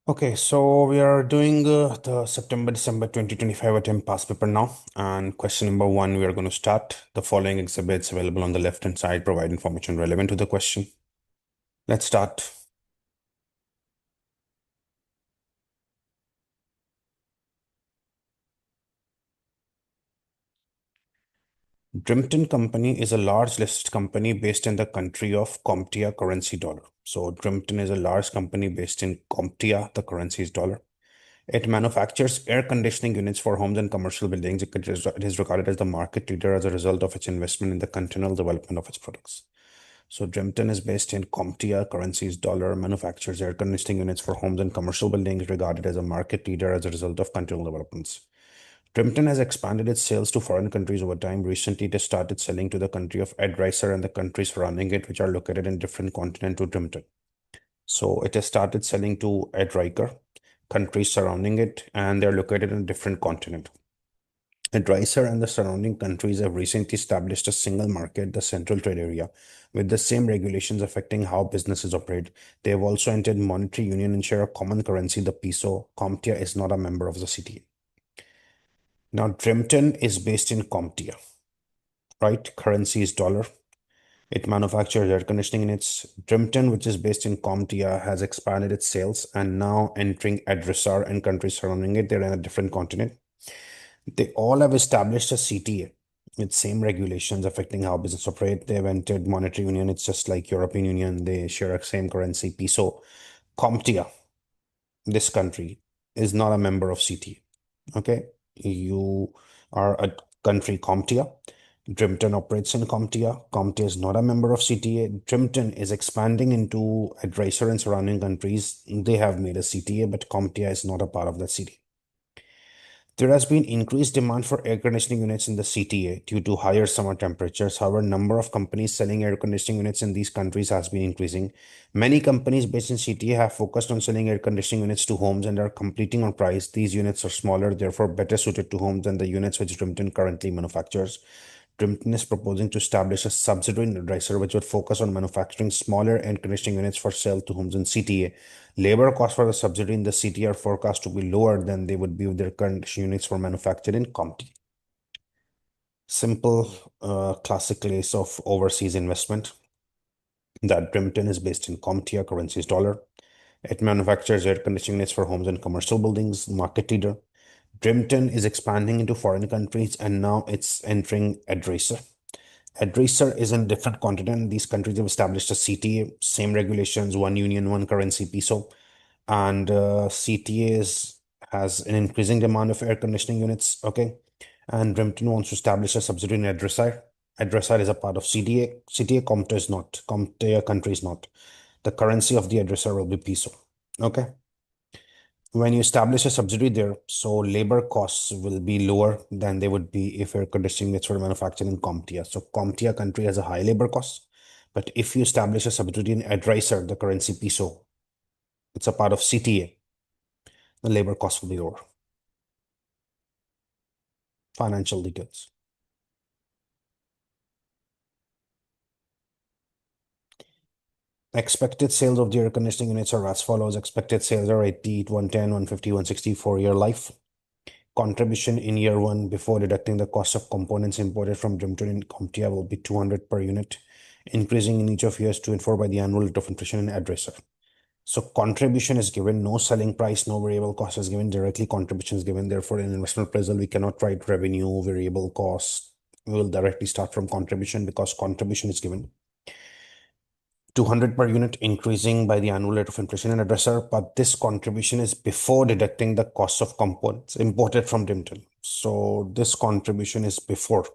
Okay, so we are doing the September-December 2025 attempt past paper now. And question number one, we are going to start. The following exhibits available on the left-hand side provide information relevant to the question. Let's start. Drimpton Company is a large listed company based in the country of CompTIA currency dollar. So Drimpton is a large company based in CompTIA, the currency is dollar. It manufactures air conditioning units for homes and commercial buildings. It is regarded as the market leader as a result of its investment in the continual development of its products. So Drimpton is based in CompTIA, currency is dollar, manufactures air conditioning units for homes and commercial buildings, regarded as a market leader as a result of continual developments. Drimpton has expanded its sales to foreign countries over time. Recently, it has started selling to the country of Ed Ricer and the countries surrounding it, which are located in different continent to Drimpton. So it has started selling to Ed Ricer, countries surrounding it, and they're located in a different continent. Ricer and the surrounding countries have recently established a single market, the Central Trade Area, with the same regulations affecting how businesses operate. They have also entered monetary union and share a common currency, the peso. CompTIA is not a member of the CTA. Now, Drimpton is based in CompTIA, right? Currency is dollar. It manufactures air conditioning units. Drimpton, which is based in CompTIA, has expanded its sales and now entering Adressar and countries surrounding it. They're in a different continent. They all have established a CTA with same regulations affecting how business operate. They've entered monetary union. It's just like European Union. They share a same currency, peso. CompTIA, this country, is not a member of CTA. Okay, you are a country CompTIA. Drimpton operates in CompTIA. CompTIA is not a member of CTA. Drimpton is expanding into Adressar and surrounding countries. They have made a CTA, but CompTIA is not a part of that CTA. There has been increased demand for air conditioning units in the CTA due to higher summer temperatures. However, number of companies selling air conditioning units in these countries has been increasing. Many companies based in CTA have focused on selling air conditioning units to homes and are competing on price. These units are smaller, therefore better suited to homes than the units which Drimpton currently manufactures. Drimpton is proposing to establish a subsidiary in Ricer which would focus on manufacturing smaller air conditioning units for sale to homes in CTA. Labor costs for the subsidiary in the CTA are forecast to be lower than they would be with their current units for manufactured in CompTIA. Simple, classic case of overseas investment. That Drimpton is based in CompTIA, currency is dollar. It manufactures air conditioning units for homes and commercial buildings, market leader. Drimpton is expanding into foreign countries and now it's entering Adressar. Adressar is in different continent. These countries have established a CTA, same regulations, one union, one currency, peso. And CTA has an increasing demand of air conditioning units. Okay. And Drimpton wants to establish a subsidiary in Adressar. Adressar is a part of CTA. CTA CompTIA is not. CompTIA country is not. The currency of the Adressar will be peso. Okay. When you establish a subsidiary there, so labor costs will be lower than they would be if air conditioning units were manufactured in CompTIA. So CompTIA country has a high labor cost, but if you establish a subsidiary in Adressar, the currency peso, it's a part of CTA, the labor cost will be lower. Financial details. Expected sales of the air conditioning units are as follows. Expected sales are 80, 110, 150, 160 for year life. Contribution in year one before deducting the cost of components imported from Drimpton and CompTIA will be 200 per unit, increasing in each of years 2 and 4 by the annual rate of inflation and Adressar. So contribution is given, no selling price, no variable cost is given, directly contribution is given. Therefore, in investment appraisal, we cannot write revenue, variable cost. We will directly start from contribution because contribution is given. 200 per unit increasing by the annual rate of inflation and Adressar, but this contribution is before deducting the cost of components imported from Drimpton. So this contribution is before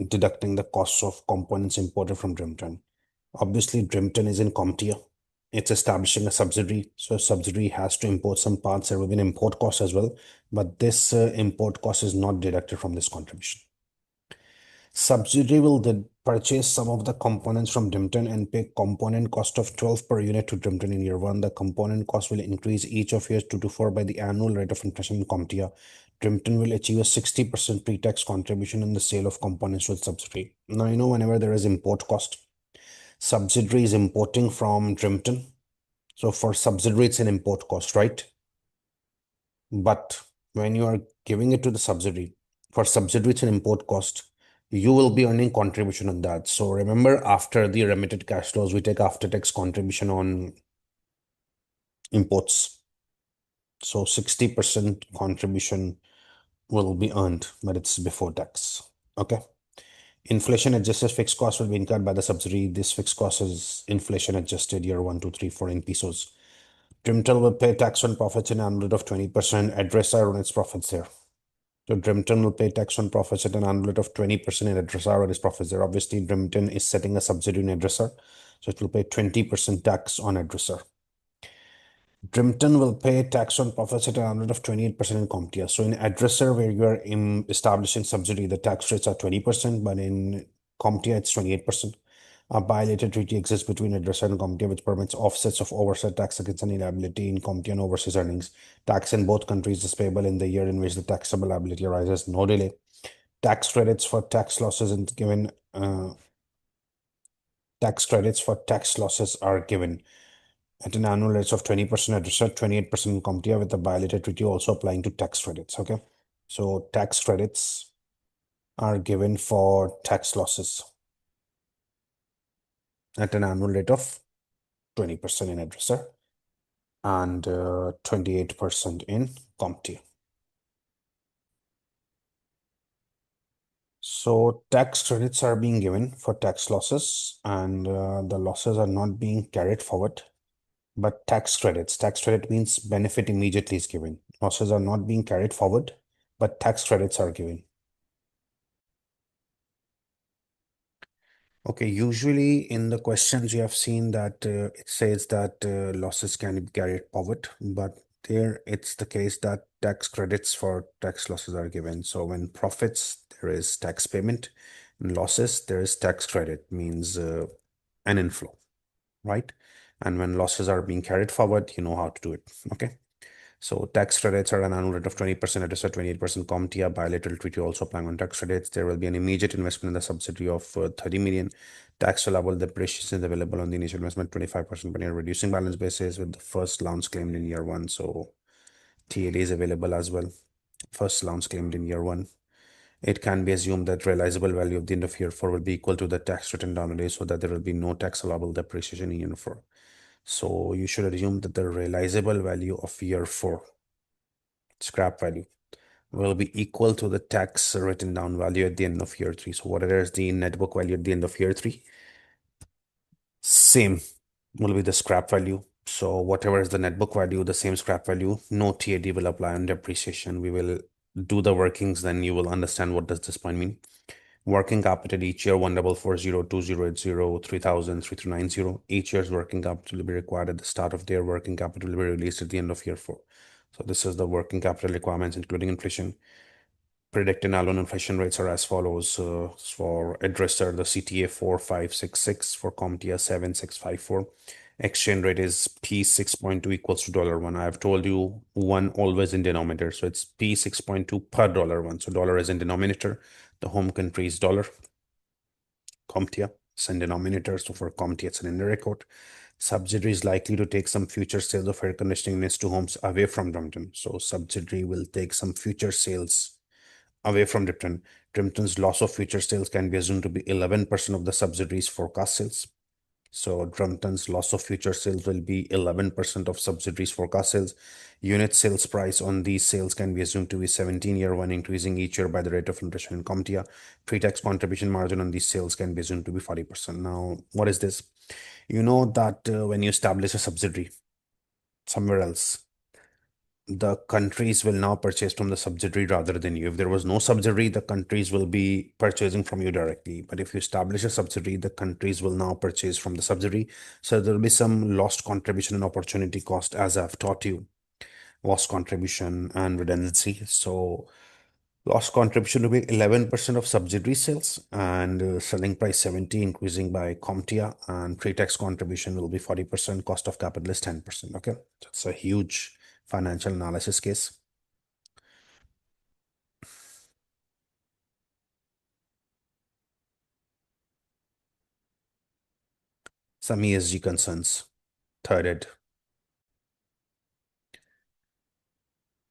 deducting the costs of components imported from Drimpton. Obviously, Drimpton is in CompTIA. It's establishing a subsidiary. So a subsidiary has to import some parts. There will be an import cost as well. But this import cost is not deducted from this contribution. Subsidiary will then purchase some of the components from Drimpton and pay component cost of 12 per unit to Drimpton in year one. The component cost will increase each of years 2 to 4 by the annual rate of inflation in CompTIA. Drimpton will achieve a 60% pre-tax contribution in the sale of components to its subsidiary. Now, whenever there is import cost, subsidiary is importing from Drimpton So for subsidiary, it's an import cost, right? But when you are giving it to the subsidiary, for subsidiary, it's an import cost. You will be earning contribution on that. So remember, after the remitted cash flows, we take after tax contribution on imports. So 60% contribution will be earned, but it's before tax. Okay. Inflation adjusted fixed cost will be incurred by the subsidiary. This fixed cost is inflation adjusted year 1, 2, 3, 4 in pesos. Drimpton will pay tax on profits in an annual rate of 20%. Addressor on its profits there. So Drimpton will pay tax on profits at an annual rate of 20% and addressor on its profits there. Obviously, Drimpton is setting a subsidiary in addressor, so it will pay 20% tax on addressor. Drimpton will pay tax on profits at an annual rate of 28% in CompTIA. So in addressor, where you are establishing subsidiary, the tax rates are 20%, but in CompTIA, it's 28%. A bilateral treaty exists between addressor and CompTIA, which permits offsets of oversight tax against any liability in CompTIA and overseas earnings. Tax in both countries is payable in the year in which the taxable liability arises, no delay. Tax credits for tax losses and given tax credits for tax losses are given at an annual rate of 20% addressor, 28% CompTIA, with the bilateral treaty also applying to tax credits. Okay, so tax credits are given for tax losses at an annual rate of 20% in addressor and 28% in CompTIA. So tax credits are being given for tax losses, and the losses are not being carried forward. But tax credit means benefit immediately is given. Losses are not being carried forward, but tax credits are given. Okay, usually in the questions you have seen that it says that losses can be carried forward, but there it's the case that tax credits for tax losses are given. So when profits, there is tax payment. In losses, there is tax credit, means an inflow, right? And when losses are being carried forward, you know how to do it. Okay. So tax credits are an annual rate of 20%, it is a 28% CompTIA bilateral treaty also applying on tax credits. There will be an immediate investment in the subsidiary of 30 million. Tax allowable depreciation is available on the initial investment 25% per year, reducing balance basis with the first allowance claimed in year one. So TAD is available as well. First allowance claimed in year one. It can be assumed that realizable value of the end of year four will be equal to the tax written down today, so that there will be no tax allowable depreciation in year four. So you should assume that the realizable value of year four, scrap value, will be equal to the tax written down value at the end of year three. So whatever is the net book value at the end of year three, same will be the scrap value. So whatever is the net book value, the same scrap value, no TAD will apply on depreciation. We will do the workings, then you will understand what does this point mean. Working capital each year 1440, 2080, 3000, 3290. Each year's working capital will be required at the start of their working capital will be released at the end of year four. So this is the working capital requirements, including inflation. Predicted annual inflation rates are as follows. For addresser, the CTA 4566, for CompTIA 7654. Exchange rate is P6.2 equals to $1. I have told you one always in denominator. So it's P6.2 per $1. So dollar is in denominator. The home country is dollar. CompTIA is in denominator. So for CompTIA, it's an indirect quote. Subsidiary is likely to take some future sales of air conditioning units to homes away from Drimpton. So subsidiary will take some future sales away from Drimpton. Drimpton's loss of future sales can be assumed to be 11% of the subsidiary's forecast sales. So Drimpton's loss of future sales will be 11% of subsidiary's forecast sales. Unit sales price on these sales can be assumed to be 17 year one, increasing each year by the rate of inflation in CompTIA. Pre-tax contribution margin on these sales can be assumed to be 40%. Now, what is this? You know that when you establish a subsidiary somewhere else, the countries will now purchase from the subsidiary rather than you. If there was no subsidiary, the countries will be purchasing from you directly. But if you establish a subsidiary, the countries will now purchase from the subsidiary. So there will be some lost contribution and opportunity cost, as I've taught you, lost contribution and redundancy. So lost contribution will be 11% of subsidiary sales, and selling price 70, increasing by CompTIA, and pre-tax contribution will be 40%, cost of capital is 10%. Okay, that's a huge financial analysis case. Some ESG concerns. Third ed.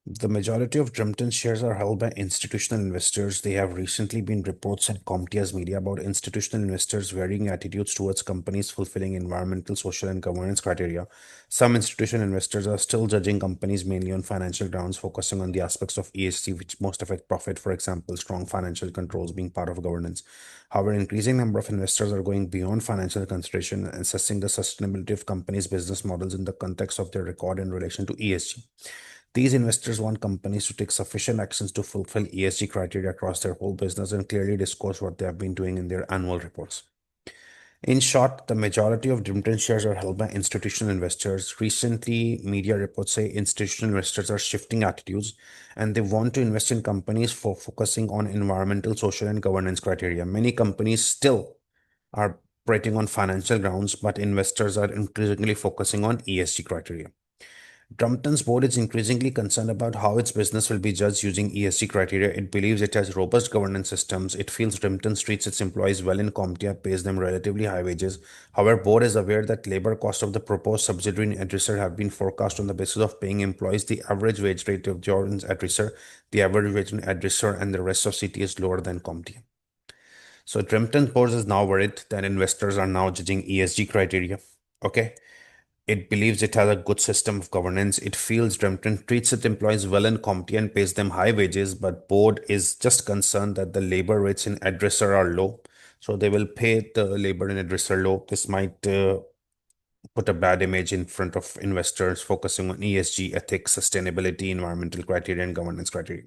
The majority of Drimpton shares are held by institutional investors. There have recently been reports in CompTIA's media about institutional investors' varying attitudes towards companies fulfilling environmental, social, and governance criteria. Some institutional investors are still judging companies mainly on financial grounds, focusing on the aspects of ESG which most affect profit, for example, strong financial controls being part of governance. However, an increasing number of investors are going beyond financial consideration and assessing the sustainability of companies' business models in the context of their record in relation to ESG. These investors want companies to take sufficient actions to fulfill ESG criteria across their whole business and clearly disclose what they have been doing in their annual reports. In short, the majority of Drimpton shares are held by institutional investors. Recently, media reports say institutional investors are shifting attitudes and they want to invest in companies for focusing on environmental, social, and governance criteria. Many companies still are operating on financial grounds, but investors are increasingly focusing on ESG criteria. Drimpton's board is increasingly concerned about how its business will be judged using ESG criteria. It believes it has robust governance systems. It feels Drimpton treats its employees well in CompTIA, pays them relatively high wages. However, board is aware that labor costs of the proposed subsidiary in Adresser have been forecast on the basis of paying employees the average wage rate of Jordan's Adresser, the average wage in Adresser, and the rest of CT is lower than CompTIA. So Drimpton board is now worried that investors are now judging ESG criteria. Okay. It believes it has a good system of governance. It feels Drimpton treats its employees well in CompTIA and pays them high wages, but board is just concerned that the labor rates in Adresser are low. So they will pay the labor in Adresser low. This might put a bad image in front of investors focusing on ESG, ethics, sustainability, environmental criteria, and governance criteria.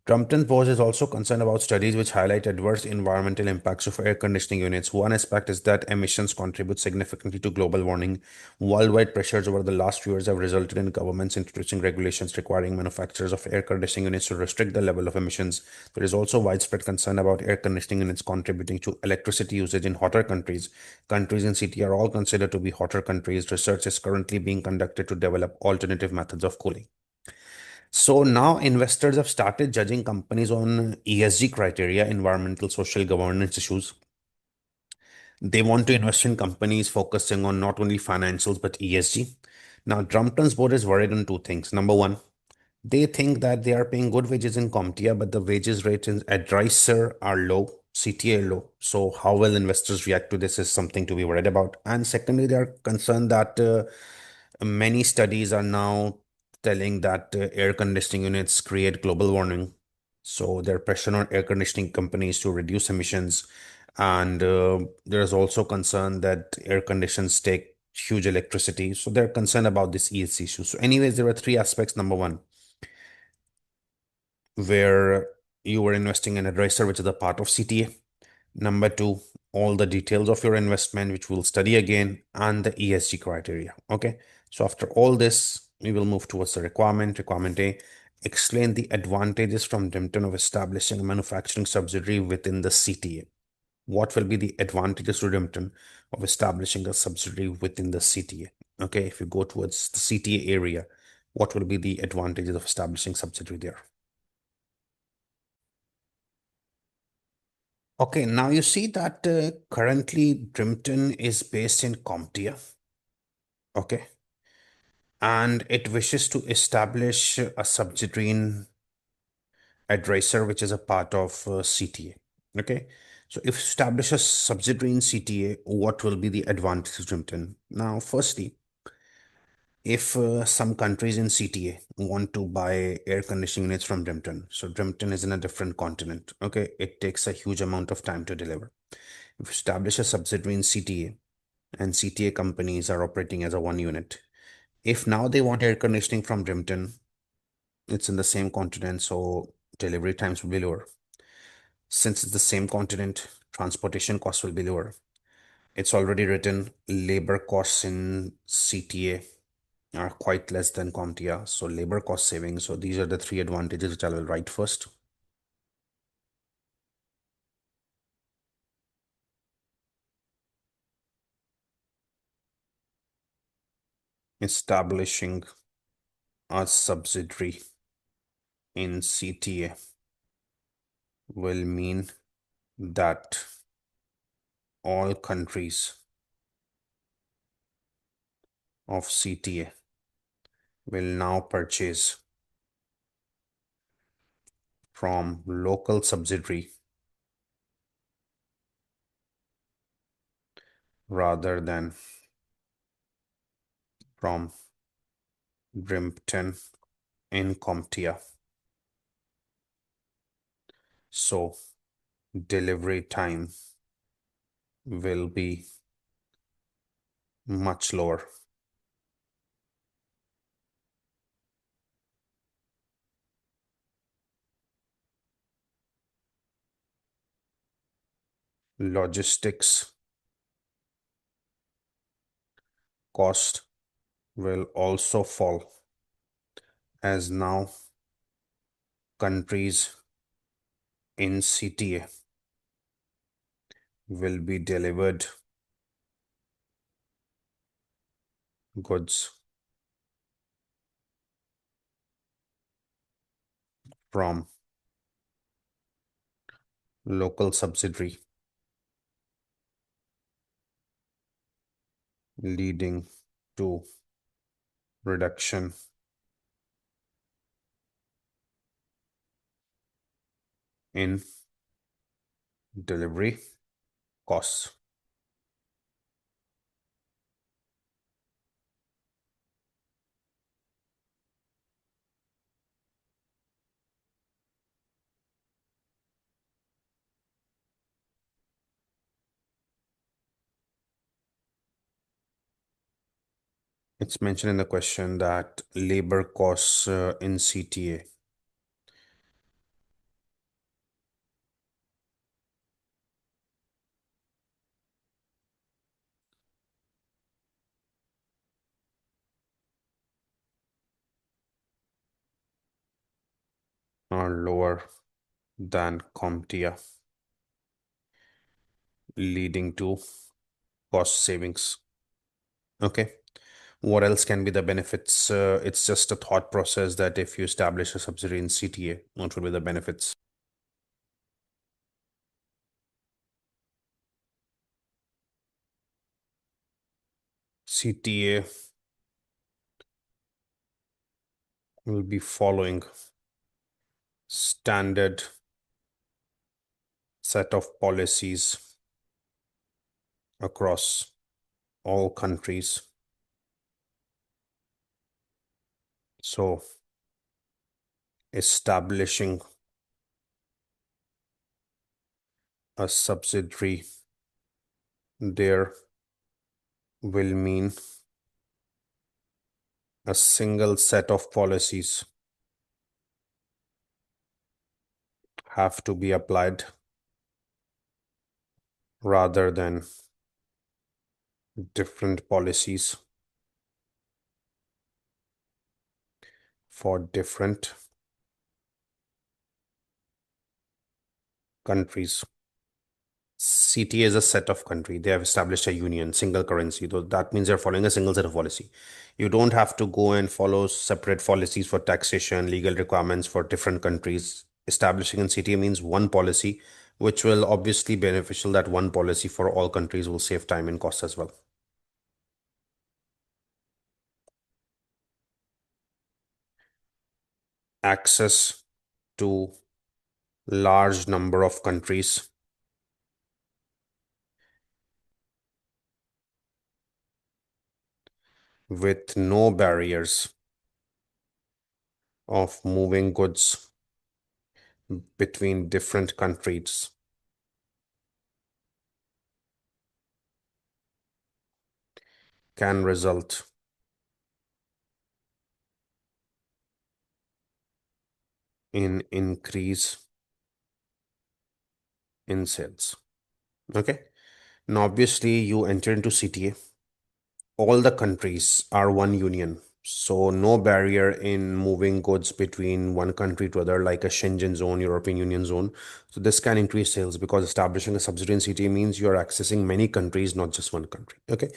Trumpton Post is also concerned about studies which highlight adverse environmental impacts of air conditioning units. One aspect is that emissions contribute significantly to global warming. Worldwide pressures over the last few years have resulted in governments introducing regulations requiring manufacturers of air conditioning units to restrict the level of emissions. There is also widespread concern about air conditioning units contributing to electricity usage in hotter countries. Countries in CT are all considered to be hotter countries. Research is currently being conducted to develop alternative methods of cooling. So now investors have started judging companies on ESG criteria, environmental, social governance issues. They want to invest in companies focusing on not only financials but ESG. Now, Drumpton's board is worried on two things. Number one, they think that they are paying good wages in CompTIA, but the wages rates in Advisor are low, CTA are low. So how will investors react to this is something to be worried about. And secondly, they are concerned that many studies are now telling that air conditioning units create global warming. So there are pressure on air conditioning companies to reduce emissions. And there is also concern that air conditions take huge electricity. So they're concerned about this ESG issue. So anyways, there are three aspects. Number one, where you were investing in Advisor, which is a part of CTA. Number two, all the details of your investment, which we'll study again, and the ESG criteria. Okay. So after all this, we will move towards the requirement. Requirement A, explain the advantages from Drimpton of establishing a manufacturing subsidiary within the CTA. What will be the advantages to Drimpton of establishing a subsidiary within the CTA? Okay. If you go towards the CTA area, what will be the advantages of establishing subsidiary there? Okay, now you see that currently Drimpton is based in CompTIA, okay, and it wishes to establish a subsidiary in Advisor, which is a part of CTA, okay. So if you establish a subsidiary in CTA, what will be the advantage of Drimpton? Now, firstly, if some countries in CTA want to buy air conditioning units from Drimpton, so Drimpton is in a different continent, okay, it takes a huge amount of time to deliver. If you establish a subsidiary in CTA, and CTA companies are operating as a one unit. If now they want air conditioning from Drimpton, it's in the same continent, so delivery times will be lower. Since it's the same continent, transportation costs will be lower. It's already written labor costs in CTA are quite less than CompTIA, so labor cost savings. So these are the three advantages which I will write first. Establishing a subsidiary in CTA will mean that all countries of CTA will now purchase from local subsidiary rather than from Drimpton in CompTIA. So delivery time will be much lower. Logistics cost will also fall, as now countries in CTA will be delivered goods from local subsidiary, leading to reduction in delivery costs. It's mentioned in the question that labor costs in CTA are lower than CompTIA, leading to cost savings. Okay. What else can be the benefits? It's just a thought process that if you establish a subsidiary in CTA, what will be the benefits? CTA will be following standard set of policies across all countries. So establishing a subsidiary there will mean a single set of policies have to be applied rather than different policies for different countries. CTA is a set of country. They have established a union, single currency. So that means they're following a single set of policy. You don't have to go and follow separate policies for taxation, legal requirements for different countries. Establishing in CTA means one policy, which will obviously beneficial that one policy for all countries will save time and cost as well. Access to large number of countries with no barriers of moving goods between different countries can result in increase in sales. Okay. Now, obviously, you enter into CTA. All the countries are one union. So no barrier in moving goods between one country to other, like a Schengen zone, European Union zone. So this can increase sales because establishing a subsidiary in CTA means you're accessing many countries, not just one country. Okay.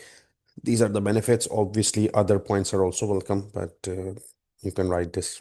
These are the benefits. Obviously, other points are also welcome, but you can write this.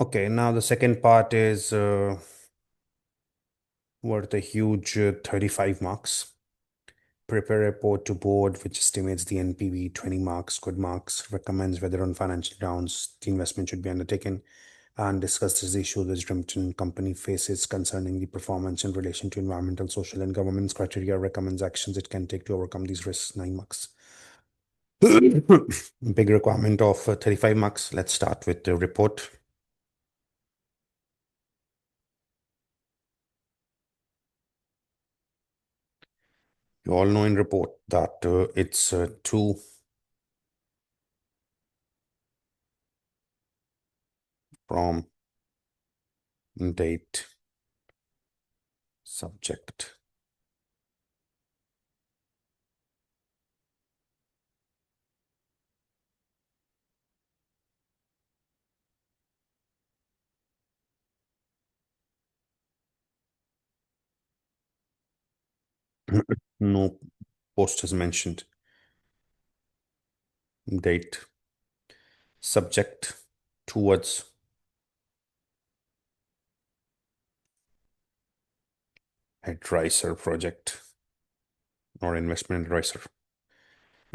Okay, now the second part is worth a huge 35 marks. Prepare a report to board which estimates the NPV, 20 marks, good marks, recommends whether on financial grounds the investment should be undertaken, and discusses the issue the Drimpton company faces concerning the performance in relation to environmental, social, and governance criteria, recommends actions it can take to overcome these risks, 9 marks. Big requirement of 35 marks. Let's start with the report. You all know in report that it's two from date subject. No post is mentioned. Date subject, two words. Advisor project or investment advisor.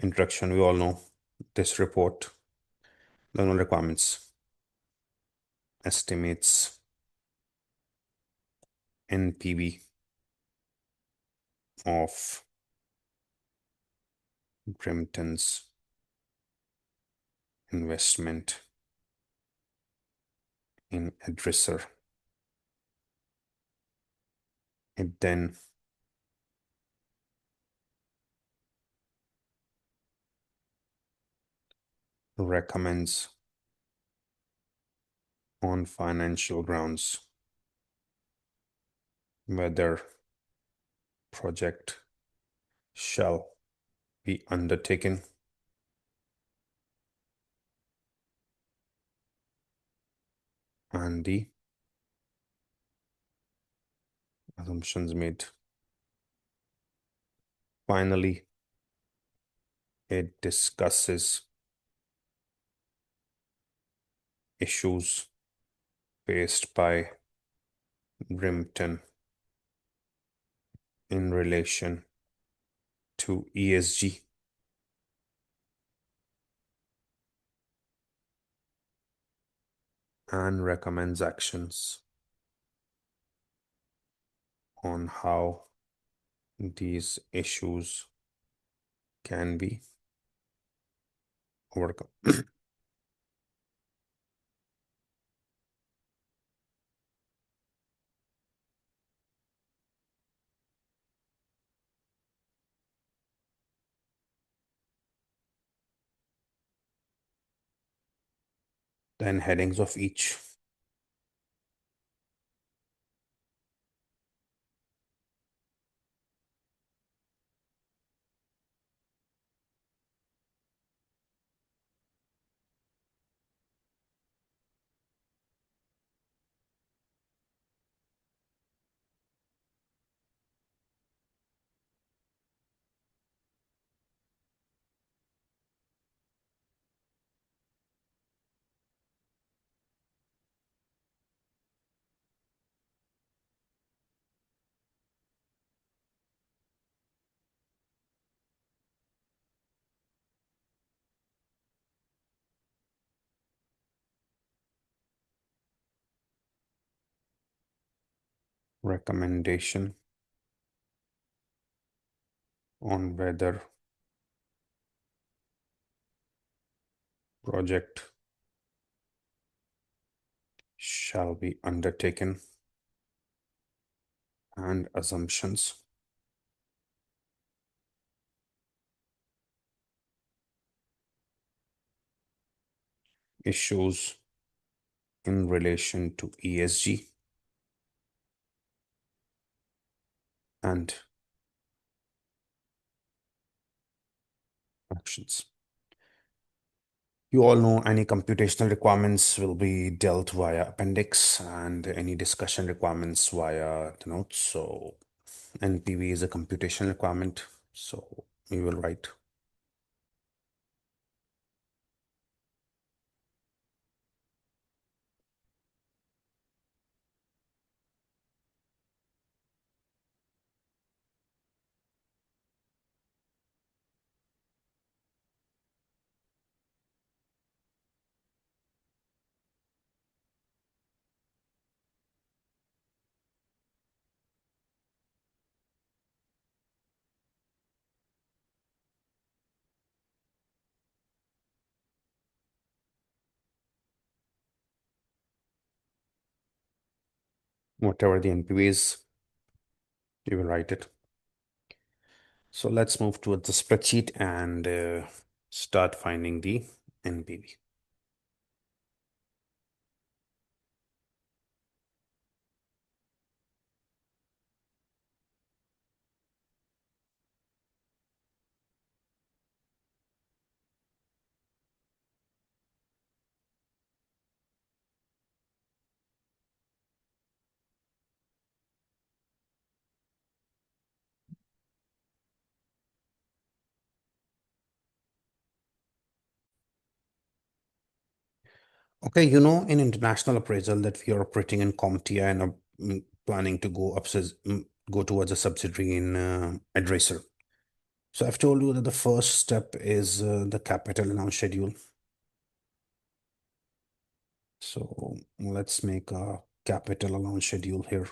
Introduction, we all know this report. The no requirements. Estimates NPV of Drimpton's investment in addresser. It then recommends on financial grounds whether project shall be undertaken and the assumptions made. Finally, it discusses issues faced by Drimpton in relation to ESG and recommends actions on how these issues can be overcome. Then headings of each. Recommendation on whether project shall be undertaken and assumptions. Issues in relation to ESG and actions. You all know any computational requirements will be dealt via appendix and any discussion requirements via the notes. So NPV is a computation requirement. So we will write Whatever the NPV is, we will write it. So let's move towards the spreadsheet and start finding the NPV. Okay, in international appraisal that we are operating in CompTIA and are planning to go towards a subsidiary in Adresser. So I've told you that the first step is the capital allowance schedule. So let's make a capital allowance schedule here.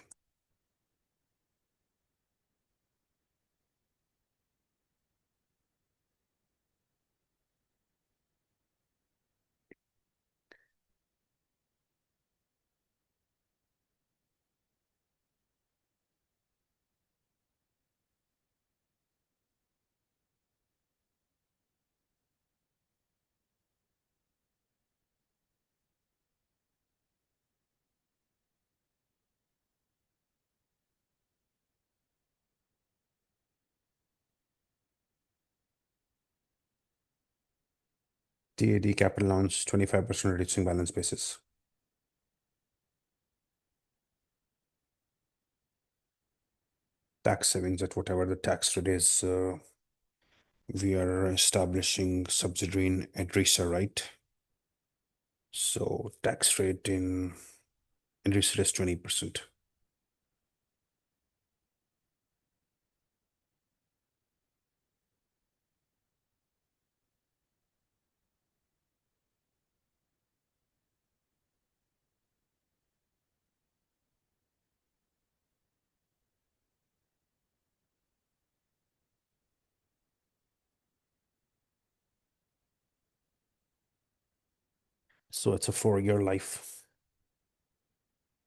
TAD capital allowance 25% reducing balance basis. Tax savings at whatever the tax rate is. We are establishing subsidiary in Adresser, right? So tax rate in Adresser is 20%. So it's a 4-year life,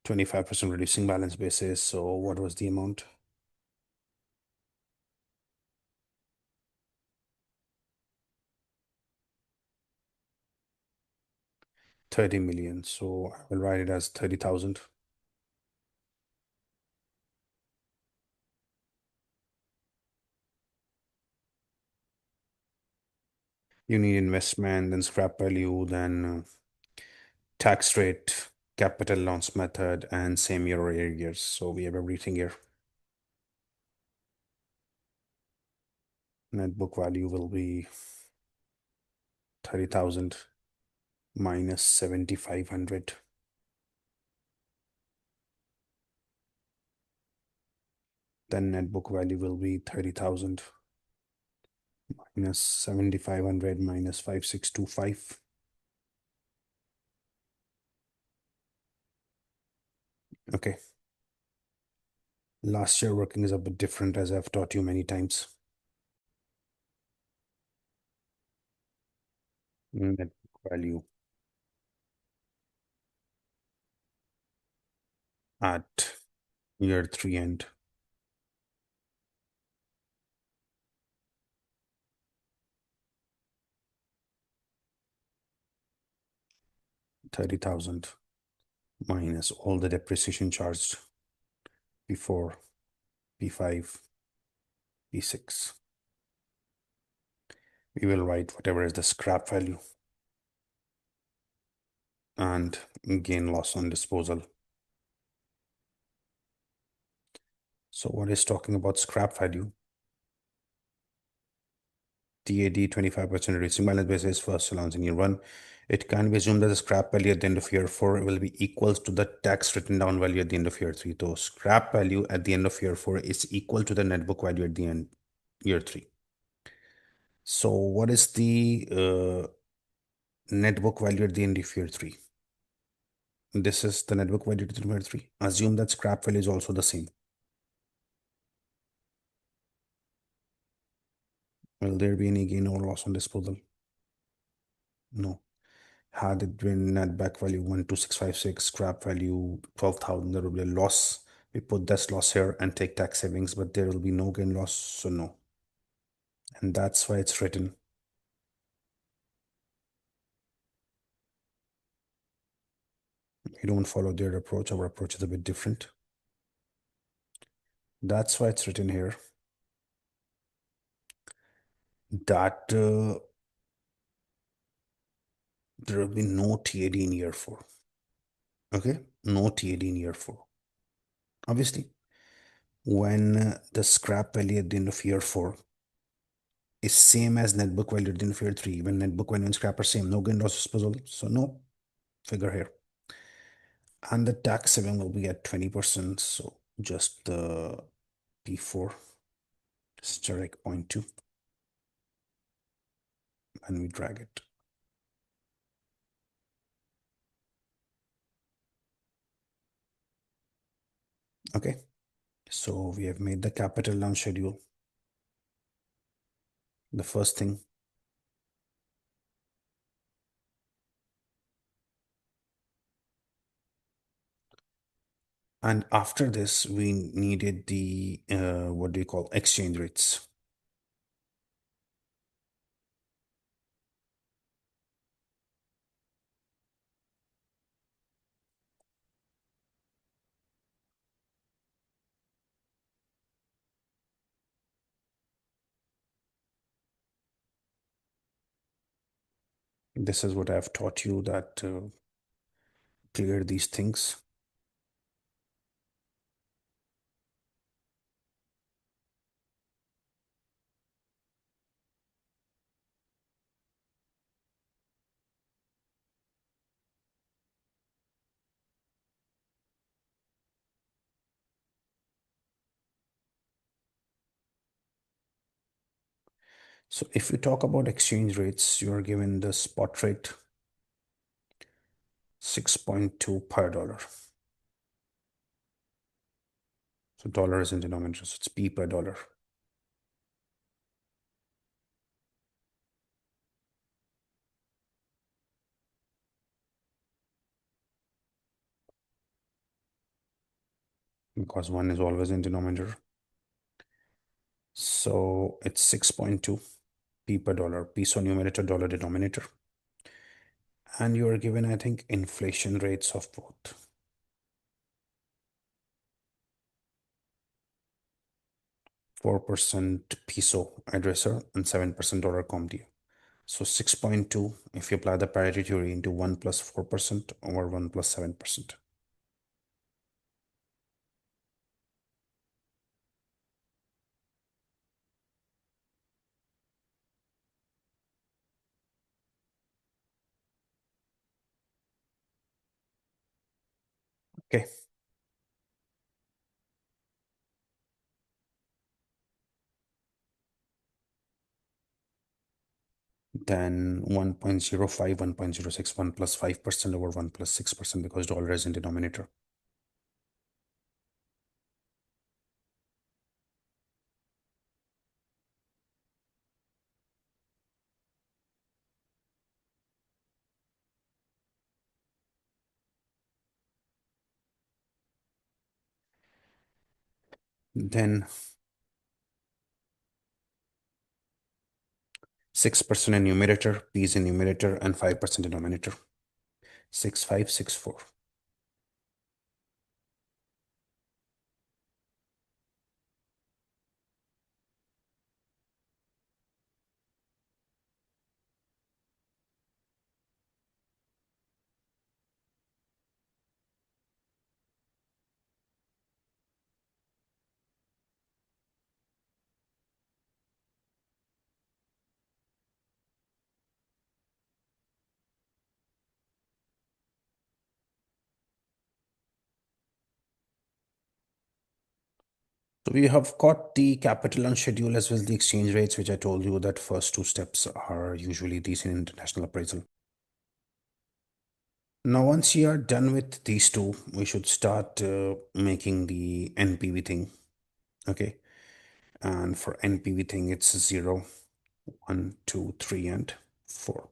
25% reducing balance basis. So what was the amount? $30 million. So I will write it as 30,000. You need investment, then scrap value, then tax rate, capital allowance method, and same year or years. So we have everything here. Net book value will be 30,000 minus 7,500. Then net book value will be 30,000 minus 7,500 minus 5,625. Okay. Last year working is a bit different as I've taught you many times. Net book value at year 3 end. 30,000 minus all the depreciation charged before P5, P6. We will write whatever is the scrap value and gain loss on disposal. So what is talking about scrap value? TAD 25% reducing balance basis first allowance in year 1. It can be assumed that the scrap value at the end of year 4 will be equals to the tax written down value at the end of year 3. So scrap value at the end of year 4 is equal to the net book value at the end year 3. So what is the net book value at the end of year 3? This is the net book value at the end of year 3. Assume that scrap value is also the same. Will there be any gain or loss on disposal? No. Had it been net back value 12656, scrap value 12,000, there will be a loss. We put this loss here and take tax savings, but there will be no gain loss, so no. And that's why it's written. We don't follow their approach. Our approach is a bit different. That's why it's written here that there will be no TAD in year four. Okay, no TAD in year four. Obviously, when the scrap value at the end of year four is same as net book value at the end of year three, when net book value and scrap are same, no gain loss disposal, so no figure here. And the tax saving will be at 20%, so just the P4, steric 0.2, and we drag it. Okay, so we have made the capital launch schedule. The first thing. And after this, we needed the, what do you call, exchange rates. This is what I've taught you, that clear these things. So if we talk about exchange rates, you are given the spot rate 6.2 per dollar. So dollar is in denominator, so it's P per dollar. Because one is always in denominator. So it's 6.2 P per dollar, P so numerator, dollar denominator. And you are given, I think, inflation rates of both. 4% peso addresser and 7% dollar COMDIA. So 6.2, if you apply the parity theory into 1 plus 4% over 1 plus 7%. Okay. Then 1.05, 1.06, 1 plus 5% over 1 plus 6% because dollar is in denominator. Then 6% in numerator, P is in numerator, and 5% denominator. 6564. So we have got the capital and schedule as well as the exchange rates, which I told you that first two steps are usually these in international appraisal. Now, once you are done with these two, we should start making the NPV thing. Okay. And for NPV thing, it's 0, 1, 2, 3, and 4.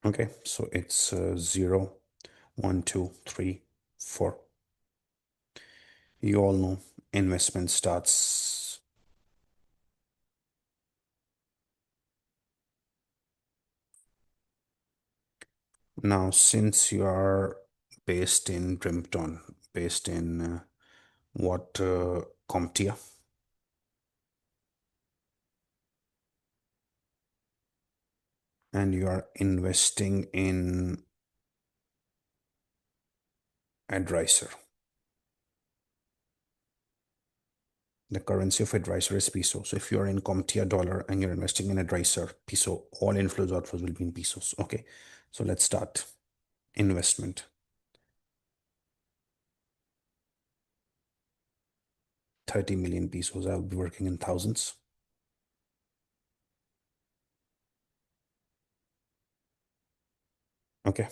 Okay, so it's 0, 1, 2, 3, 4. You all know investment starts. Now, since you are based in Drimpton, based in what CompTIA, and you are investing in advisor. The currency of advisor is peso. So if you are in CompTIA dollar and you're investing in advisor peso, all inflows outflows will be in pesos. Okay, so let's start. Investment 30 million pesos. I'll be working in thousands. Okay,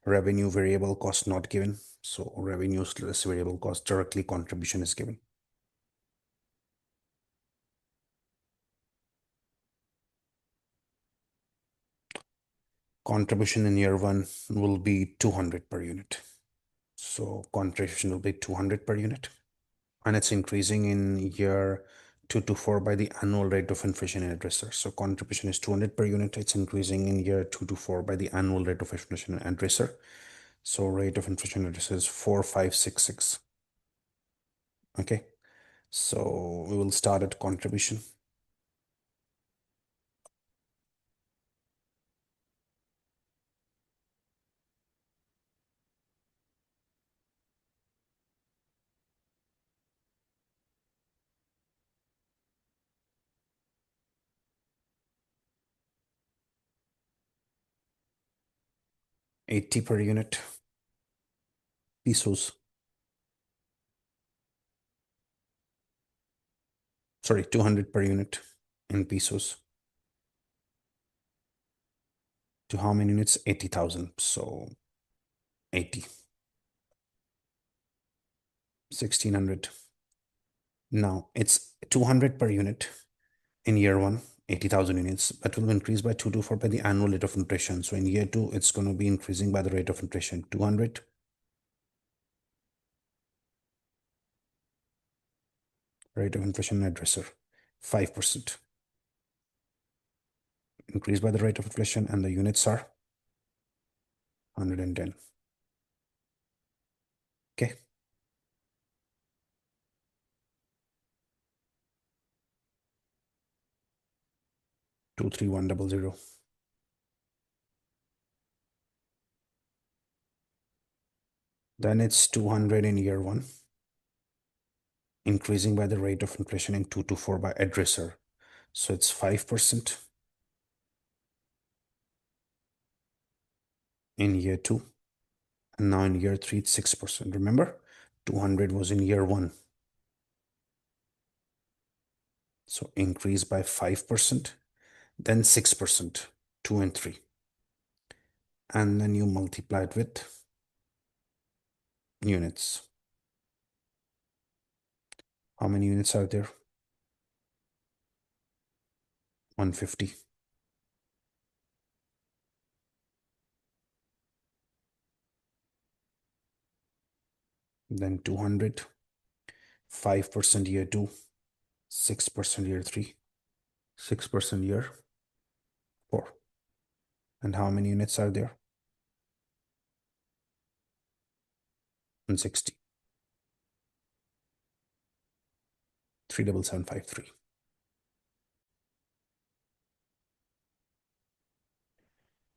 revenue variable cost not given. So revenues less variable cost, directly contribution is given. Contribution in year one will be 200 per unit. So contribution will be 200 per unit. And it's increasing in year 2 to 4 by the annual rate of inflation in addresser. So contribution is 200 per unit. It's increasing in year 2 to 4 by the annual rate of inflation in addresser. So rate of inflation in addresser is 4566. Okay. So we will start at contribution. 80 per unit. Pesos. Sorry, 200 per unit in pesos. To how many units? 80,000. So 80. 1600. Now it's 200 per unit in year one, 80,000 units. That will increase by 2 to 4 by the annual rate of inflation. So in year two, it's going to be increasing by the rate of inflation. 200. Rate of inflation addresser, 5%. Increase by the rate of inflation, and the units are 110. Okay. 23100. Then it's 200 in year one, increasing by the rate of inflation in 2 to 4 by addresser. So it's 5% in year two. And now in year three, it's 6%. Remember, 200 was in year one. So increase by 5%, then 6%, 2 and 3. And then you multiply it with units. How many units are there? 150. Then 200, 5% year two, 6% year three, 6% year four. And how many units are there? 160. 37753.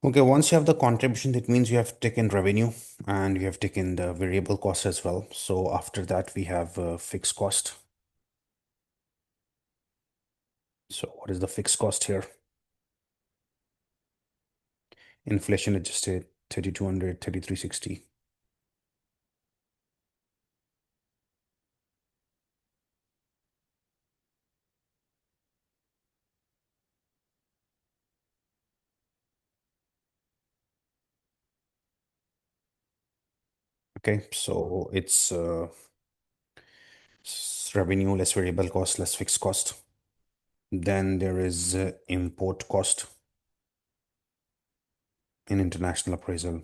Okay, once you have the contribution, that means you have taken revenue and you have taken the variable cost as well. So after that, we have fixed cost. So what is the fixed cost here? Inflation adjusted 3200, 3360. Okay, so it's revenue less variable cost less fixed cost. Then there is import cost. in international appraisal.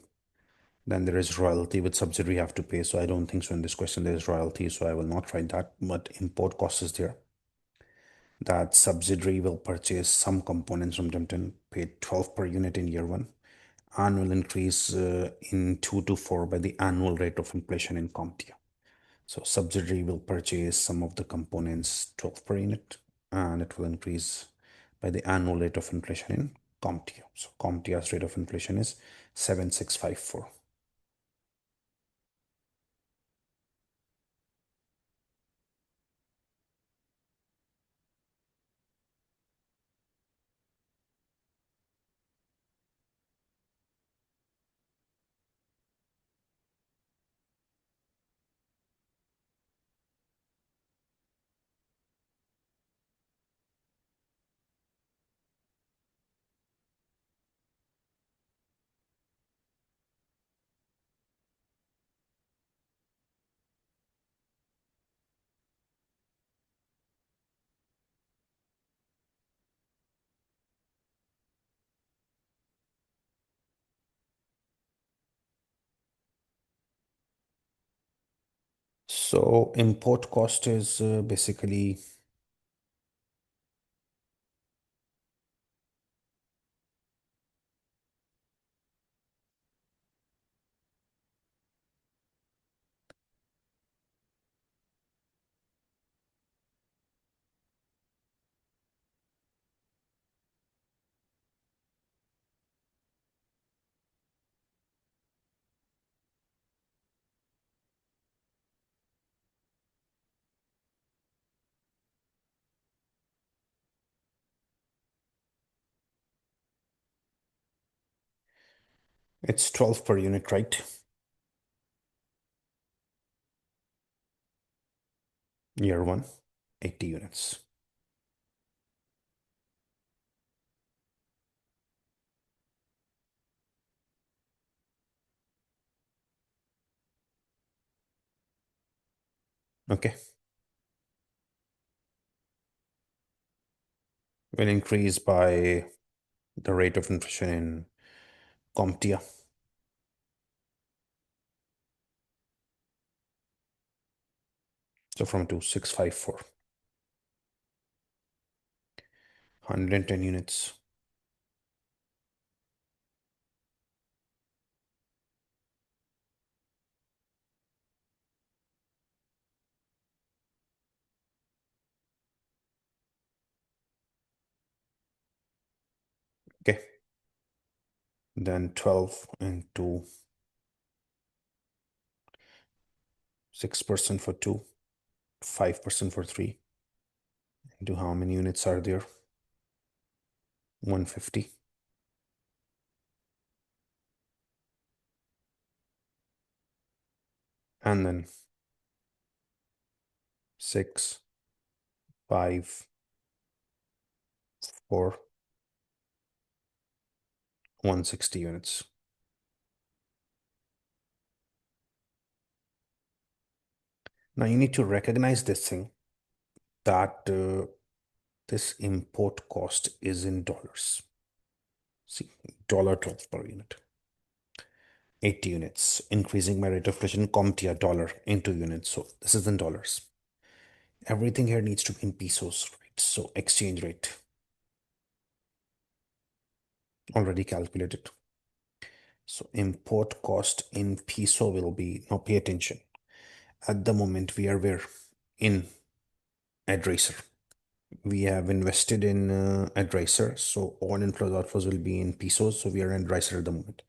Then there is royalty with subsidiary have to pay. So I don't think so in this question there is royalty. So I will not write that. But import cost is there. That subsidiary will purchase some components from Drimpton, paid 12 per unit in year one, and will increase in 2 to 4 by the annual rate of inflation in CompTIA. So subsidiary will purchase some of the components 12 per unit, and it will increase by the annual rate of inflation in CompTIA. So CompTIA's rate of inflation is 7654. So import cost is basically it's 12 per unit, right? Year one, 80 units. Okay. Will increase by the rate of inflation in CompTIA. So from 2654, 110 units. Okay. Then 12 into 6% for 2, 5% for 3, into how many units are there? 150. And then 6, 5, 4, 160 units. Now you need to recognize this thing that this import cost is in dollars. See, $12 per unit. 80 units, increasing my rate of inflation, CompTIA dollar into units. So this is in dollars. Everything here needs to be in pesos, right? So exchange rate already calculated. So import cost in peso will be, now pay attention. At the moment we are where? In Adricer. We have invested in Adricer. So all inflows, outflows will be in pesos. So we are in Adricer at the moment.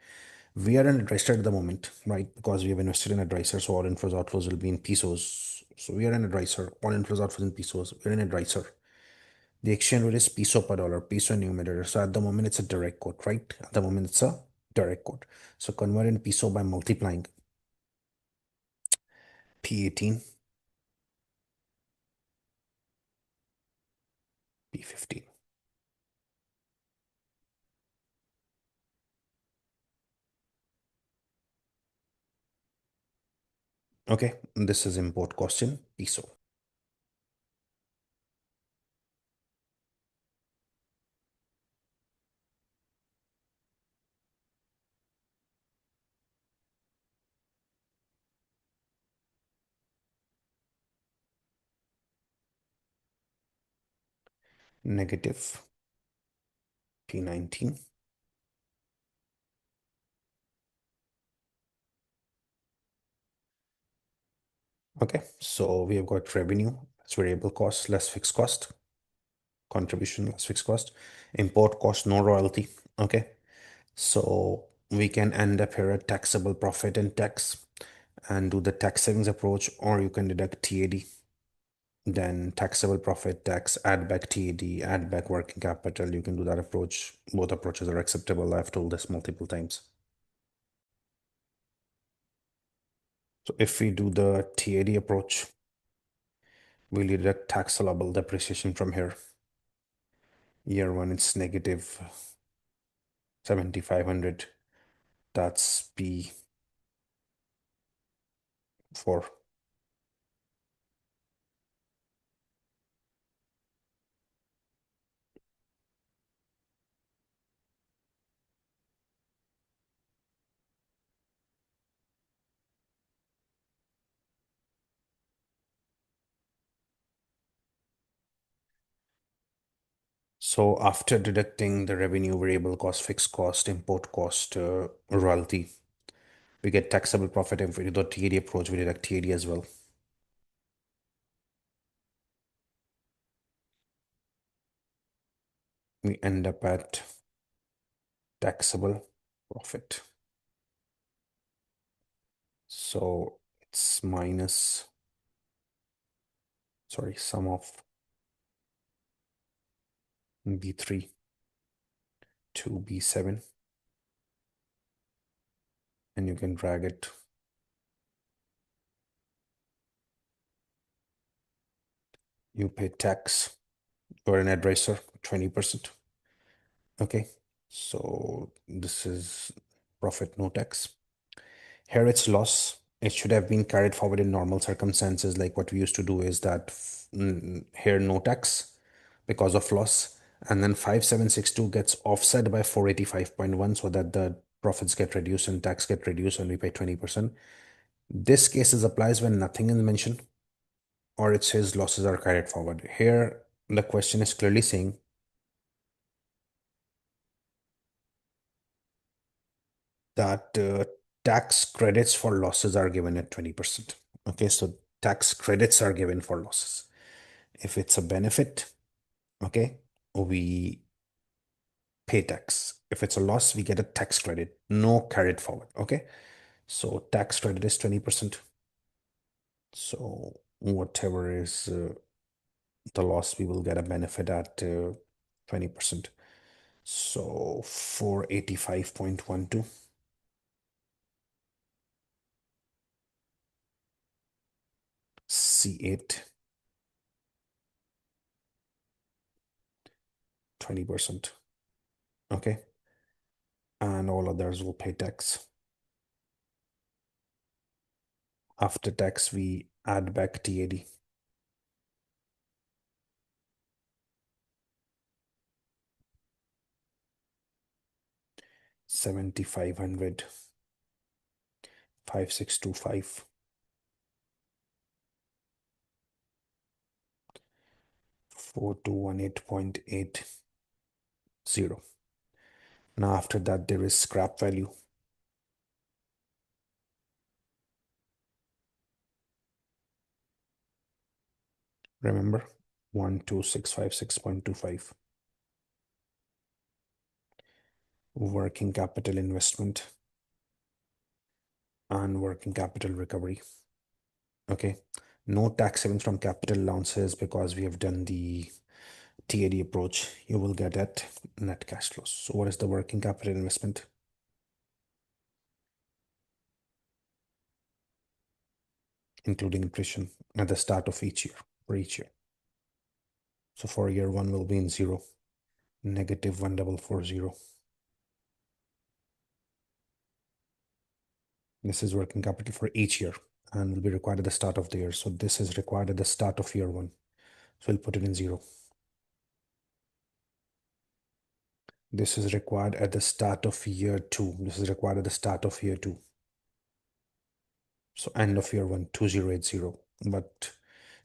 We are in Adricer at the moment, right? Because we have invested in Adricer. So all inflows, outflows will be in pesos. So we are in Adricer. All inflows, outflows in pesos. We're in Adricer. The exchange rate is peso per dollar, peso numerator. So at the moment it's a direct quote, right? At the moment it's a direct quote. So convert in peso by multiplying P18, P15. Okay, this is import cost in peso. negative P19. Okay, so we have got revenue, that's variable cost less fixed cost, contribution less fixed cost, import cost, no royalty. Okay, so we can end up here at taxable profit and tax and do the tax savings approach, or you can deduct TAD, then taxable profit, tax, add back TAD, add back working capital. You can do that approach. Both approaches are acceptable. I've told this multiple times. So if we do the TAD approach, we'll deduct tax allowable depreciation from here. Year one, it's negative 7,500. That's P4. So after deducting the revenue, variable cost, fixed cost, import cost, royalty, we get taxable profit. If we do the TAD approach, we deduct TAD as well. We end up at taxable profit. So it's minus, sorry, sum of B3 to B7, and you can drag it. You pay tax. You're an advisor, 20%. Okay, so this is profit, no tax. Here it's loss. It should have been carried forward in normal circumstances. Like what we used to do is that here no tax because of loss, and then 5762 gets offset by 485.1 so that the profits get reduced and tax get reduced and we pay 20%. This case is applies when nothing is mentioned or it says losses are carried forward. Here the question is clearly saying that tax credits for losses are given at 20%. Okay, so tax credits are given for losses. If it's a benefit, okay, we pay tax. If it's a loss, we get a tax credit, no carried forward. Okay, so tax credit is 20%. So whatever is the loss, we will get a benefit at 20%. So 485.12 C8, 20%. Okay, and all others will pay tax. After tax, we add back TAD. $7,500, 5,625, 4,218.80. Now after that, there is scrap value. Remember, 12656.25. Working capital investment and working capital recovery. Okay, no tax savings from capital allowances because we have done the TAD approach. You will get at net cash flows. So what is the working capital investment? Including attrition at the start of each year, for each year. So for year one will be in zero, negative 1,440. This is working capital for each year and will be required at the start of the year. So this is required at the start of year one. So we'll put it in zero. This is required at the start of year two. This is required at the start of year two. So end of year one, 2080. But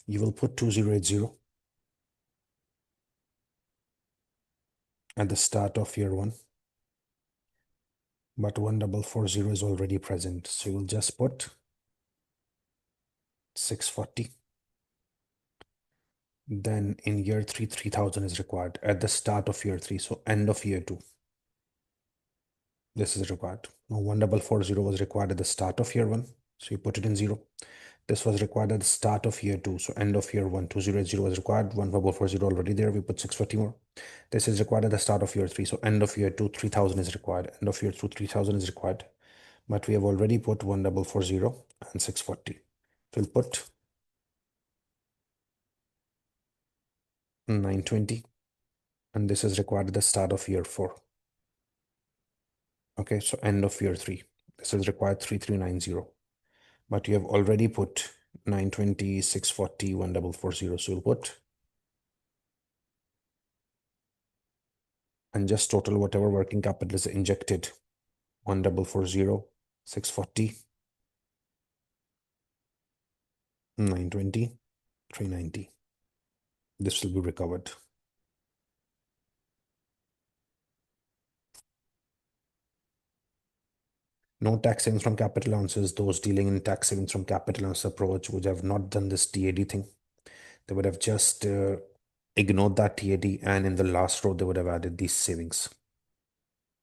you will put 2080 at the start of year one, but 1440 is already present. So you'll just put 640. Then in year three, 3000 is required at the start of year three. So end of year two, this is required. Now 1440 was required at the start of year one. So you put it in zero. This was required at the start of year two. So end of year one, 2080 was required. 1440 already there. We put 640 more. This is required at the start of year three. So end of year two, 3000 is required. End of year two, 3000 is required. But we have already put 1440 and 640. We'll put 920. And this is required at the start of year four. Okay, so end of year three. This is required 3390. But you have already put 920, 640, 1440. So you'll put and just total whatever working capital is injected. 1440, 640, 920, 390. This will be recovered. No tax savings from capital allowances. Those dealing in tax savings from capital allowance approach would have not done this TAD thing. They would have just ignored that TAD, and in the last row, they would have added these savings.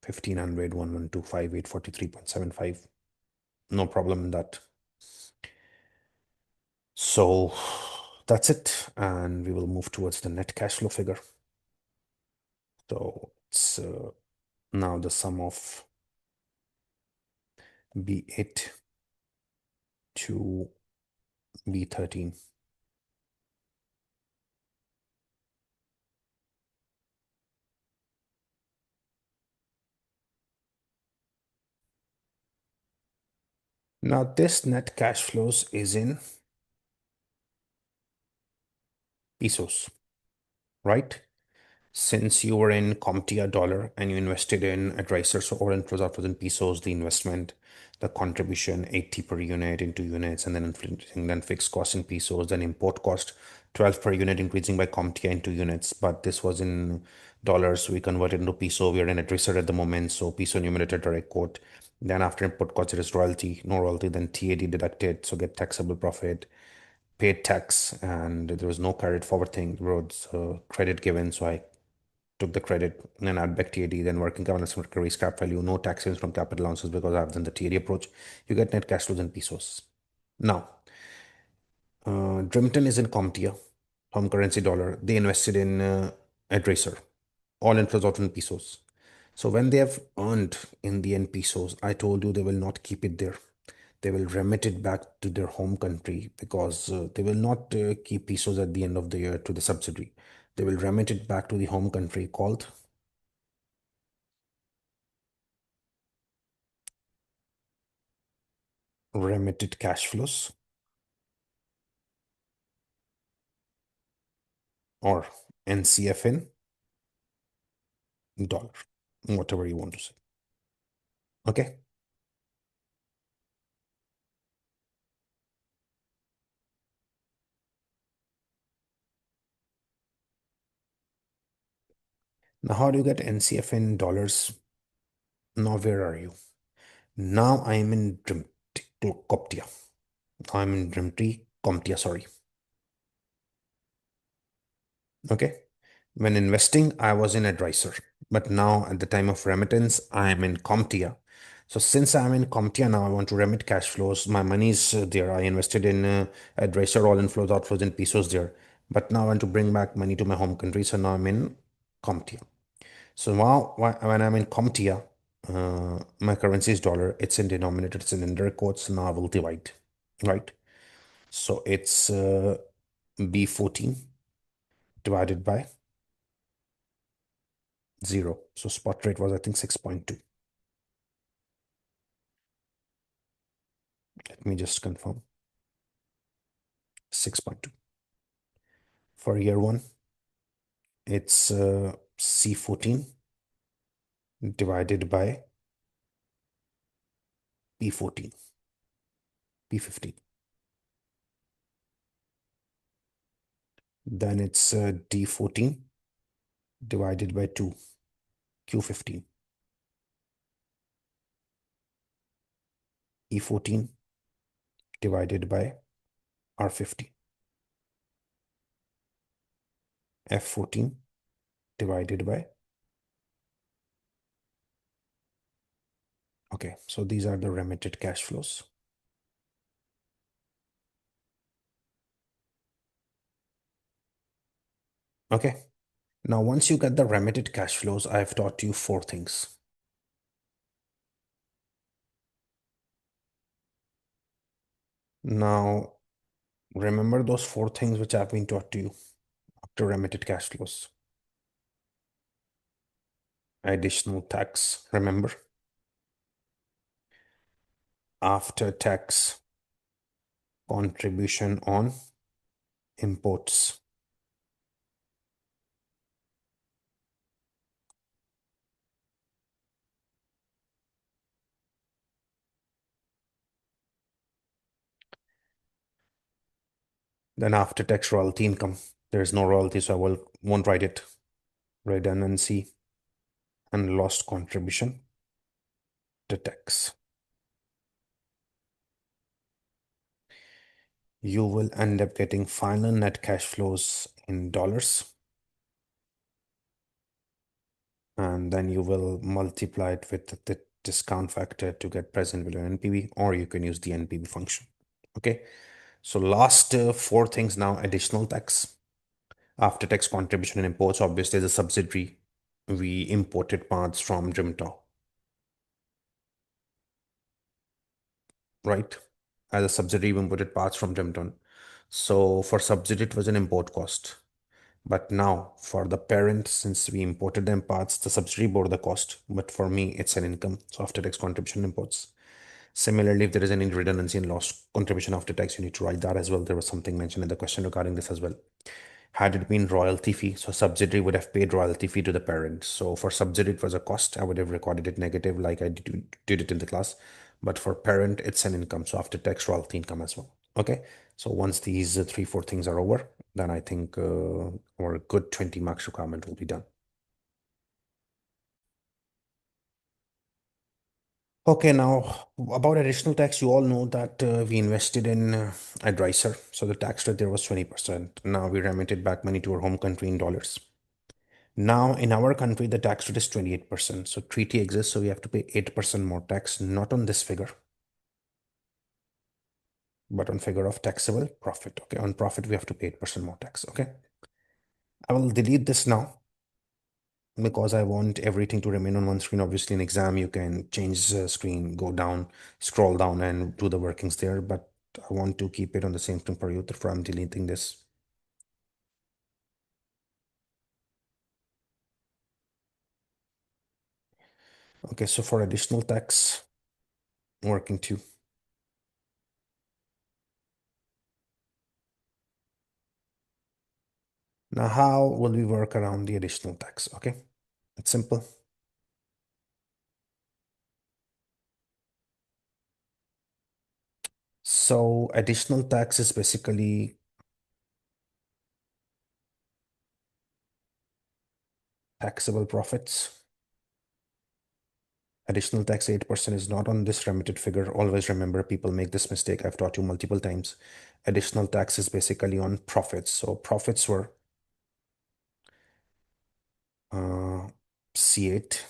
1500, 1125, 843.75. No problem in that. So that's it. And we will move towards the net cash flow figure. So it's now the sum of B8 to B13. Now this net cash flows is in pesos, right? Since you were in CompTIA dollar and you invested in Advisor, so all inflows outflows in pesos, the investment, the contribution 80 per unit into units, and then inflation, then fixed cost in pesos, then import cost 12 per unit increasing by CompTIA into units. But this was in dollars, so we converted into peso. We are in Advisor at the moment, so peso numerator direct quote. Then after import cost, there is royalty, no royalty, then TAD deducted, so get taxable profit, paid tax, and there was no carried forward thing. There was credit given, so I took the credit and add back TAD, then working capital recovery, scrap value, no tax savings from capital allowances because I've done the TAD approach. You get net cash flows in pesos. Now, Drimpton is in CompTIA, home currency dollar. They invested in Advisor. All inflows out in pesos. So when they have earned in the end pesos, I told you they will not keep it there. They will remit it back to their home country because they will not keep pesos at the end of the year to the subsidiary. They will remit it back to the home country called remitted cash flows or NCF in dollar, whatever you want to say. Okay. Now, how do you get NCF in dollars? Now, where are you? Now I am in Coptia. I'm in Drimtree, Comptia, sorry. Okay. When investing, I was in Advisor, but now at the time of remittance, I am in Comptia. So since I'm in Comptia now, I want to remit cash flows. My money is there. I invested in Advisor, all inflows, outflows in pesos there. But now I want to bring back money to my home country. So now I'm in Comptia. So now when I'm in CompTIA, my currency is dollar. It's in denominator. It's in indirect quotes. So now I will divide, right? So it's B14 divided by 0. So spot rate was, I think, 6.2. Let me just confirm. 6.2. For year one, it's C14 divided by P14, P15. Then it's D14 divided by 2. Q15, E14 divided by R50, F14 divided by, okay, so these are the remitted cash flows. Okay, now once you get the remitted cash flows, I've taught you four things. Now, remember those four things which I've been taught to you after remitted cash flows. Additional tax, remember? After tax contribution on imports. Then after tax royalty income. There is no royalty, so won't write it. Redundancy and lost contribution to tax. You will end up getting final net cash flows in dollars. And then you will multiply it with the discount factor to get present value NPV, or you can use the NPV function. Okay. So last four things now: additional tax, after tax contribution and imports. Obviously, as a subsidiary, we imported parts from Drimpton, right? As a subsidiary, we imported parts from Drimpton. So for subsidiary, it was an import cost. But now for the parent, since we imported them parts, the subsidiary bore the cost. But for me, it's an income. So after tax contribution imports. Similarly, if there is any redundancy and lost contribution after tax, you need to write that as well. There was something mentioned in the question regarding this as well. Had it been royalty fee, so subsidiary would have paid royalty fee to the parent. So for subsidiary, it was a cost. I would have recorded it negative like I did it in the class. But for parent, it's an income. So after tax, royalty income as well. Okay. So once these three, four things are over, then I think our good 20 marks requirement will be done. Okay, now about additional tax, you all know that we invested in advisor. So the tax rate there was 20%. Now we remitted back money to our home country in dollars. Now in our country, the tax rate is 28%. So treaty exists, so we have to pay 8% more tax, not on this figure, but on figure of taxable profit. Okay, on profit, we have to pay 8% more tax. Okay, I will delete this now because I want everything to remain on one screen. Obviously, in exam, you can change the screen, go down, scroll down, and do the workings there. But I want to keep it on the same screen for you. Therefore, I'm deleting this. Okay, so for additional tax, working two. Now, how will we work around the additional tax? Okay, it's simple. So additional tax is basically taxable profits. Additional tax 8% is not on this remitted figure. Always remember, people make this mistake. I've taught you multiple times. Additional tax is basically on profits. So profits were C8.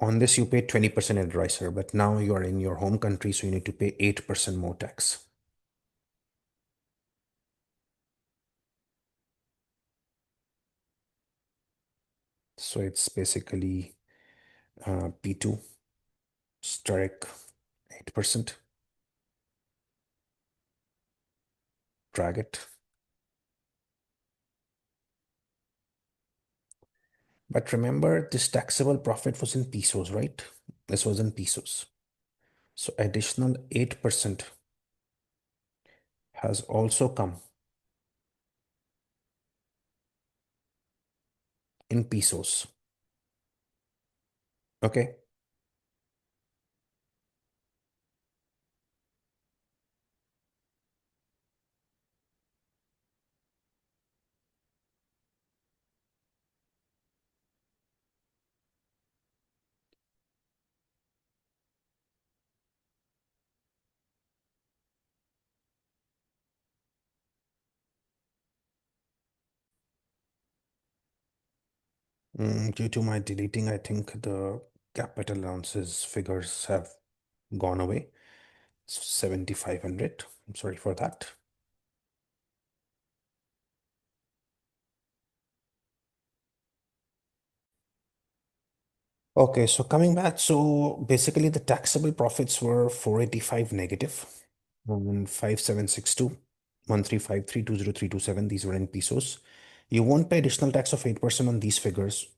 On this, you pay 20% advisor, but now you are in your home country, so you need to pay 8% more tax. So it's basically P2 strike 8%, drag it. But remember, this taxable profit was in pesos, right? This was in pesos. So additional 8% has also come in pesos. Okay. Due to my deleting, I think the capital allowances figures have gone away. 7,500. I'm sorry for that. Okay, so coming back, so basically the taxable profits were 485 negative, 5762, 135320327. These were in pesos. You won't pay additional tax of 8% on these figures.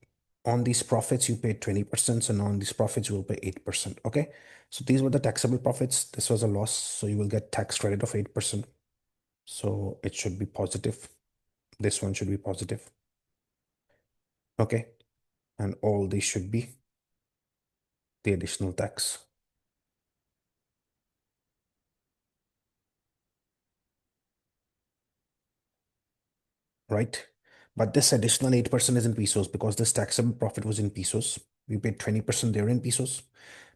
On these profits, you paid 20%, and on these profits, you will pay 8%. Okay, so these were the taxable profits. This was a loss, so you will get tax credit of 8%. So it should be positive. This one should be positive. Okay, and all these should be the additional tax. Right? But this additional 8% is in pesos because this taxable profit was in pesos. We paid 20% there in pesos.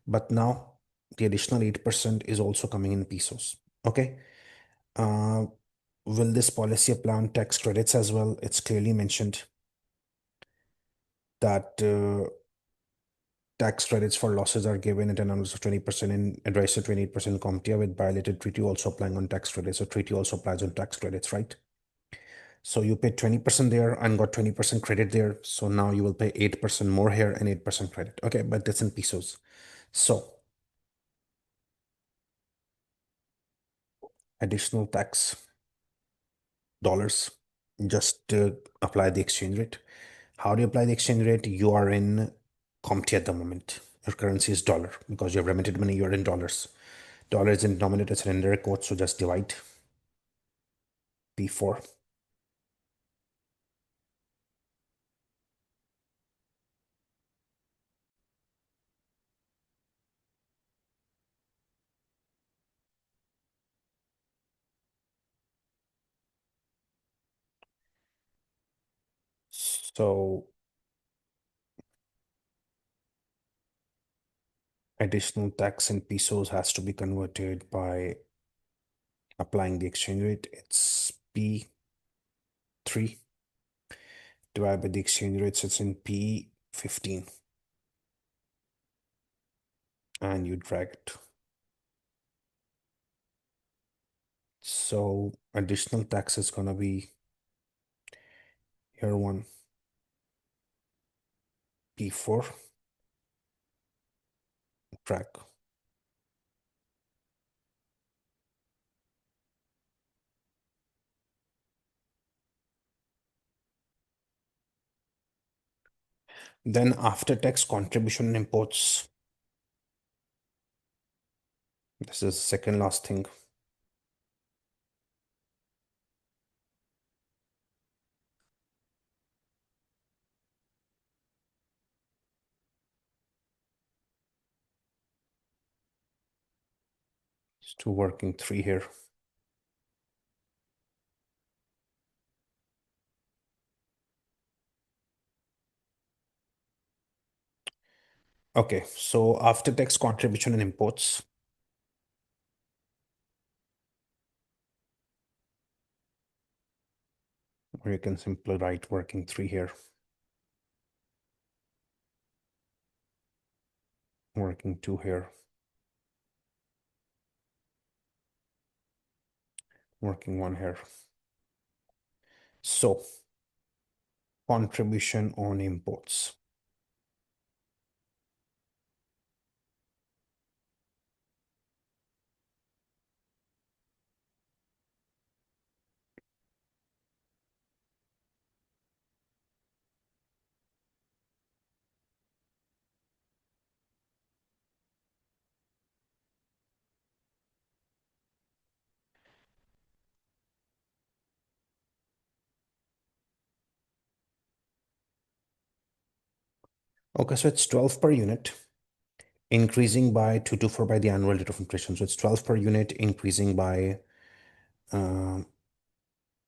But now the additional 8% is also coming in pesos. Okay. Uh, will this policy apply on tax credits as well? It's clearly mentioned that tax credits for losses are given at an amount of 20% in advice to 28% CompTIA with bilateral treaty also applying on tax credits. So treaty also applies on tax credits, right? So you paid 20% there and got 20% credit there. So now you will pay 8% more here and 8% credit. Okay, but that's in pesos. So additional tax, dollars, just apply the exchange rate. How do you apply the exchange rate? You are in CompTIA at the moment. Your currency is dollar because you have remitted money, you're in dollars. Dollar is in denominator, it's an indirect quote, so just divide P4. So additional tax in pesos has to be converted by applying the exchange rate. It's P3 divided by the exchange rate, so it's in P15, and you drag it. So additional tax is gonna be here one P4 drag. Then after tax contribution and imports, this is second last thing. It's two working three here. Okay, so after tax contribution and imports, or you can simply write working three here, working two here, working one here. So contribution on imports. Okay, so it's 12 per unit, increasing by 224 by the annual rate of inflation. So it's 12 per unit, increasing by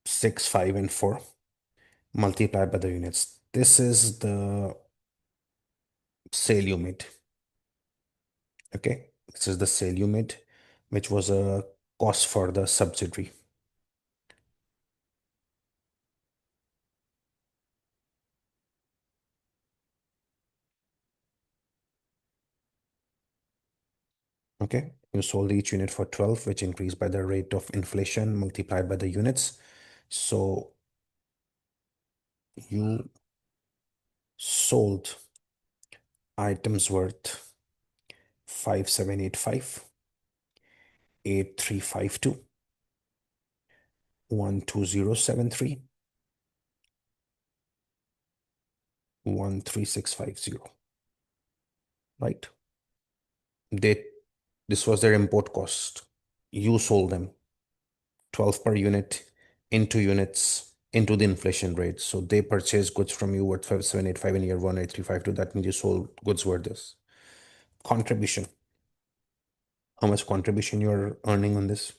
6, 5, and 4, multiplied by the units. This is the sale you made. Okay, this is the sale you made, which was a cost for the subsidiary. Okay, you sold each unit for 12, which increased by the rate of inflation multiplied by the units. So you sold items worth 5785, 8352, 12073, 13650, right? They This was their import cost. You sold them 12 per unit into units into the inflation rate. So they purchased goods from you worth 5785 in year one, 8352. That means you sold goods worth this. Contribution. How much contribution you're earning on this?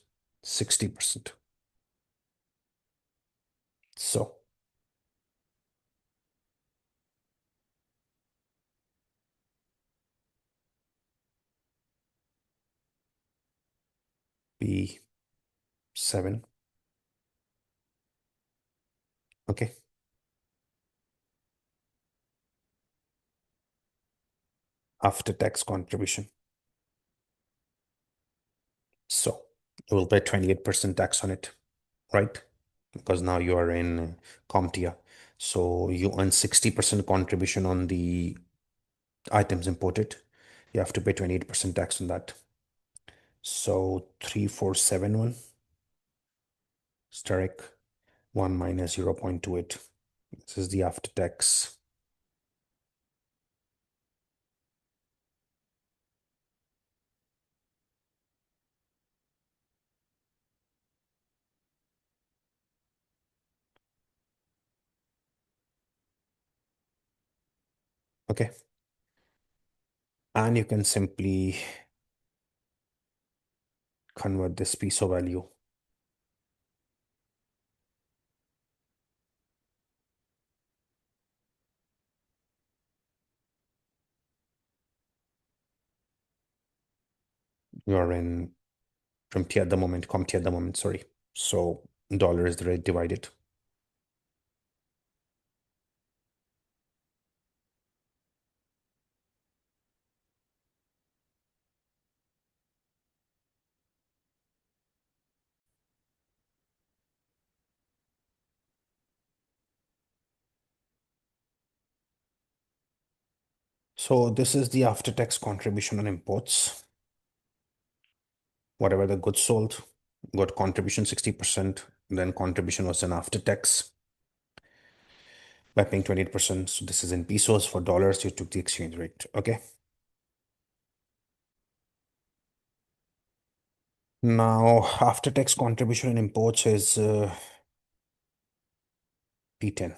60%. So B7. Okay. After tax contribution. So you will pay 28% tax on it, right? Because now you are in CompTIA. So you earn 60% contribution on the items imported. You have to pay 28% tax on that. So 3471 steric 1 minus 0.28. This is the after tax. Okay. And you can simply convert this peso value. You are in CompTIA at the moment, CompTIA at the moment, sorry. So dollar is the rate divided. So this is the after-tax contribution on imports. Whatever the goods sold, got contribution 60%, then contribution was an after-tax by paying 28%. So this is in pesos. For dollars, you took the exchange rate. Okay. Now, after-tax contribution in imports is P10.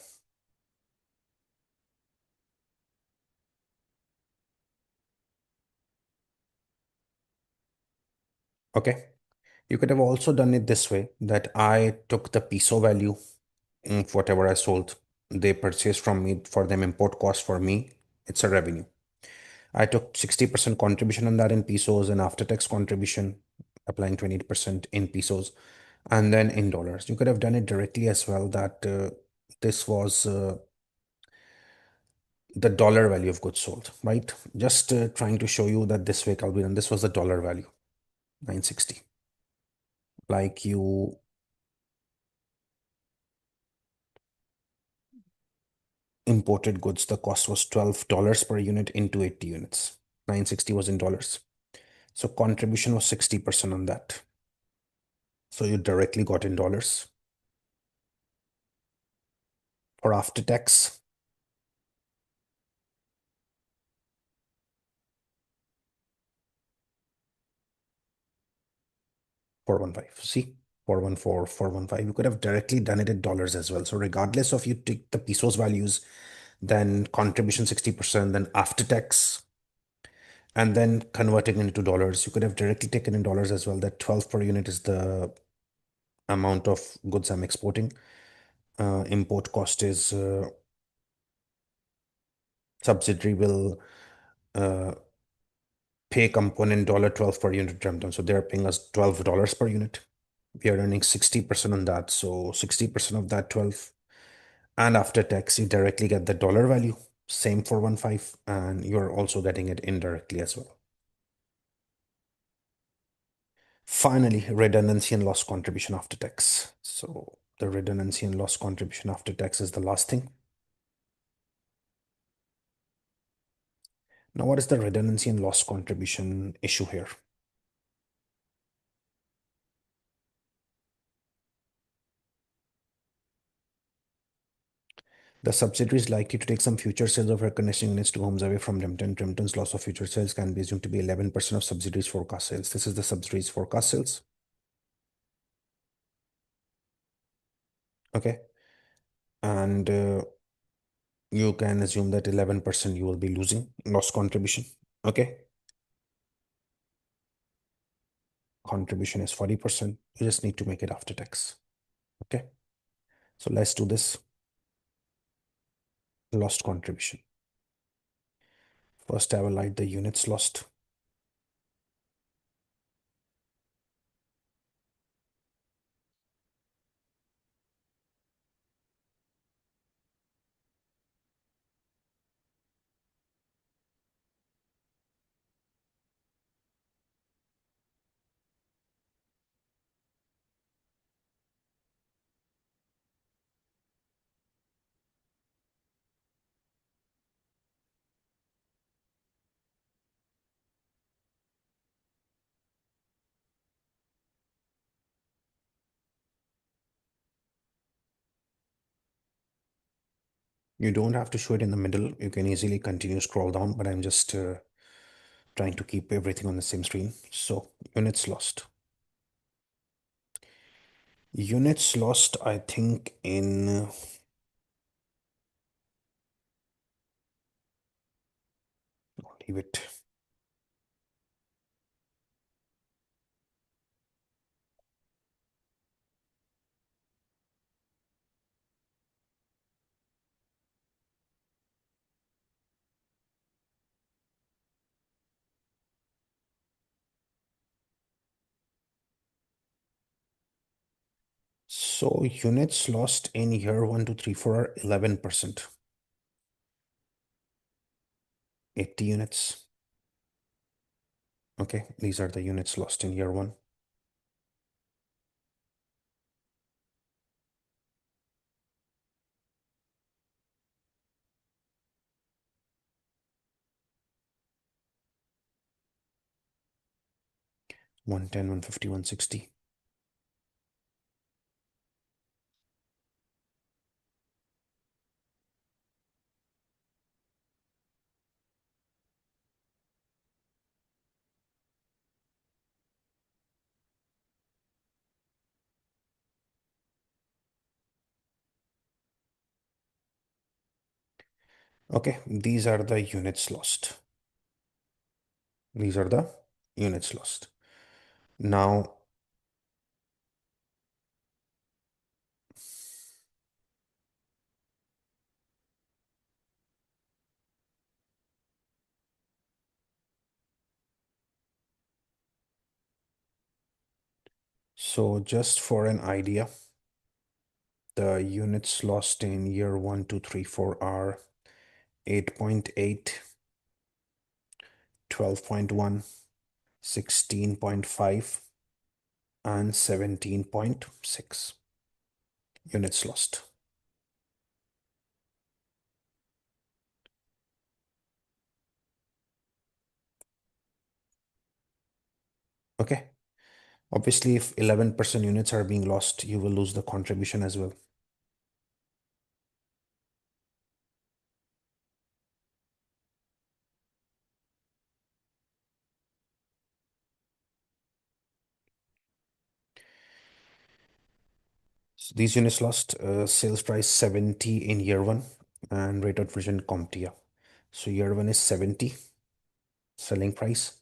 Okay. You could have also done it this way, that I took the peso value of whatever I sold. They purchased from me for them import cost for me. It's a revenue. I took 60% contribution on that in pesos and after tax contribution, applying 20% in pesos and then in dollars. You could have done it directly as well, that this was the dollar value of goods sold, right? Just trying to show you that this way it will be done. This was the dollar value, 960. Like you imported goods, the cost was $12 per unit into 80 units. 960 was in dollars. So contribution was 60% on that. So you directly got in dollars. For after tax, 415. See, 414, 415. You could have directly done it in dollars as well. So regardless of you take the pesos values, then contribution 60%, then after tax, and then converting into dollars, you could have directly taken in dollars as well. That 12 per unit is the amount of goods I'm exporting. Import cost is subsidiary will uh, pay component $12 per unit Drimpton. So they're paying us $12 per unit. We are earning 60% on that. So 60% of that 12. And after tax, you directly get the dollar value. Same for 15, and you're also getting it indirectly as well. Finally, redundancy and loss contribution after tax. So the redundancy and loss contribution after tax is the last thing. Now, what is the redundancy and loss contribution issue here? The subsidiary is likely to take some future sales of air conditioning units to homes away from Drimpton. Drimpton's loss of future sales can be assumed to be 11% of subsidiary's forecast sales. This is the subsidiary's forecast sales. Okay. And you can assume that 11% you will be losing loss contribution. Okay. Contribution is 40%. You just need to make it after tax. Okay. So let's do this. Lost contribution. First, I will write the units lost. You don't have to show it in the middle. You can easily continue scroll down, but I'm just trying to keep everything on the same screen. So units lost. Units lost, I think in leave it. So units lost in year 1, 2, 3, 4 are 11%. 80 units. Okay, these are the units lost in year 1. One ten, 150, 160. Okay, these are the units lost. These are the units lost. Now, so just for an idea, the units lost in year 1, 2, 3, 4 are 8.8, 12.1, 16.5, and 17.6 units lost. Okay. Obviously, if 11% units are being lost, you will lose the contribution as well. So these units lost, sales price 70 in year 1 and rate of return CompTIA. So year 1 is 70 selling price,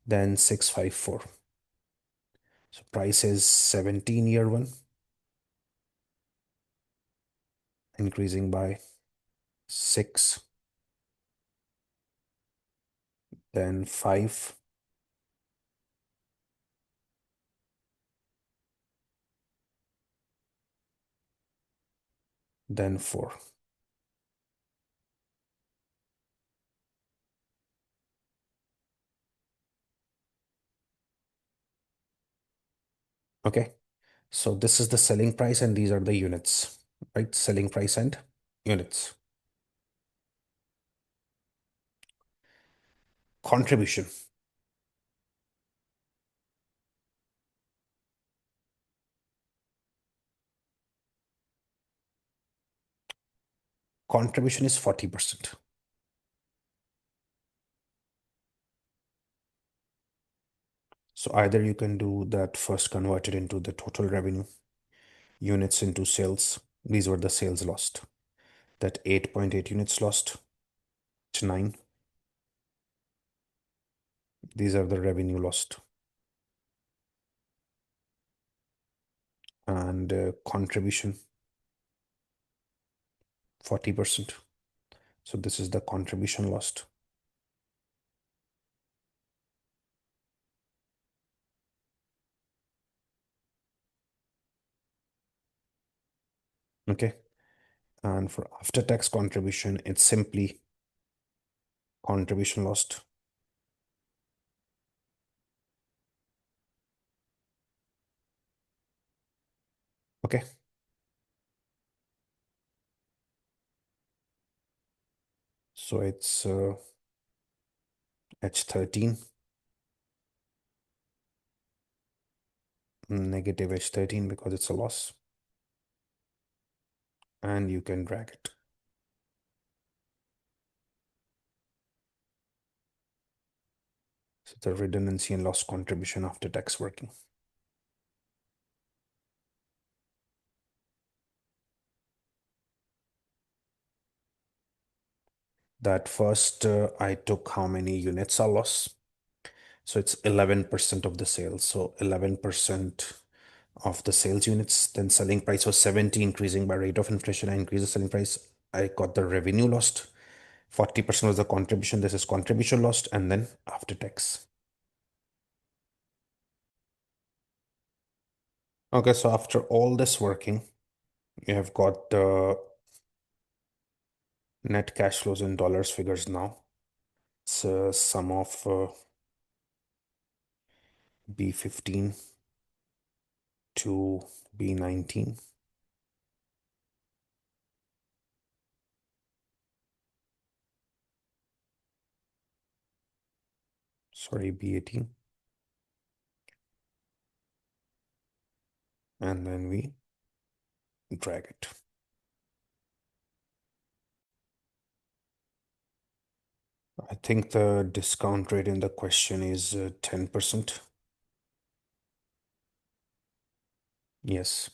then 654. So price is 70 in year 1, increasing by 6, then 5, then 4. Okay. So this is the selling price and these are the units, right? Selling price and units. Contribution. Contribution is 40%. So either you can do that first converted into the total revenue, units into sales. These were the sales lost. That 8.8 units lost to 9. These are the revenue lost. And contribution 40%. So this is the contribution lost. Okay. And for after tax contribution, it's simply contribution lost. Okay. So it's H13, negative H13 because it's a loss. And you can drag it. So the redundancy and loss contribution after tax working. That first, I took how many units are lost. So it's 11% of the sales. So 11% of the sales units. Then selling price was 70, increasing by rate of inflation. I increased the selling price. I got the revenue lost. 40% was the contribution. This is contribution lost. And then after tax. Okay, so after all this working, you have got the net cash flows in dollars figures now. It's a sum of B15 to B19. Sorry, B18. And then we drag it. I think the discount rate in the question is 10%. Yes.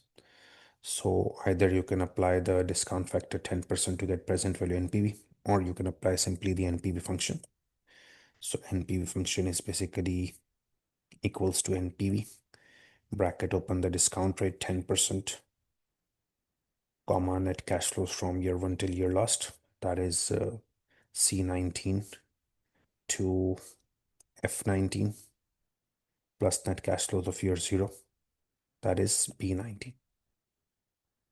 So either you can apply the discount factor 10% to get present value NPV, or you can apply simply the NPV function. So NPV function is basically equals to NPV, bracket open the discount rate 10%, comma net cash flows from year one till year last. That is C19 to F19 plus net cash flows of year zero. That is B19.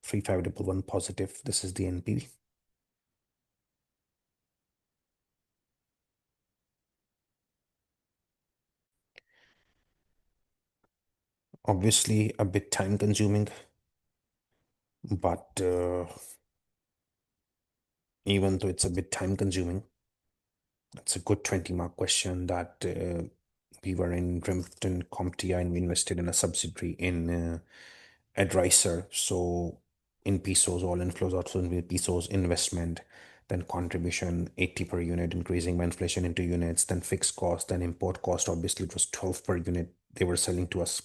3511 positive. This is the NPV. Obviously, a bit time consuming, but even though it's a bit time consuming, it's a good 20-mark question that we were in Drimpton CompTIA and we invested in a subsidiary in Adricer. So in pesos, all inflows, outflows in pesos, investment, then contribution 80 per unit, increasing by inflation into units, then fixed cost, then import cost. Obviously, it was 12 per unit they were selling to us.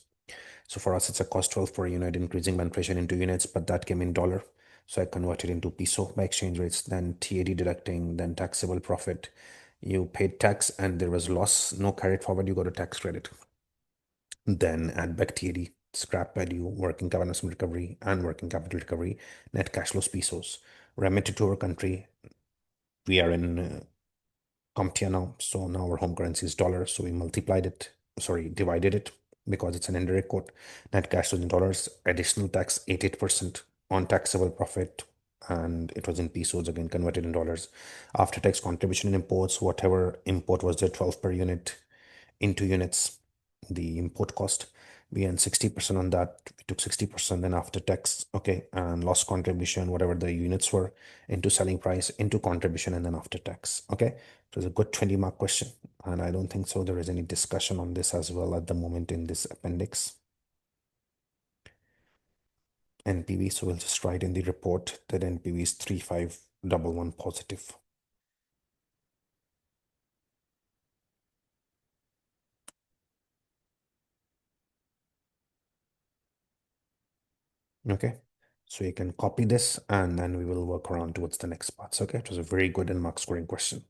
So for us, it's a cost 12 per unit, increasing by inflation into units, but that came in dollar. So I converted into peso by exchange rates, then TAD deducting, then taxable profit. You paid tax and there was loss, no carried forward, you got a tax credit. Then add back TAD, scrap value, working capital recovery, and working capital recovery, net cash flows pesos, remitted to our country. We are in CompTIA now, so now our home currency is dollar. So we multiplied it, sorry, divided it because it's an indirect quote. Net cash flows in dollars, additional tax 88% on taxable profit, and it was in pesos again, converted in dollars. After tax contribution in imports, whatever import was there, 12 per unit into units, the import cost. We earned 60% on that. We took 60% then after tax, okay, and lost contribution, whatever the units were, into selling price, into contribution, and then after tax, okay. It was a good 20-mark question, and I don't think so there is any discussion on this as well at the moment in this appendix. NPV, so we'll just write in the report that NPV is 3511 positive. Okay, so you can copy this and then we will work around towards the next parts. Okay, it was a very good and mark scoring question.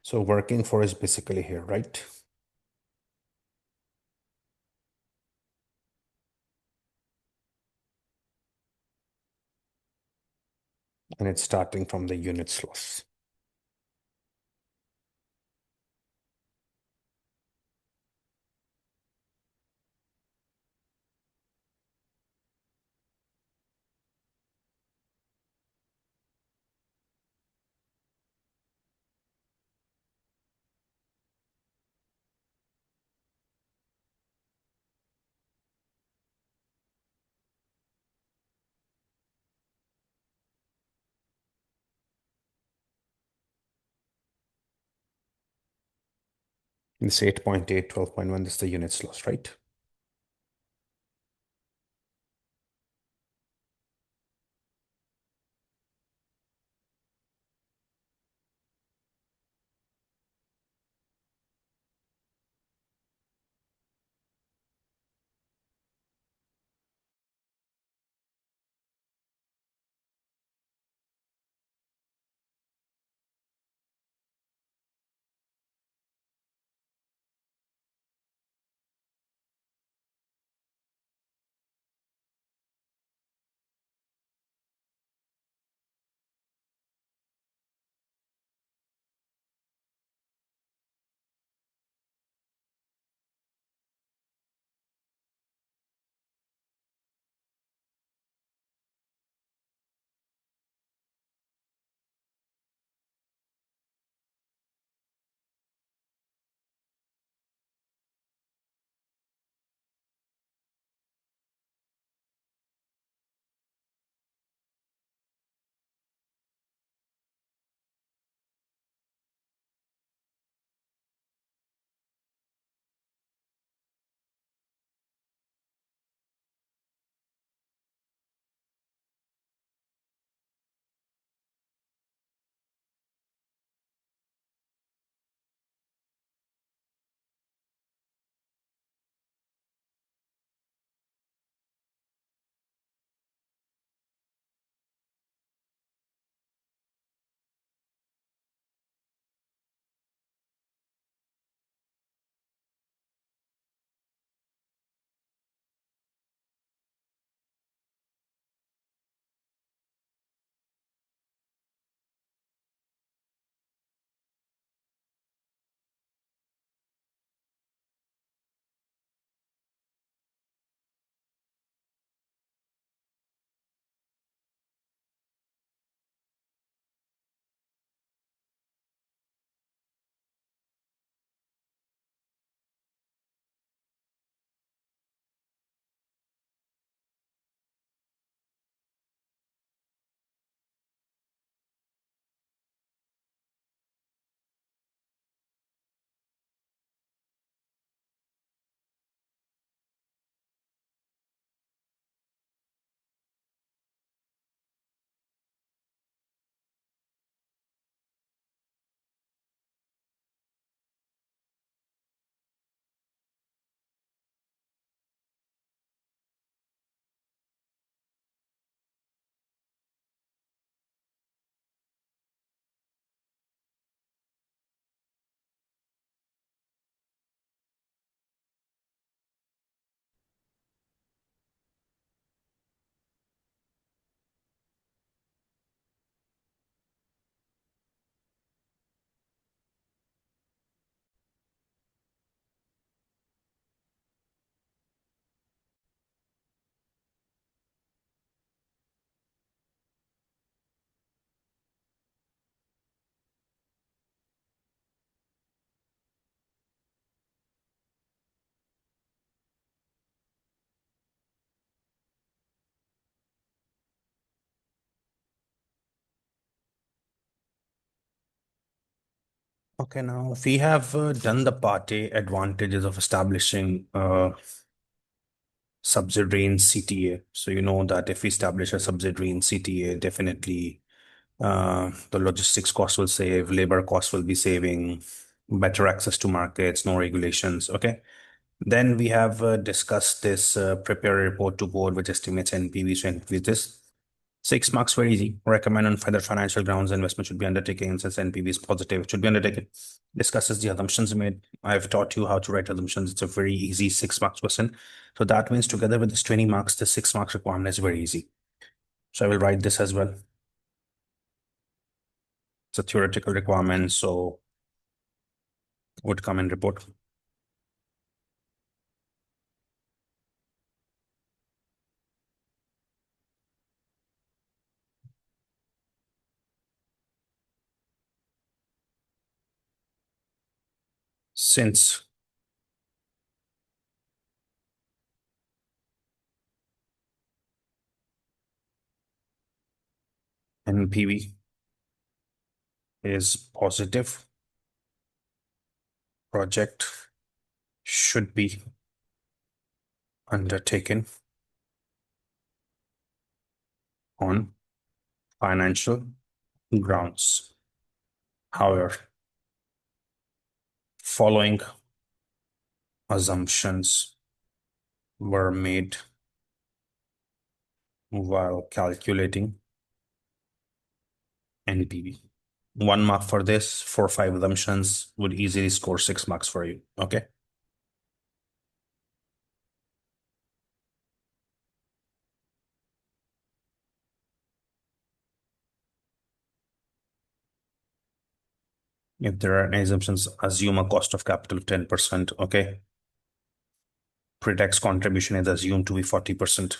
So working for is basically here, right? And it's starting from the units loss. This 8.8, 12.1, this is the units loss, right? Okay, now we have done the party advantages of establishing subsidiary in CTA. So you know that if we establish a subsidiary in CTA, definitely the logistics cost will save, labor cost will be saving, better access to markets, no regulations. Okay. Then we have discussed this prepare a report to board which estimates NPV. So NPV is this. 6 marks very easy. Recommend on further financial grounds investment should be undertaken since NPV is positive. It should be undertaken. Discusses the assumptions made. I've taught you how to write assumptions. It's a very easy 6 marks question. So that means together with this 20 marks, the 6 marks requirement is very easy. So I will write this as well. It's a theoretical requirement, so would come in report. Since NPV is positive, project should be undertaken on financial grounds. However, following assumptions were made while calculating NPV. 1 mark for this, 4 or 5 assumptions would easily score 6 marks for you. Okay. If there are any assumptions, assume a cost of capital of 10%. Okay. Pre-tax contribution is assumed to be 40%.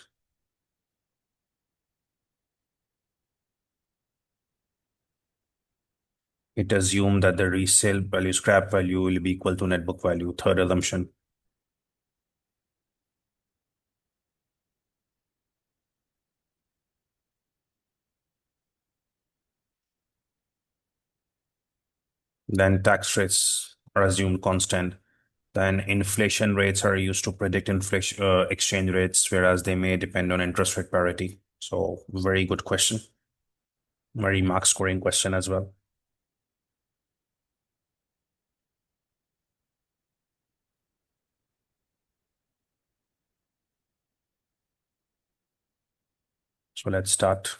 It assumed that the resale value, scrap value will be equal to net book value. Third assumption. Then tax rates are assumed constant. Then inflation rates are used to predict inflation exchange rates, whereas they may depend on interest rate parity. So very good question. Very mark scoring question as well. So let's start.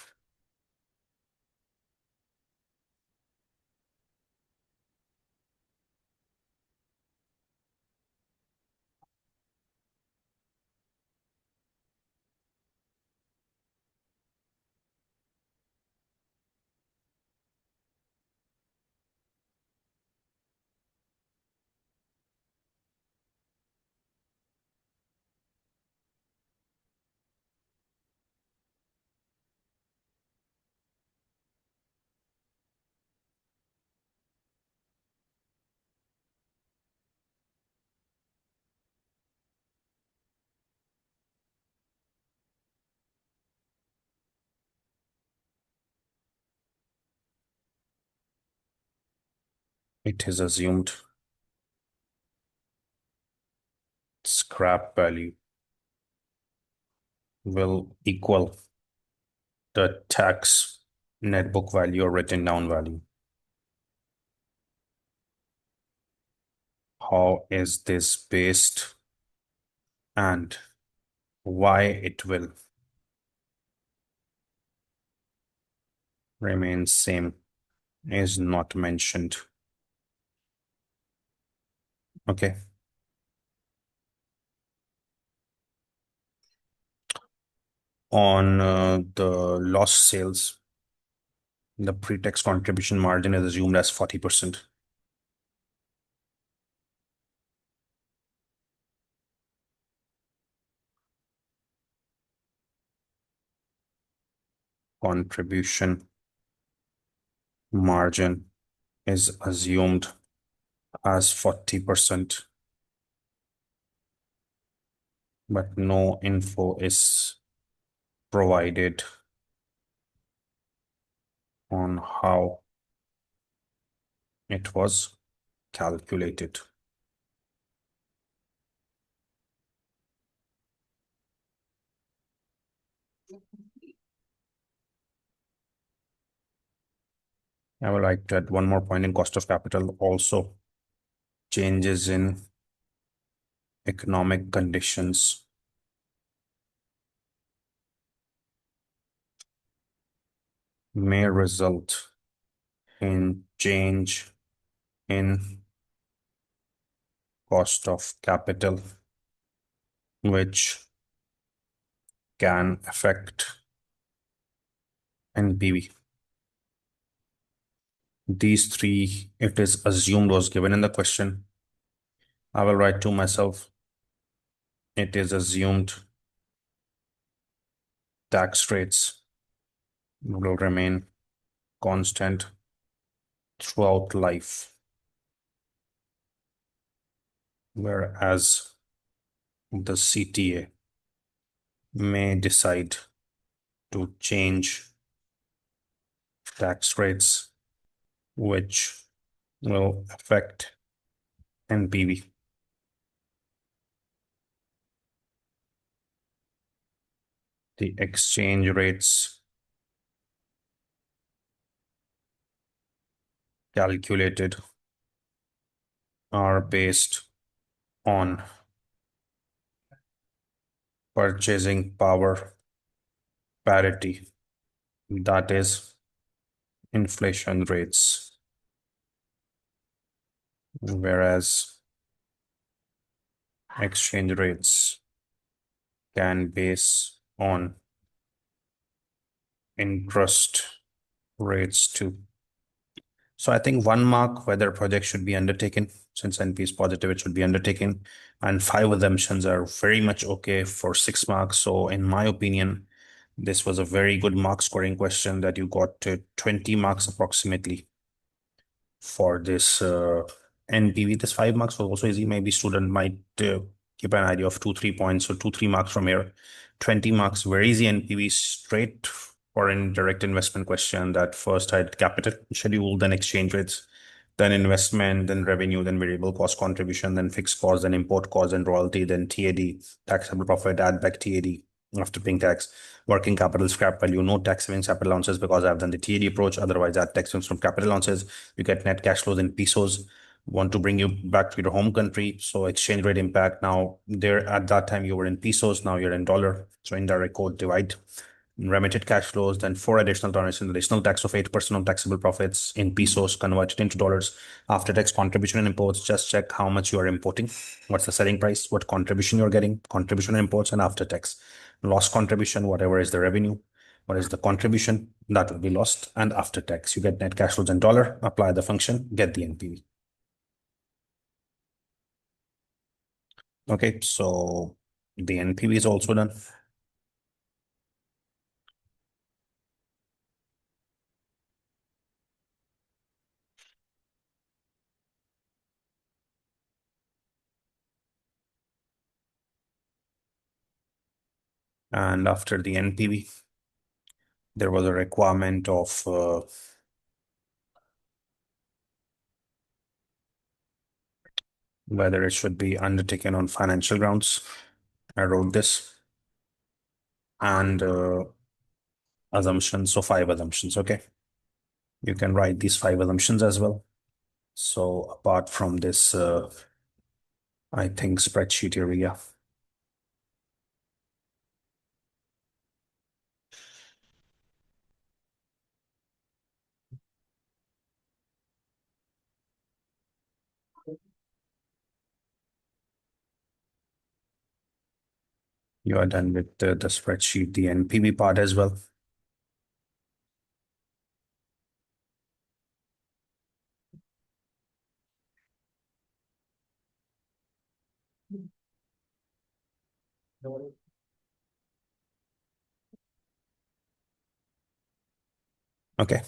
It is assumed scrap value will equal the tax net book value or written down value. How is this based and why it will remain same is not mentioned. Okay. On the lost sales, the pre-tax contribution margin is assumed as 40%. Contribution margin is assumed as 40%, but no info is provided on how it was calculated. I would like to add one more point in cost of capital. Also, changes in economic conditions may result in change in cost of capital, which can affect NPV. These three, it is assumed, was given in the question. I will write to myself. It is assumed tax rates will remain constant throughout life, whereas the CTA may decide to change tax rates, which will affect NPV. The exchange rates calculated are based on purchasing power parity, that is inflation rates, whereas exchange rates can base on interest rates too. So I think 1 mark whether a project should be undertaken. Since NP is positive, it should be undertaken. And 5 assumptions are very much okay for 6 marks. So in my opinion, this was a very good mark scoring question that you got to 20 marks approximately for this NPV. This 5 marks was also easy. Maybe student might keep an idea of 2, 3 points. So 2, 3 marks from here. 20 marks, very easy NPV, straight foreign direct investment question that first had capital schedule, then exchange rates, then investment, then revenue, then variable cost contribution, then fixed cost, then import cost and royalty, then TAD, taxable profit, add back TAD after paying tax, working capital, scrap value, no tax savings, capital allowances because I've done the TAD approach. Otherwise, add tax savings from capital allowances. You get net cash flows in pesos. Want to bring you back to your home country. So exchange rate impact. Now there at that time you were in pesos, now you're in dollar. So indirect code divide. Remitted cash flows, then 4 additional additional tax of 8% on taxable profits in pesos converted into dollars. After tax contribution and imports, just check how much you are importing, what's the selling price, what contribution you're getting, contribution and imports, and after tax. Loss contribution, whatever is the revenue, what is the contribution, that will be lost, and after tax, you get net cash flows in dollar, apply the function, get the NPV. Okay, so the NPV is also done. And after the NPV, there was a requirement of whether it should be undertaken on financial grounds. I wrote this and assumptions. So 5 assumptions. Okay. You can write these 5 assumptions as well. So apart from this, I think spreadsheet area. You are done with the spreadsheet, the NPV part as well. Okay.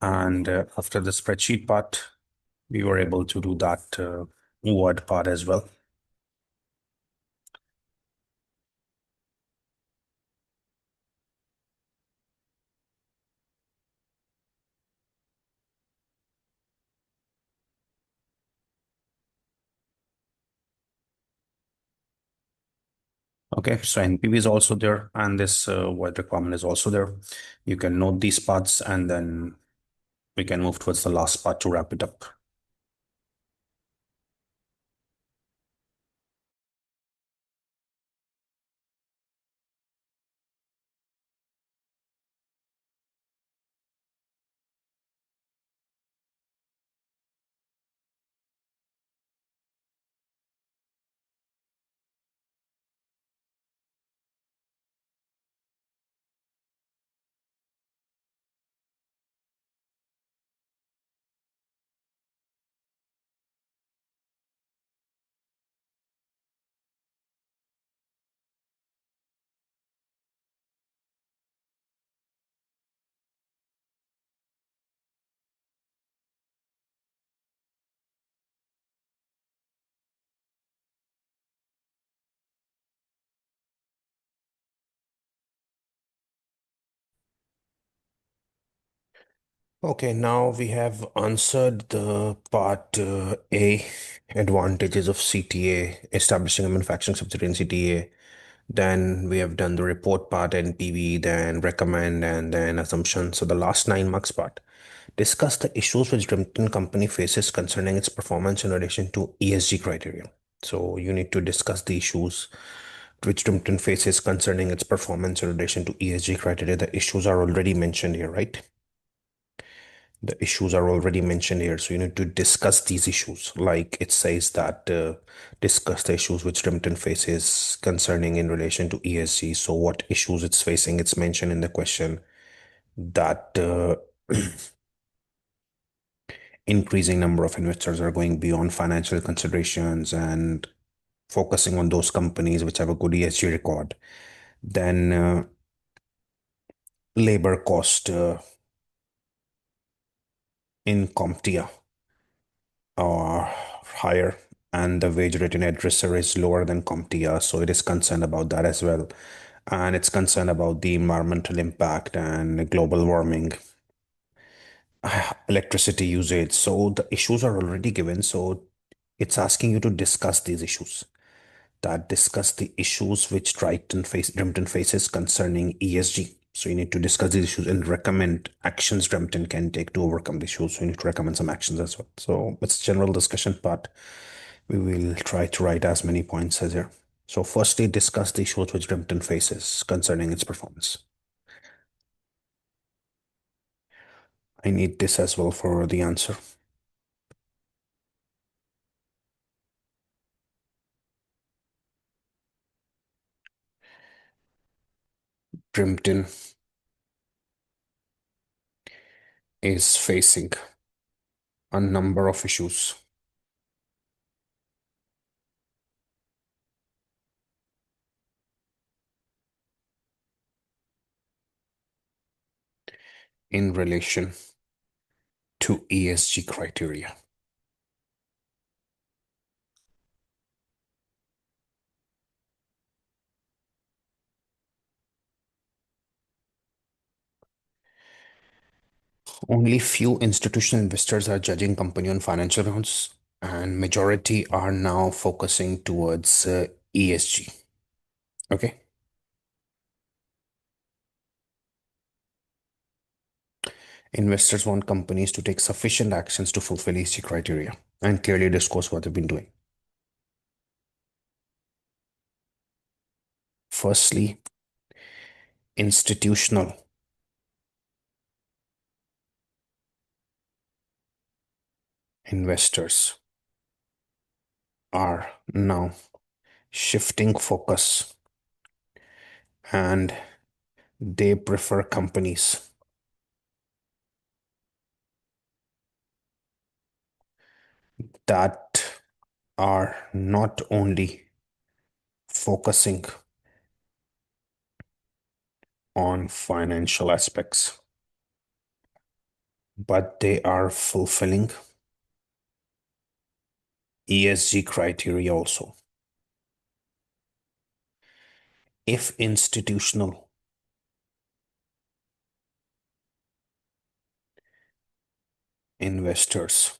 And after the spreadsheet part, we were able to do that word part as well. Okay, so NPV is also there, and this void requirement is also there. You can note these parts, and then we can move towards the last part to wrap it up. Okay, now we have answered the part A, advantages of CTA, establishing a manufacturing subsidiary in CTA. Then we have done the report part, NPV, then recommend, and then assumption. So the last 9 marks part. Discuss the issues which Drimpton company faces concerning its performance in relation to ESG criteria. So you need to discuss the issues which Drimpton faces concerning its performance in relation to ESG criteria. The issues are already mentioned here, right? The issues are already mentioned here, so you need to discuss these issues. Like it says that discuss the issues which Drimpton faces concerning in relation to ESG. So what issues it's facing? It's mentioned in the question that increasing number of investors are going beyond financial considerations and focusing on those companies which have a good ESG record. Then labor cost in CompTIA are higher, and the wage rate in Edresser is lower than CompTIA, so it is concerned about that as well. And it's concerned about the environmental impact and global warming, electricity usage. So the issues are already given. So it's asking you to discuss these issues. That discuss the issues which Drimpton faces concerning ESG. So you need to discuss these issues and recommend actions Drimpton can take to overcome the issues. So you need to recommend some actions as well. So it's general discussion part. We will try to write as many points as here. So firstly, discuss the issues which Drimpton faces concerning its performance. I need this as well for the answer. Drimpton is facing a number of issues in relation to ESG criteria. Only few institutional investors are judging company on financial grounds, and majority are now focusing towards ESG. Okay. Investors want companies to take sufficient actions to fulfill ESG criteria and clearly disclose what they've been doing. Firstly, institutional investors are now shifting focus, and they prefer companies that are not only focusing on financial aspects, but they are fulfilling ESG criteria also. If institutional investors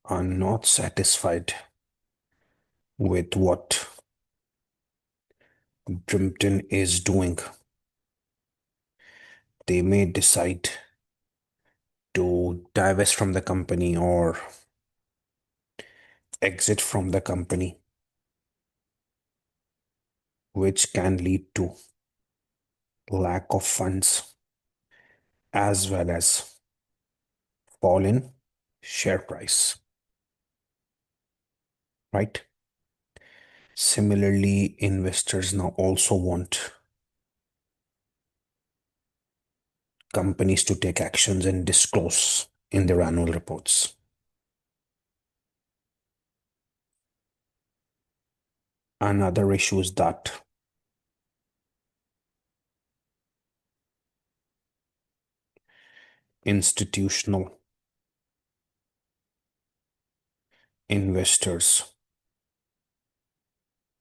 are not satisfied with what Drimpton is doing. They may decide to divest from the company or exit from the company, which can lead to lack of funds as well as fall in share price, right? Similarly, investors now also want companies to take actions and disclose in their annual reports. Another issue is that institutional investors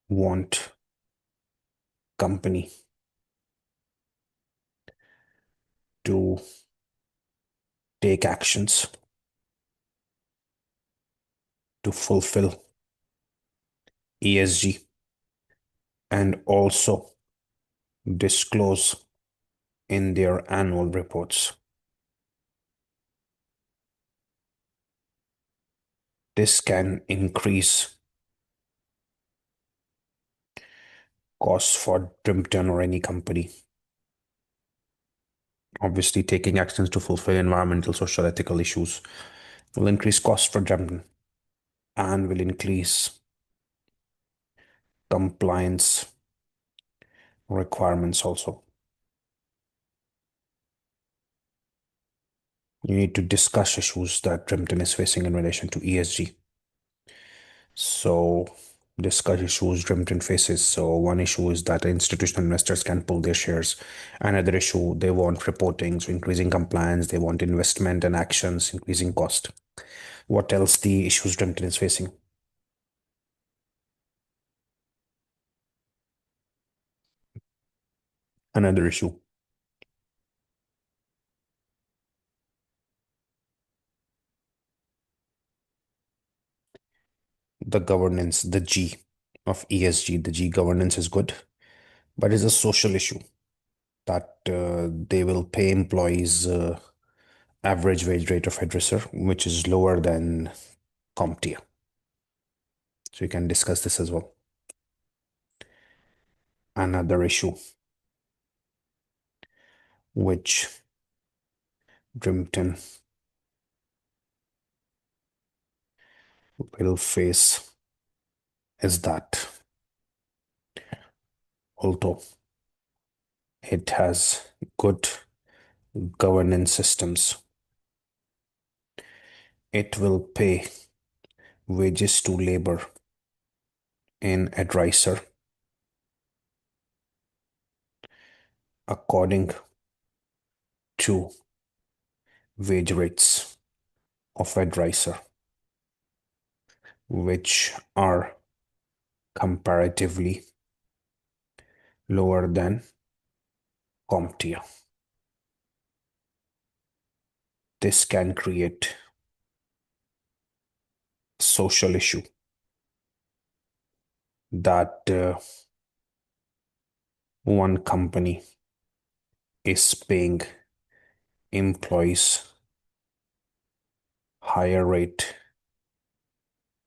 want company to take actions to fulfill ESG and also disclose in their annual reports. This can increase costs for Drimpton or any company. Obviously, taking actions to fulfill environmental, social, ethical issues will increase costs for Drimpton and will increase compliance requirements also. You need to discuss issues that Drimpton is facing in relation to ESG. So, discuss issues Drimpton faces. So, one issue is that institutional investors can pull their shares. Another issue, they want reporting, so increasing compliance. They want investment and actions, increasing cost. What else the issues Drimpton is facing? Another issue, the governance, the G of ESG. The G governance is good, but it's a social issue that they will pay employees average wage rate of hairdresser, which is lower than CompTIA. So you can discuss this as well. Another issue which Drimpton will face is that although it has good governance systems, it will pay wages to labor in advisor according to wage rates of advisor, which are comparatively lower than CompTIA. This can create social issue that one company is paying employees higher rate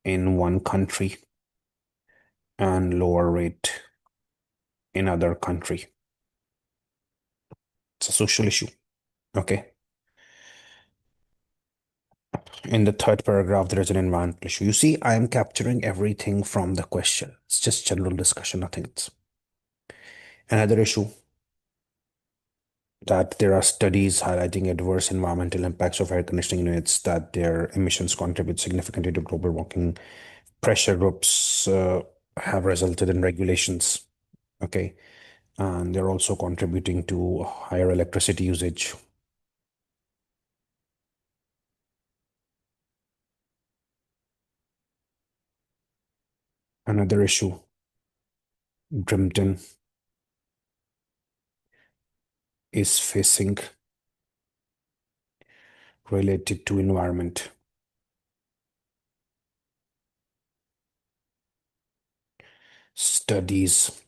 in one country and lower rate in other country. It's a social issue. Okay. In the third paragraph, there is an environmental issue. You see, I am capturing everything from the question. It's just general discussion, nothing else. Another issue that there are studies highlighting adverse environmental impacts of air conditioning units, that their emissions contribute significantly to global warming. Pressure groups have resulted in regulations. Okay. And they're also contributing to higher electricity usage. Another issue, Drimpton is facing related to environment. Studies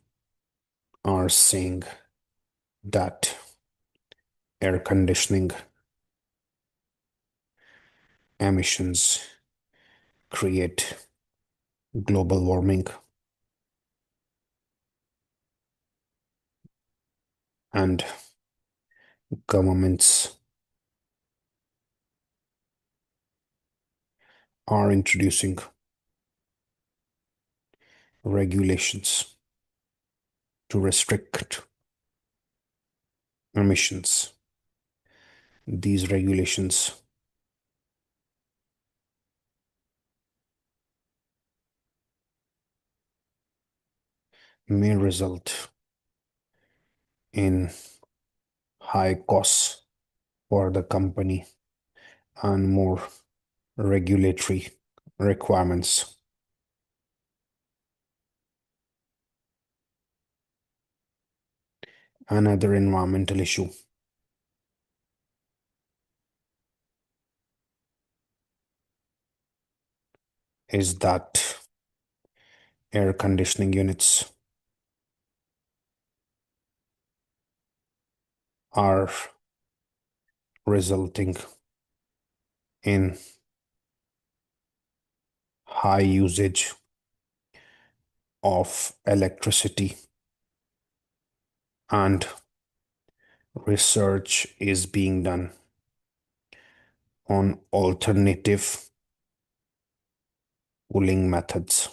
are saying that air conditioning emissions create global warming and governments are introducing regulations to restrict emissions. These regulations may result in high costs for the company and more regulatory requirements. Another environmental issue is that air conditioning units are resulting in high usage of electricity, and research is being done on alternative cooling methods.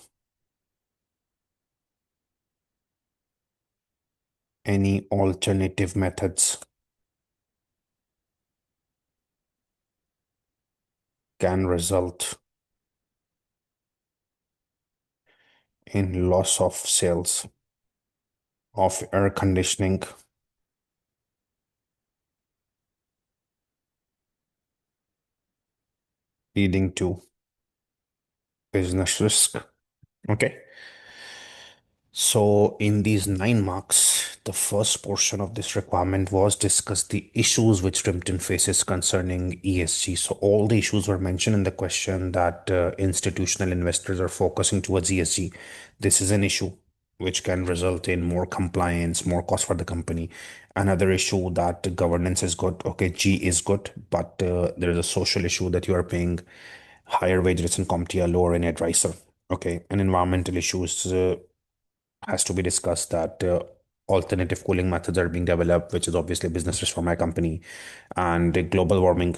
Any alternative methods can result in loss of sales of air conditioning, leading to business risk. Okay. So in these 9 marks, the first portion of this requirement was discuss the issues which Drimpton faces concerning ESG. So all the issues were mentioned in the question that institutional investors are focusing towards ESG. This is an issue which can result in more compliance, more cost for the company. Another issue that governance is good. Okay, G is good, but there is a social issue that you are paying higher wages in CompTIA, lower in advisor. Okay, and environmental issues has to be discussed that alternative cooling methods are being developed, which is obviously a business risk for my company, and the global warming,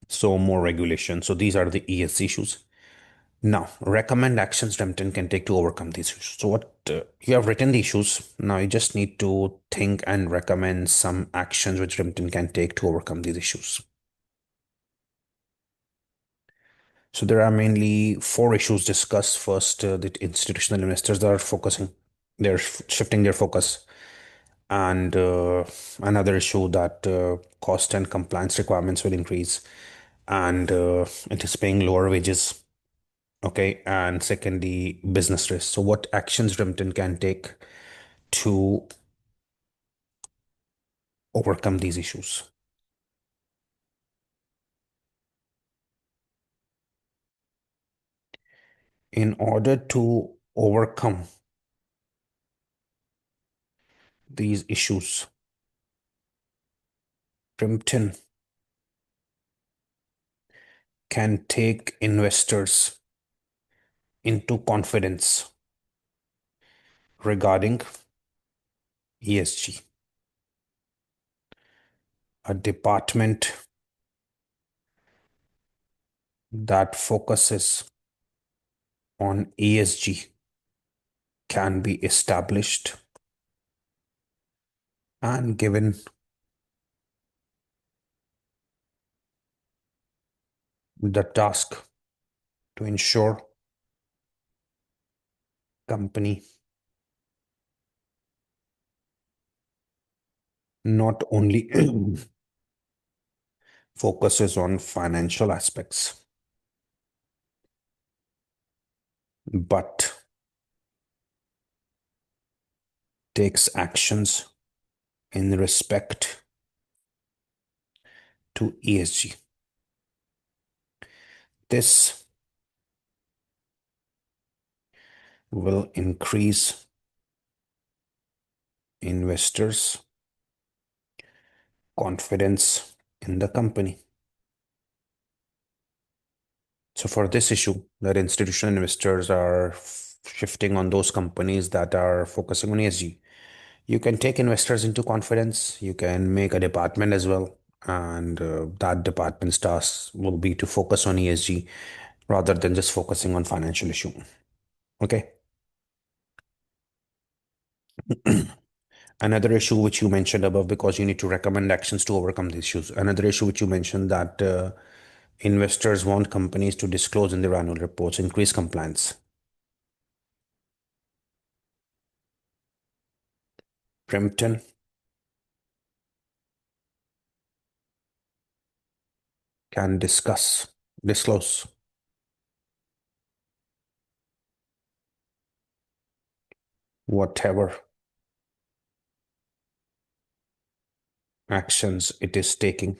so more regulation. So these are the ESG issues. Now, recommend actions Remington can take to overcome these issues. So what you have written the issues. Now you just need to think and recommend some actions which Remington can take to overcome these issues. So there are mainly 4 issues discussed. First, the institutional investors are focusing, they're shifting their focus. And another issue that cost and compliance requirements will increase, and it is paying lower wages. Okay. And secondly, business risk. So what actions Remington can take to overcome these issues? In order to overcome these issues, Remington can take investors into confidence regarding ESG. A department that focuses on ESG can be established and given the task to ensure company not only focuses on financial aspects, but takes actions in respect to ESG. This will increase investors' confidence in the company. So for this issue, that institutional investors are shifting on those companies that are focusing on ESG. You can take investors into confidence. You can make a department as well. And that department's task will be to focus on ESG rather than just focusing on financial issue. Okay. Another issue which you mentioned above, because you need to recommend actions to overcome the issues. Another issue which you mentioned that investors want companies to disclose in their annual reports, increase compliance. Drimpton can disclose whatever actions it is taking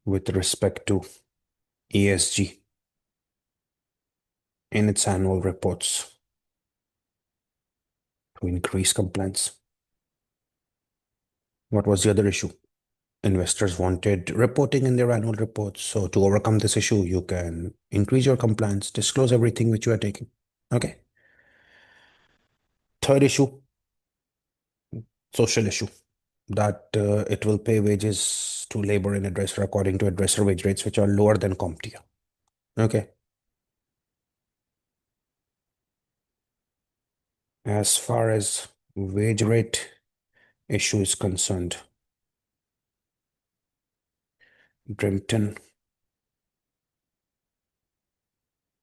with respect to ESG in its annual reports to increase compliance. What was the other issue? Investors wanted reporting in their annual reports. So to overcome this issue, you can increase your compliance, disclose everything which you are taking. Okay. Third issue, social issue, that it will pay wages to labor in a dresser according to a dresser wage rates which are lower than CompTIA. Okay. As far as wage rate issue is concerned, Drimpton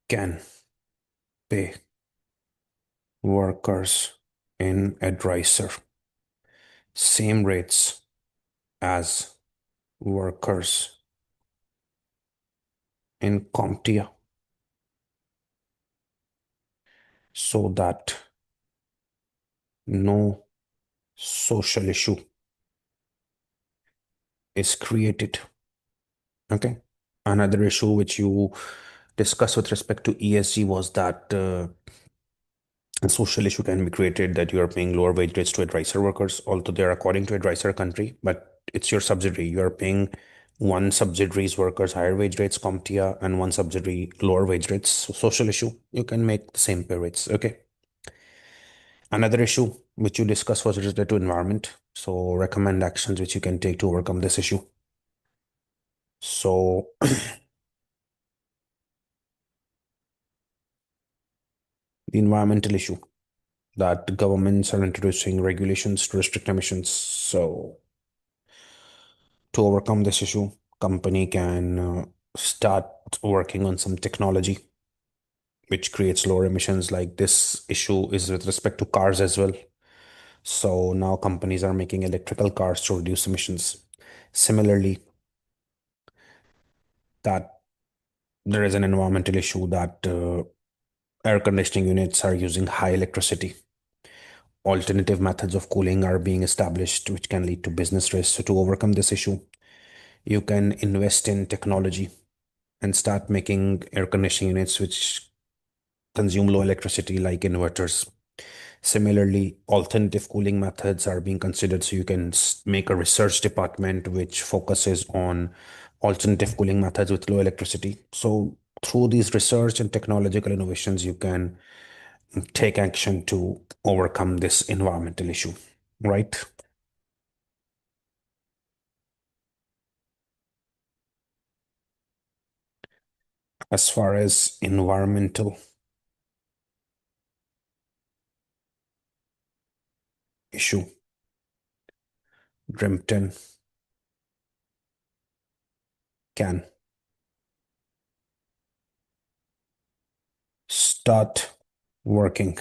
can pay workers in a dresser same rates as workers in CompTIA so that no social issue is created. Okay. Another issue which you discussed with respect to ESG was that a social issue can be created that you are paying lower wage rates to advisor workers, although they're according to advisor country, but it's your subsidiary. You are paying one subsidiary's workers higher wage rates, CompTIA, and one subsidiary lower wage rates. So social issue, you can make the same pay rates. Okay. Another issue which you discussed was related to environment. So recommend actions which you can take to overcome this issue. So the environmental issue that governments are introducing regulations to restrict emissions. So to overcome this issue, company can start working on some technology which creates lower emissions. Like this issue is with respect to cars as well. So now companies are making electrical cars to reduce emissions. Similarly, that there is an environmental issue that air conditioning units are using high electricity. Alternative methods of cooling are being established, which can lead to business risks. So to overcome this issue, you can invest in technology and start making air conditioning units which consume low electricity, like inverters. Similarly, alternative cooling methods are being considered. So you can make a research department which focuses on alternative cooling methods with low electricity. So through these research and technological innovations, you can take action to overcome this environmental issue, right? As far as environmental issue, Drimpton can start working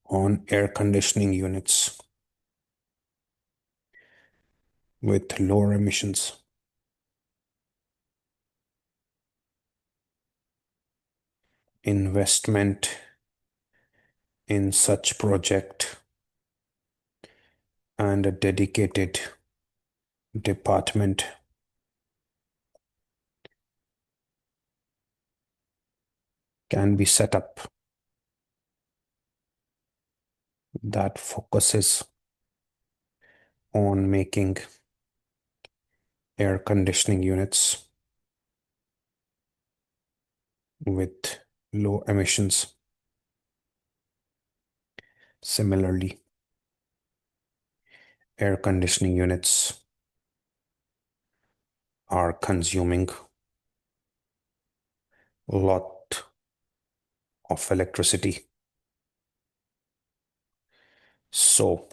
on air conditioning units with lower emissions. Investment in such project and a dedicated department can be set up that focuses on making air conditioning units with low emissions. Similarly, air conditioning units are consuming a lot of electricity. So,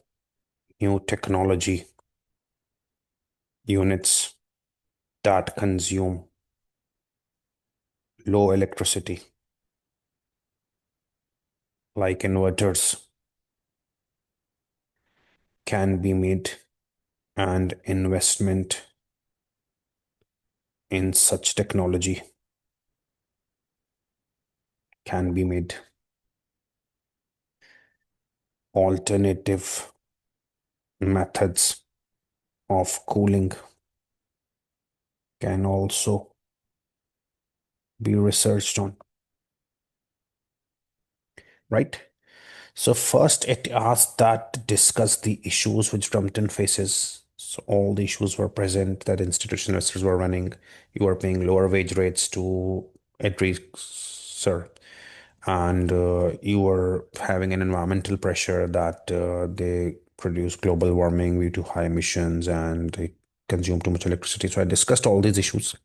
new technology units that consume low electricity, like inverters, can be made, and investment in such technology can be made. Alternative methods of cooling can also be researched on, right? So first it asked that discuss the issues which Drimpton faces. So all the issues were present that institutional investors were running. You were paying lower wage rates to sir, and you were having an environmental pressure that they produce global warming due to high emissions and they consume too much electricity. So I discussed all these issues,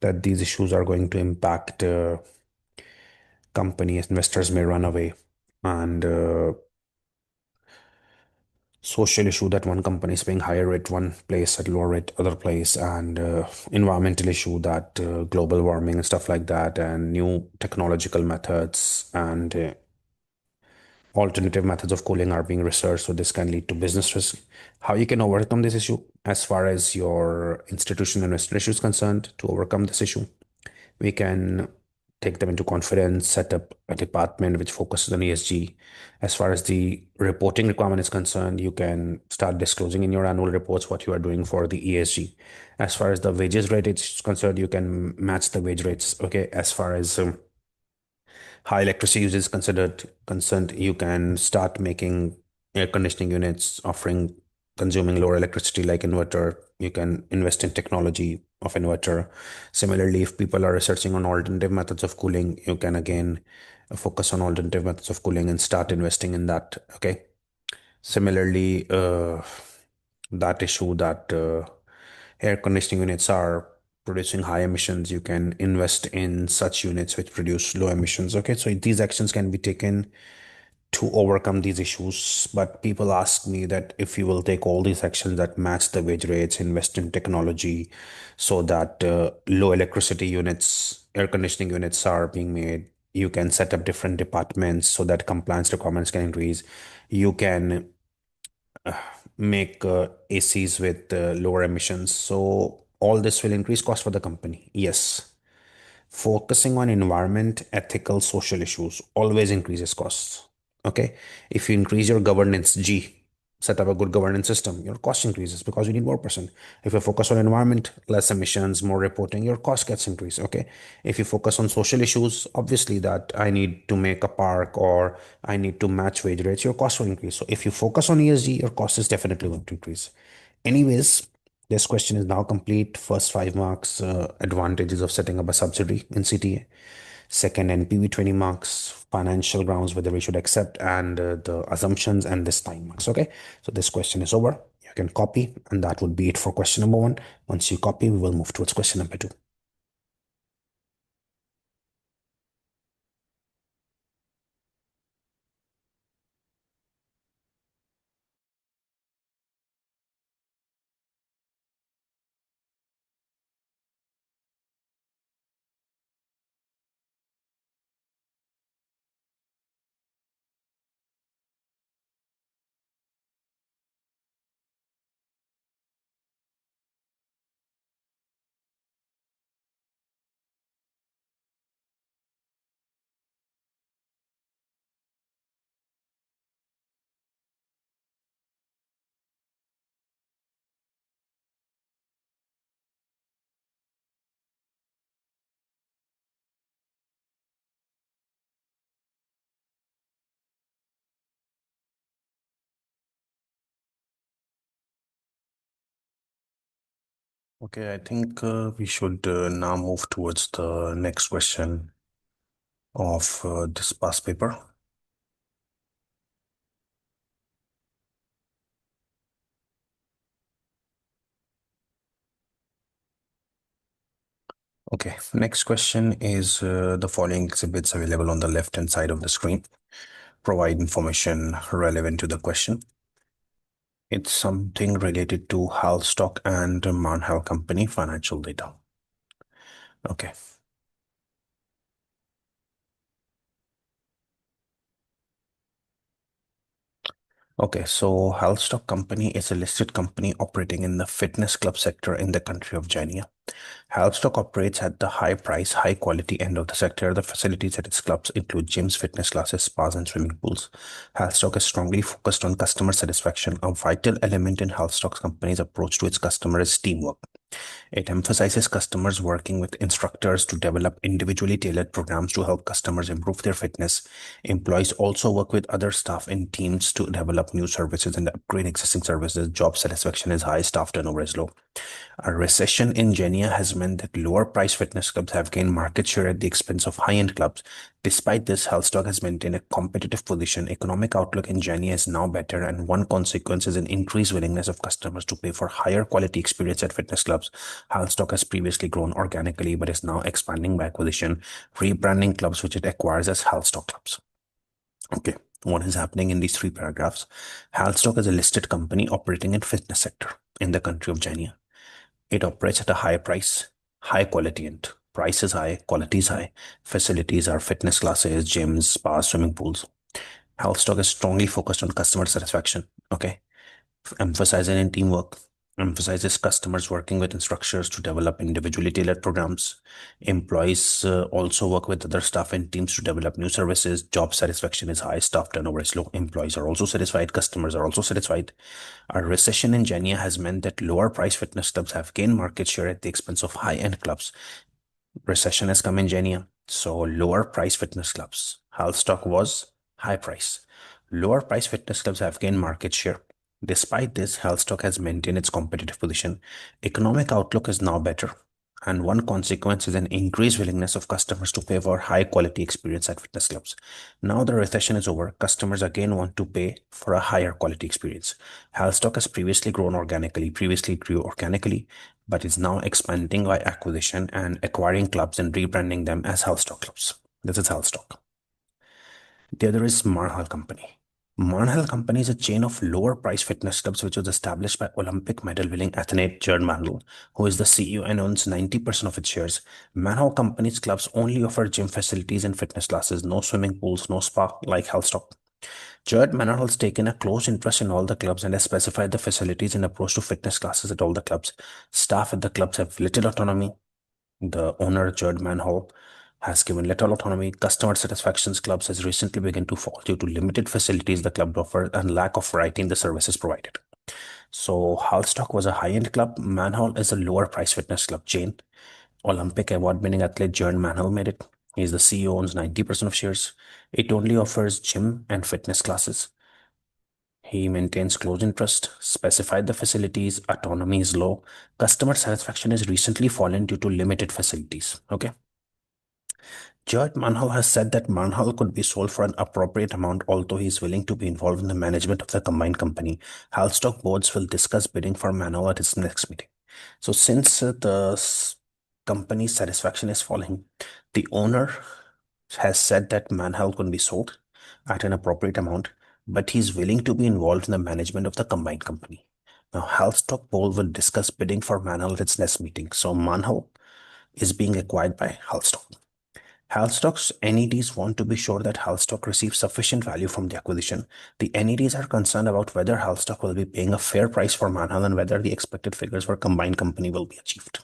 that these issues are going to impact companies, investors may run away, and social issue that one company is paying higher rate one place at lower rate other place, and environmental issue that global warming and stuff like that, and new technological methods and alternative methods of cooling are being researched, so this can lead to business risk. How you can overcome this issue as far as your institutional investor issue is concerned. To overcome this issue, we can take them into confidence, set up a department which focuses on ESG. As far as the reporting requirement is concerned, you can start disclosing in your annual reports what you are doing for the ESG. As far as the wages rate is concerned, you can match the wage rates. Okay. As far as high electricity use is concerned, you can start making air conditioning units offering consuming lower electricity like inverter. You can invest in technology of inverter. Similarly, if people are researching on alternative methods of cooling, you can again focus on alternative methods of cooling and start investing in that. Okay. Similarly, that issue that air conditioning units are producing high emissions, you can invest in such units which produce low emissions. Okay, so these actions can be taken to overcome these issues. But people ask me that if you will take all these actions that match the wage rates, invest in technology so that low electricity units, air conditioning units are being made, you can set up different departments so that compliance requirements can increase. You can make ACs with lower emissions. So all this will increase cost for the company. Yes. Focusing on environment, ethical, social issues always increases costs. Okay. If you increase your governance, set up a good governance system, your cost increases because you need more person. If you focus on environment, less emissions, more reporting, your cost gets increased. Okay. If you focus on social issues, obviously that I need to make a park or I need to match wage rates, your cost will increase. So if you focus on ESG, your cost is definitely going to increase. Anyways, this question is now complete. First 5 marks, advantages of setting up a subsidiary in CTA. Second, NPV 20 marks, financial grounds whether we should accept, and the assumptions, and this 9 marks. Okay, so this question is over. You can copy, and that would be it for question number one. Once you copy, we will move towards question number two. Okay, I think we should now move towards the next question of this past paper. Okay, next question is the following exhibits available on the left-hand side of the screen provide information relevant to the question. It's something related to Halstock and Marnhall Company financial data. Okay. Okay, so Halstock Company is a listed company operating in the fitness club sector in the country of Kenya. Halstock operates at the high price, high quality end of the sector. The facilities at its clubs include gyms, fitness classes, spas, and swimming pools. Halstock is strongly focused on customer satisfaction. A vital element in Halstock's company's approach to its customer is teamwork. It emphasizes customers working with instructors to develop individually tailored programs to help customers improve their fitness. Employees also work with other staff in teams to develop new services and upgrade existing services. Job satisfaction is high, staff turnover is low. A recession in Kenya has meant that lower price fitness clubs have gained market share at the expense of high-end clubs. Despite this, Halstock has maintained a competitive position. Economic outlook in Kenya is now better, and one consequence is an increased willingness of customers to pay for higher quality experience at fitness clubs. Halstock has previously grown organically but is now expanding by acquisition, rebranding clubs which it acquires as Halstock clubs. Okay, what is happening in these three paragraphs? Halstock is a listed company operating in fitness sector in the country of Kenya. It operates at a high price, high quality end. Price is high, quality is high. Facilities are fitness classes, gyms, spas, swimming pools. Halstock is strongly focused on customer satisfaction. Okay. Emphasizing in teamwork, emphasizes customers working with instructors to develop individually tailored programs. Employees also work with other staff and teams to develop new services. Job satisfaction is high, staff turnover is low. Employees are also satisfied, customers are also satisfied. A recession in Kenya has meant that lower price fitness clubs have gained market share at the expense of high-end clubs. Recession has come in Kenya, so lower price fitness clubs. Halstock was high price. Lower price fitness clubs have gained market share. Despite this, Halstock has maintained its competitive position. Economic outlook is now better, and one consequence is an increased willingness of customers to pay for high quality experience at fitness clubs. Now the recession is over, customers again want to pay for a higher quality experience. Halstock has previously grew organically, but is now expanding by acquisition and acquiring clubs and rebranding them as Halstock clubs. This is Halstock. The other is Marnhall Company. Marnhall Company is a chain of lower price fitness clubs which was established by Olympic medal winning athlete Jared Marnhall, who is the CEO and owns 90% of its shares. Marnhall Company's clubs only offer gym facilities and fitness classes, no swimming pools, no spa like Halstock. Jared Manor has taken a close interest in all the clubs and has specified the facilities and approach to fitness classes at all the clubs. Staff at the clubs have little autonomy. The owner, Jared Manhall, has given little autonomy. Customer satisfaction clubs has recently begun to fall due to limited facilities the club offers and lack of variety in the services provided. So Halstock was a high-end club. Manhall is a lower price fitness club chain. Olympic award-winning athlete Jared Manhall made it. He's the CEO, owns 90% of shares. It only offers gym and fitness classes. He maintains close interest, specified the facilities, autonomy is low. Customer satisfaction has recently fallen due to limited facilities. Okay. George Marnhall has said that Marnhall could be sold for an appropriate amount, although he is willing to be involved in the management of the combined company. Halstock boards will discuss bidding for Marnhall at its next meeting. So, since the company's satisfaction is falling, the owner has said that Marnhall could be sold at an appropriate amount, but he's willing to be involved in the management of the combined company. Now, Halstock board will discuss bidding for Marnhall at its next meeting. So, Marnhall is being acquired by Halstock. Halstock's NEDs want to be sure that Halstock receives sufficient value from the acquisition. The NEDs are concerned about whether Halstock will be paying a fair price for Manhal and whether the expected figures for combined company will be achieved.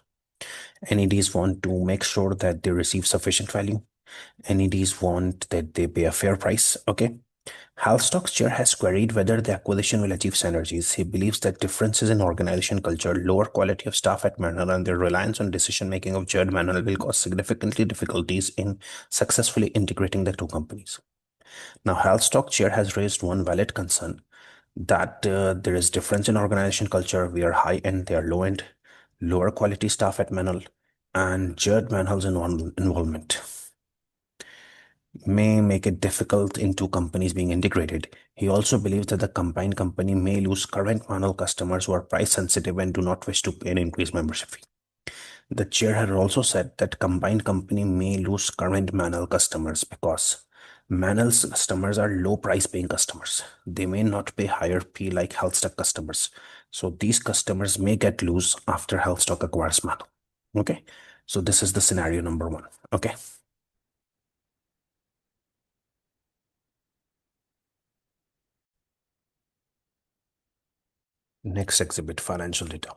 NEDs want to make sure that they receive sufficient value. NEDs want that they pay a fair price. Okay. Halstock's chair has queried whether the acquisition will achieve synergies. He believes that differences in organization culture, lower quality of staff at Marnhall, and their reliance on decision-making of Jared Marnhall will cause significantly difficulties in successfully integrating the two companies. Now, Halstock chair has raised one valid concern that there is difference in organization culture. We are high end, they are low end. lower quality staff at Marnhall, and Judd Marnhall's involvement may make it difficult in two companies being integrated. He also believes that the combined company may lose current Marnhall customers who are price sensitive and do not wish to pay an increased membership fee. The chair had also said that combined company may lose current Marnhall customers because Marnhall's customers are low price paying customers. They may not pay higher fee like Halstock customers. So these customers may get loose after Halstock acquires Marnhall. Okay. So this is the scenario number one. Okay. Next exhibit, financial data.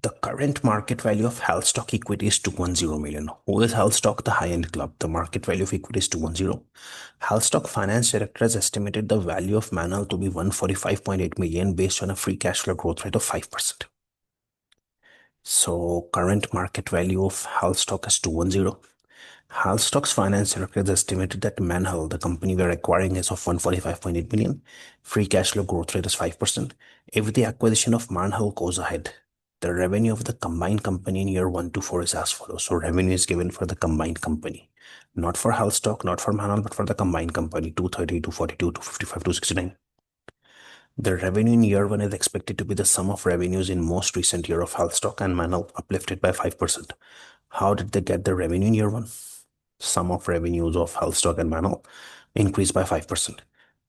The current market value of Halstock equity is 210 million. Who is Halstock? The high-end club. The market value of equity is 210. Halstock finance director has estimated the value of Marnhall to be 145.8 million based on a free cash flow growth rate of 5%. So current market value of Halstock is 210. Halstock's finance director has estimated that Marnhall, the company we're acquiring, is of 145.8 million. Free cash flow growth rate is 5%. If the acquisition of Marnhall goes ahead, the revenue of the combined company in year 1 to 4 is as follows. So revenue is given for the combined company, not for Halstock, not for Marnhall, but for the combined company, 230, 242, 255, 269. The revenue in year 1 is expected to be the sum of revenues in most recent year of Halstock and Marnhall, uplifted by 5%. How did they get the revenue in year 1? Sum of revenues of Halstock and Marnhall increased by 5%.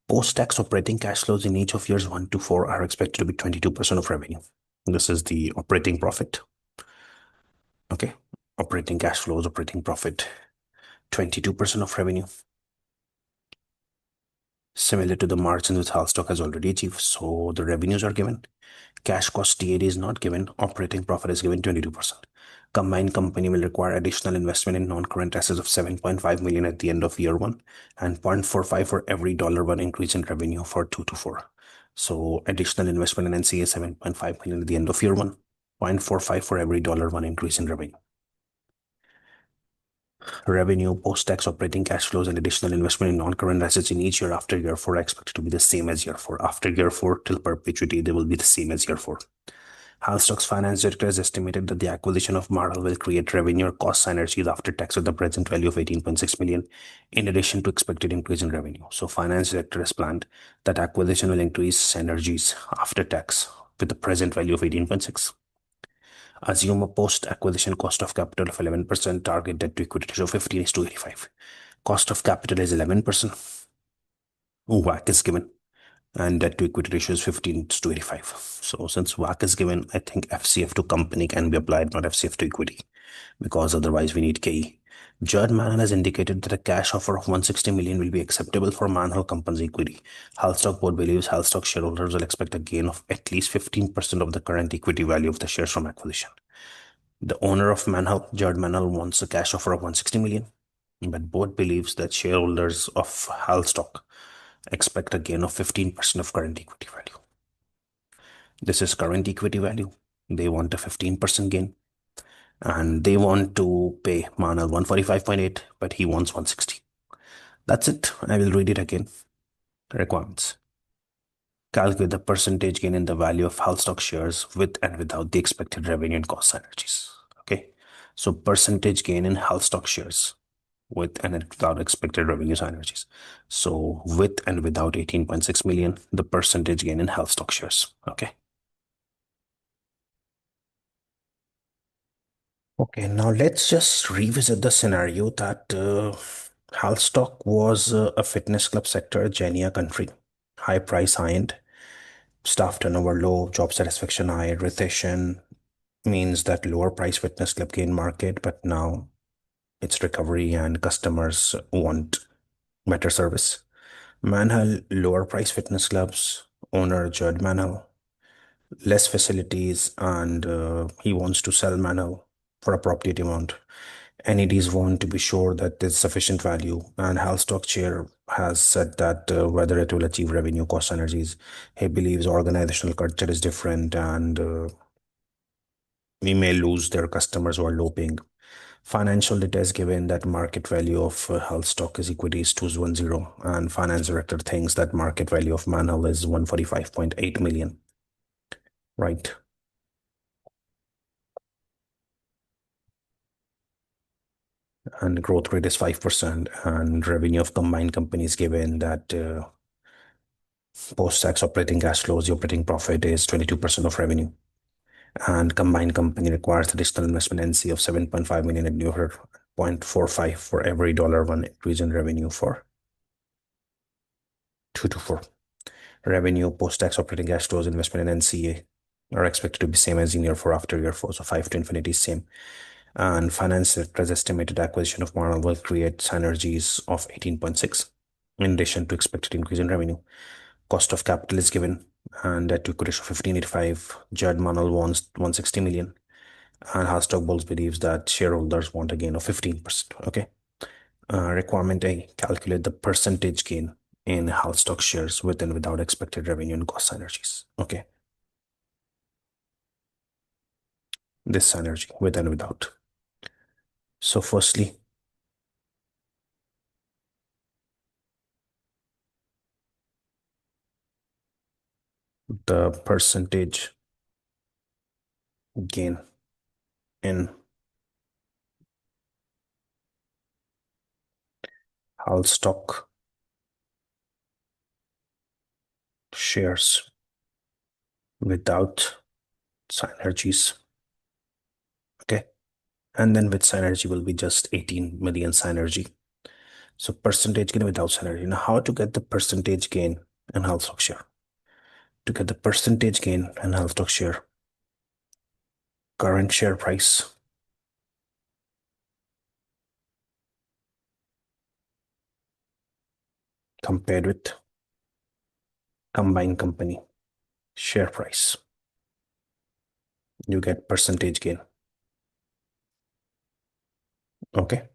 Post-tax operating cash flows in each of years 1 to 4 are expected to be 22% of revenue. This is the operating profit. Okay. Operating cash flows, operating profit, 22% of revenue. Similar to the margins which Halstock has already achieved. So the revenues are given. Cash cost TAD is not given. Operating profit is given 22%. Combined company will require additional investment in non-current assets of 7.5 million at the end of year 1 and 0.45 for every $1 increase in revenue for 2 to 4. So additional investment in NCA 7.5 million at the end of year 1, 0.45 for every $1 increase in revenue. Revenue, post-tax operating cash flows, and additional investment in non-current assets in each year after year 4 are expected to be the same as year 4. After year 4 till perpetuity, they will be the same as year 4. Halstock's finance director has estimated that the acquisition of Marnhall will create revenue or cost synergies after tax with the present value of 18.6 million, in addition to expected increase in revenue. So finance director has planned that acquisition will increase synergies after tax with the present value of 18.6. Assume a post-acquisition cost of capital of 11%, target debt to equity ratio 15 is to 85. Cost of capital is 11%. WACC is given, and debt to equity ratio is 15 to 85. So since WACC is given, I think FCF to company can be applied, not FCF to equity, because otherwise we need KE. Judd Marnhall has indicated that a cash offer of 160 million will be acceptable for Marnhall company's equity. Halstock board believes Halstock shareholders will expect a gain of at least 15% of the current equity value of the shares from acquisition. The owner of Marnhall, Judd Marnhall, wants a cash offer of 160 million, but board believes that shareholders of Halstock expect a gain of 15% of current equity value. This is current equity value. They want a 15% gain. And they want to pay Marnhall 145.8, but he wants 160. That's it. I will read it again. Requirements. Calculate the percentage gain in the value of Halstock shares with and without the expected revenue and cost synergies. Okay. So percentage gain in Halstock shares with and without expected revenue synergies. So with and without 18.6 million, the percentage gain in Halstock shares. Okay. Okay, now let's just revisit the scenario that Halstock was a fitness club sector, Genia country, high price, high end, staff turnover low, job satisfaction high, recession means that lower price fitness club gain market, but now it's recovery and customers want better service. Marnhall, lower price fitness clubs, owner Judd Marnhall, less facilities, and he wants to sell Marnhall for appropriate amount. NEDs want to be sure that there's sufficient value, and Halstock chair has said that whether it will achieve revenue cost synergies. He believes organizational culture is different, and we may lose their customers who are low paying. Financial data is given that market value of Halstock is equity is 210, and finance director thinks that market value of Marnhall is 145.8 million. Right. and growth rate is 5%, and revenue of combined companies given that post-tax operating cash flows, the operating profit is 22% of revenue, and combined company requires additional investment NC of 7.5 million and new 0.45 for every $1 increase in revenue for 2 to 4. Revenue, post-tax operating cash flows, investment in NCA are expected to be same as in year 4 after year 4, so 5 to infinity is same. And finance director's estimated acquisition of Marnhall will create synergies of 18.6 in addition to expected increase in revenue. Cost of capital is given and debt to equity ratio 1585. Judd Marnhall wants 160 million, and Halstock Bulls believes that shareholders want a gain of 15%. Okay. Requirement A, calculate the percentage gain in Halstock shares with and without expected revenue and cost synergies. Okay. This synergy with and without. So firstly, the percentage gain in Halstock shares without synergies. Okay. And then with synergy will be just 18 million synergy. So percentage gain without synergy. Now, how to get the percentage gain in Halstock share? To get the percentage gain in Halstock share, current share price compared with combined company share price. You get percentage gain. Okay.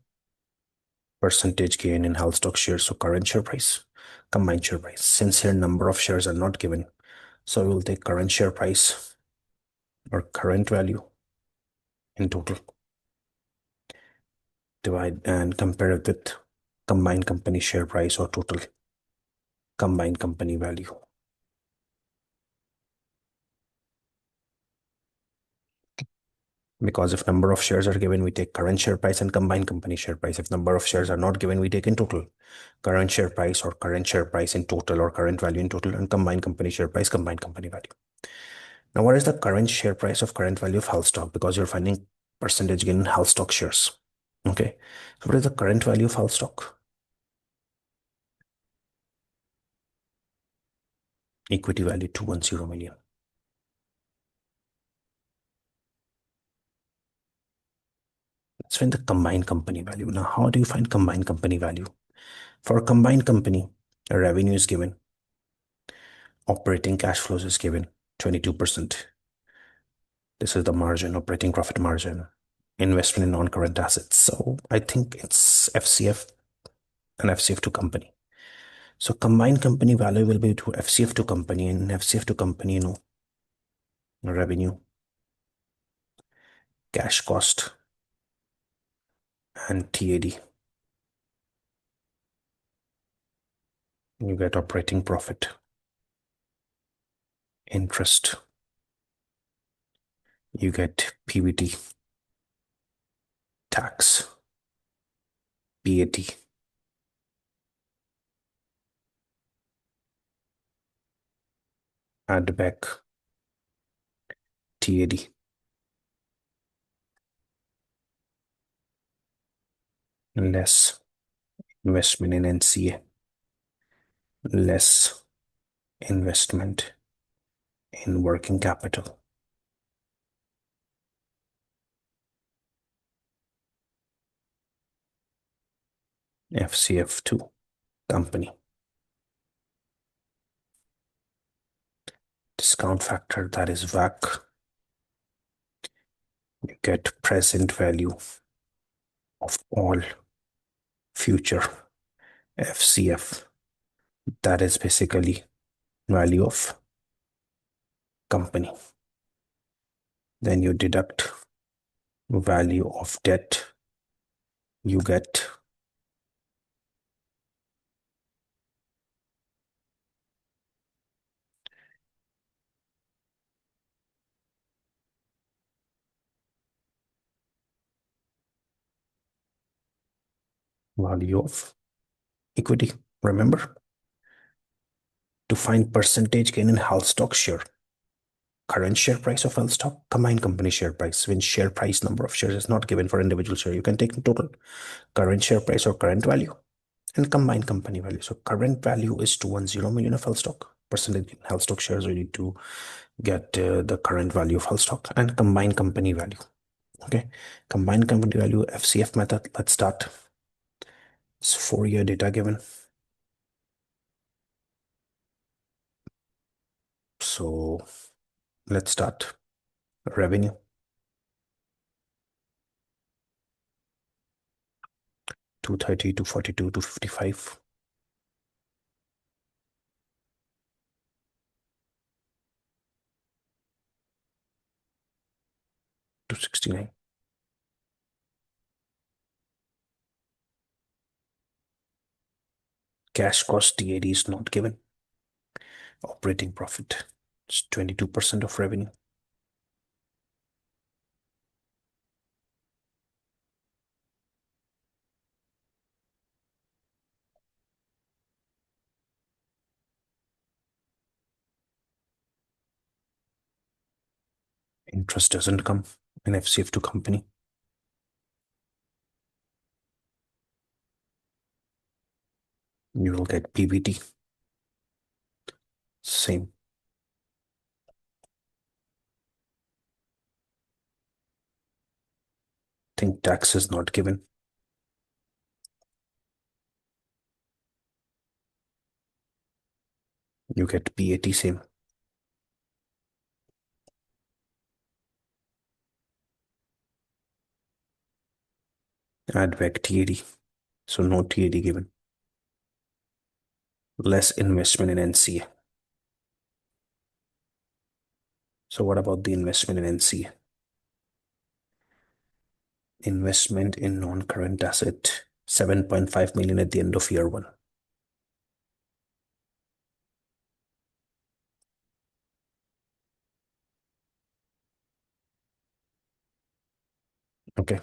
Percentage gain in Halstock shares. So current share price, combined share price. Since here number of shares are not given, so we'll take current share price or current value in total. Divide and compare it with combined company share price or total combined company value. Because if number of shares are given, we take current share price and combined company share price. If number of shares are not given, we take in total current share price or current share price in total or current value in total, and combined company share price, combined company value. Now, what is the current share price of current value of Halstock? Because you're finding percentage gain in Halstock shares. Okay. So what is the current value of Halstock? Equity value 210 million. Let's find the combined company value. Now, how do you find combined company value? For a combined company, a revenue is given, operating cash flows is given 22%. This is the margin, operating profit margin, investment in non-current assets. So I think it's FCF and FCF to company. So combined company value will be to FCF to company, and FCF to company, revenue, cash cost, and TAD. You get operating profit, interest, you get PBT, tax, PAT. Add back TAD. Less investment in NCA, less investment in working capital. FCF2 company. Discount factor, that is WACC. You get present value of all future FCF. That is basically value of company. Then you deduct value of debt. You get Value of equity. Remember, to find percentage gain in Halstock share, current share price of Halstock, combined company share price. When share price, number of shares is not given for individual share, you can take the total current share price or current value and combined company value. So current value is 210 million of Halstock. Percentage in Halstock shares, we need to get the current value of Halstock and combined company value. Okay, combined company value, FCF method. Let's start. It's 4-year data given. So let's start. Revenue 230, 242, 255. To 69. Cash cost TAD is not given. Operating profit is 22% of revenue. Interest doesn't come in FCF to company. You will get PBT. Same. Think tax is not given. You get PAT, same. Add back TAD. So no TAD given. Less investment in NCA. So what about the investment in NCA? Investment in non-current asset, 7.5 million at the end of year 1. Okay.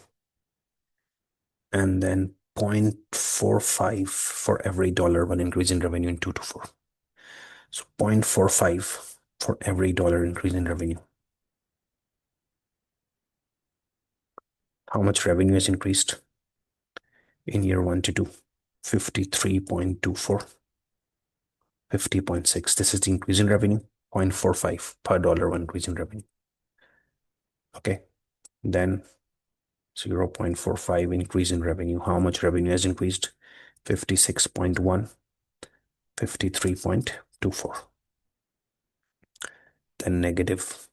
And then 0.45 for every $1 increase in revenue in 2 to 4. So 0.45 for every $1 increase in revenue. How much revenue has increased in year 1 to 2? 53.24, 50.6. This is the increase in revenue. 0.45 per $1 increase in revenue. Okay. Then 0.45 increase in revenue. How much revenue has increased? 56.1, 53.24. Then negative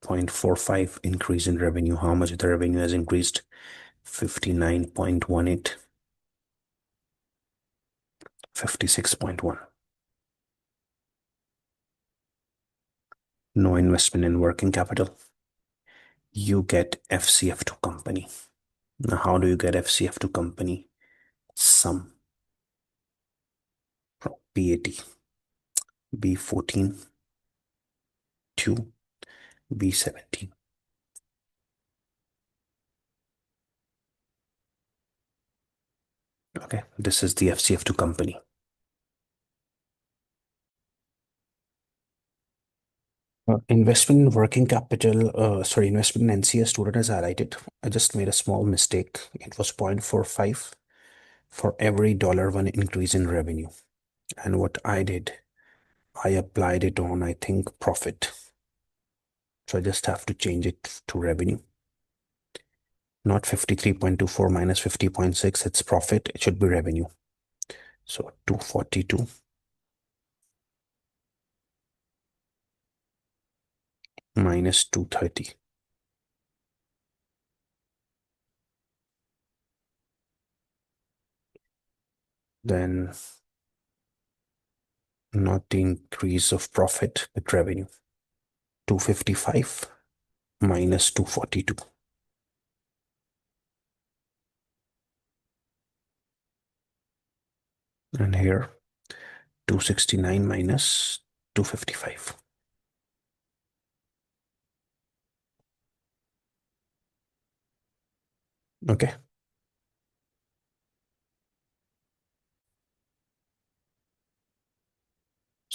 0.45 increase in revenue. How much the revenue has increased? 59.18, 56.1. No investment in working capital. You get FCF to company. Now, how do you get FCF to company? Sum from PAT. B14 to B17. Okay, this is the FCF to company. Investment in working capital, investment in NCA student has highlighted. I just made a small mistake. It was 0.45 for every $1 increase in revenue. And what I did, I applied it on, I think, profit. So I just have to change it to revenue. Not 53.24 minus 50.6, it's profit. It should be revenue. So 242 minus 230. Then not the increase of profit, but revenue. 255 minus 242. And here 269 minus 255. Okay.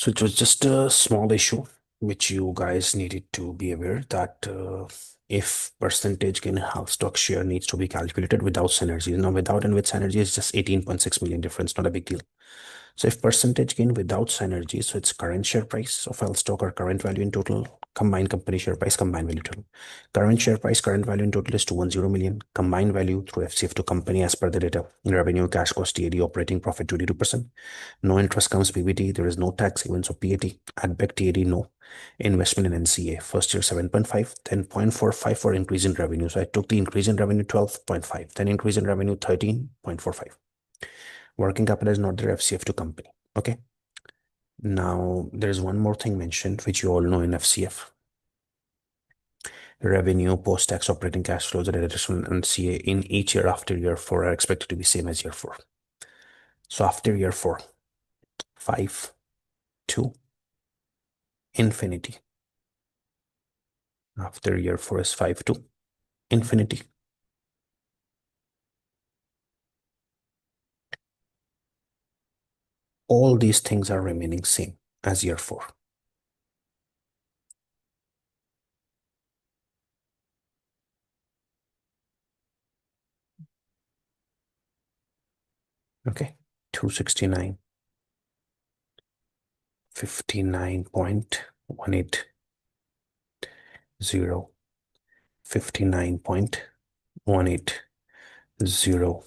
So it was just a small issue which you guys needed to be aware that if percentage gain half stock share needs to be calculated without synergies. Now, without and with synergy is just 18.6 million difference, not a big deal. So if percentage gain without synergy, so it's current share price of Halstock or current value in total, combined company share price, combined value total. Current share price, current value in total is 210 million. Combined value through FCF to company as per the data. Revenue, cash cost, TAD, operating profit 22%. No interest comes PBT. There is no tax even so PAT. Add back TAD, no. Investment in NCA. First year 7.5, then 0.45 for increase in revenue. So I took the increase in revenue 12.5, then increase in revenue 13.45. Working capital is not their FCF to company. Okay. Now, there's one more thing mentioned, which you all know in FCF. Revenue, post-tax operating cash flows, and additional NCA in each year after year four are expected to be same as year four. So after year four, 5, 2, infinity. After year four is 5, 2, infinity. All these things are remaining same as year four. Okay. 269, 59.180, 59.180,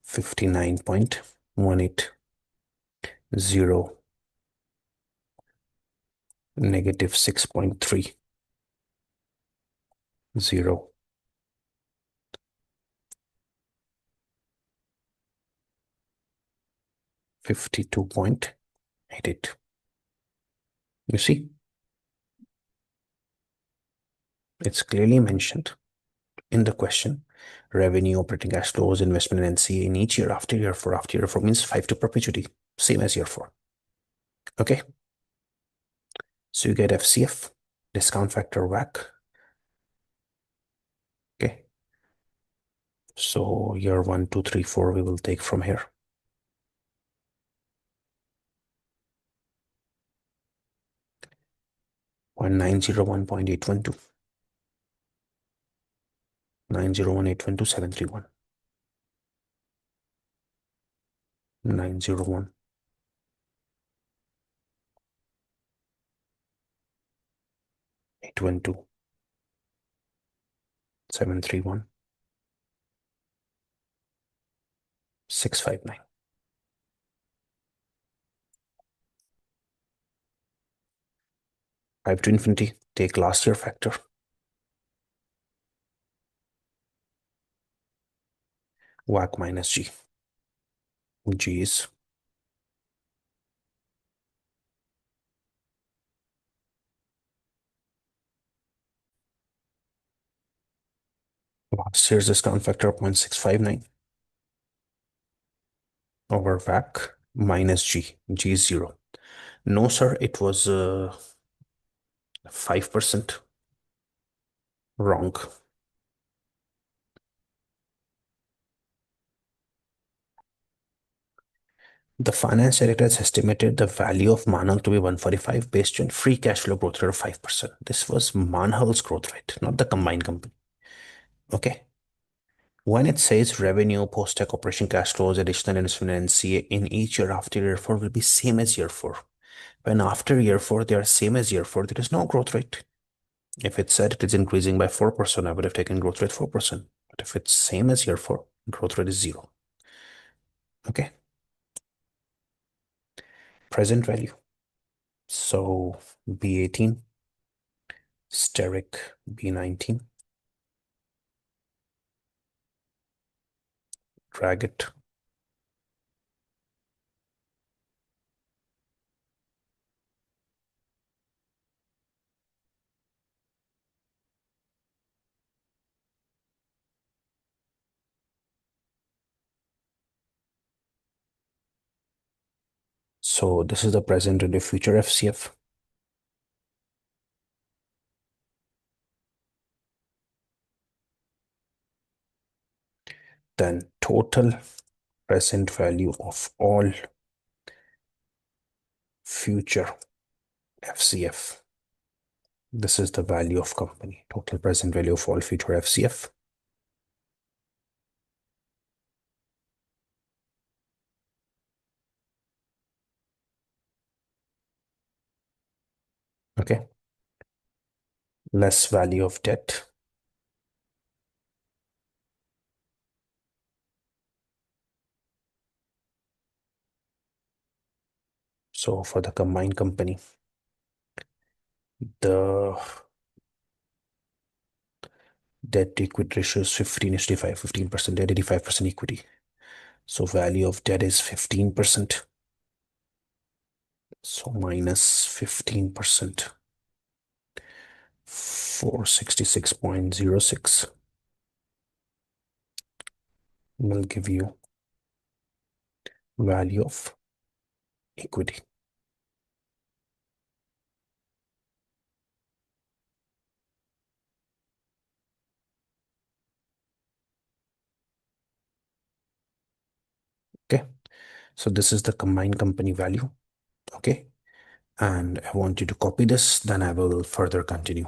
59.180, negative 6.30, 52.88. You see, it's clearly mentioned in the question. Revenue, operating cash flows, investment in NCA in each year after year four. After year four means 5 to perpetuity, same as year four. Okay. So you get FCF, discount factor WACC. Okay. So year 1, 2, 3, 4 we will take from here. 901.812, 901.812.731, 901, 812, 731, 659. 5 to infinity, take last year factor. WACC minus G. G is last year's discount factor of 0.659 over WACC minus G. G is 0. No, sir, it was 5% wrong. The finance director has estimated the value of Marnhall to be 145 based on free cash flow growth rate of 5%. This was Marnhall's growth rate, not the combined company. Okay. When it says revenue, post-tax operation cash flows, additional investment in NCA in each year after year four will be same as year four. When after year four, they are same as year four, there is no growth rate. If it said it is increasing by 4%, I would have taken growth rate 4%. But if it's same as year four, growth rate is 0. Okay. Present value. So B18, steric B19, drag it. So this is the present and the future FCF. Then total present value of all future FCF. This is the value of company, total present value of all future FCF. Okay. Less value of debt. So for the combined company, the debt to equity ratio is 15:5, 15% debt, 85% equity. So value of debt is 15%. So minus 15%, 466.06 will give you value of equity. Okay. So this is the combined company value. Okay. And I want you to copy this, then I will further continue.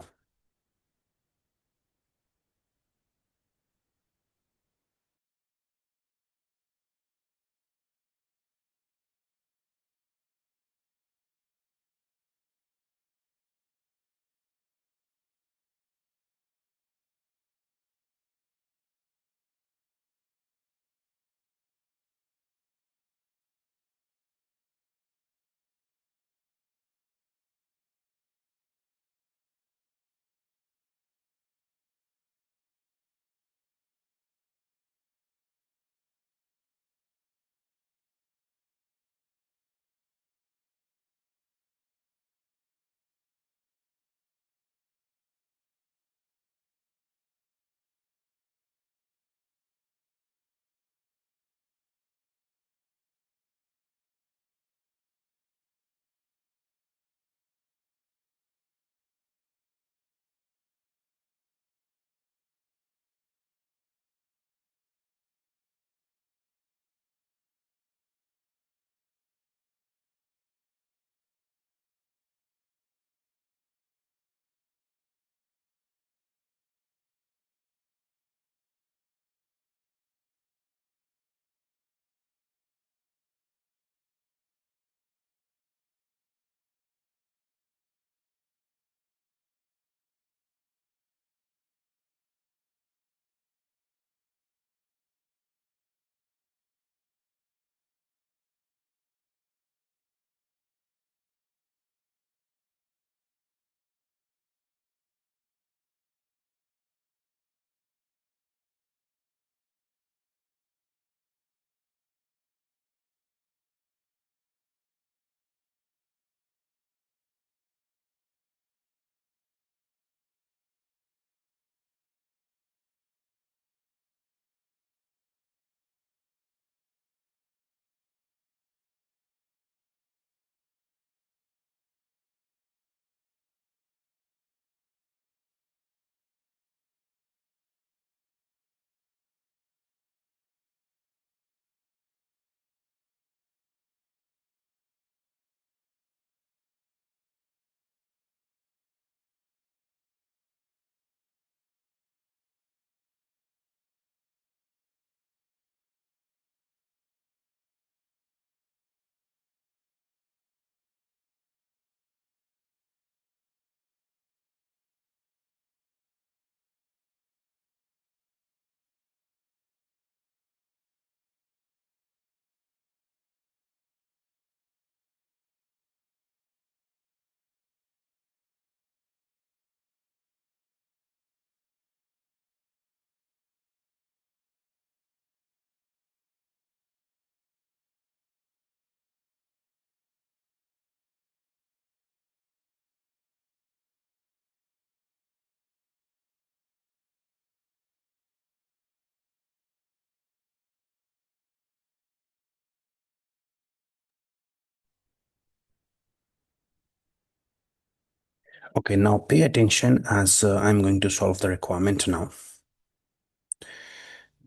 Okay, now pay attention as I'm going to solve the requirement now.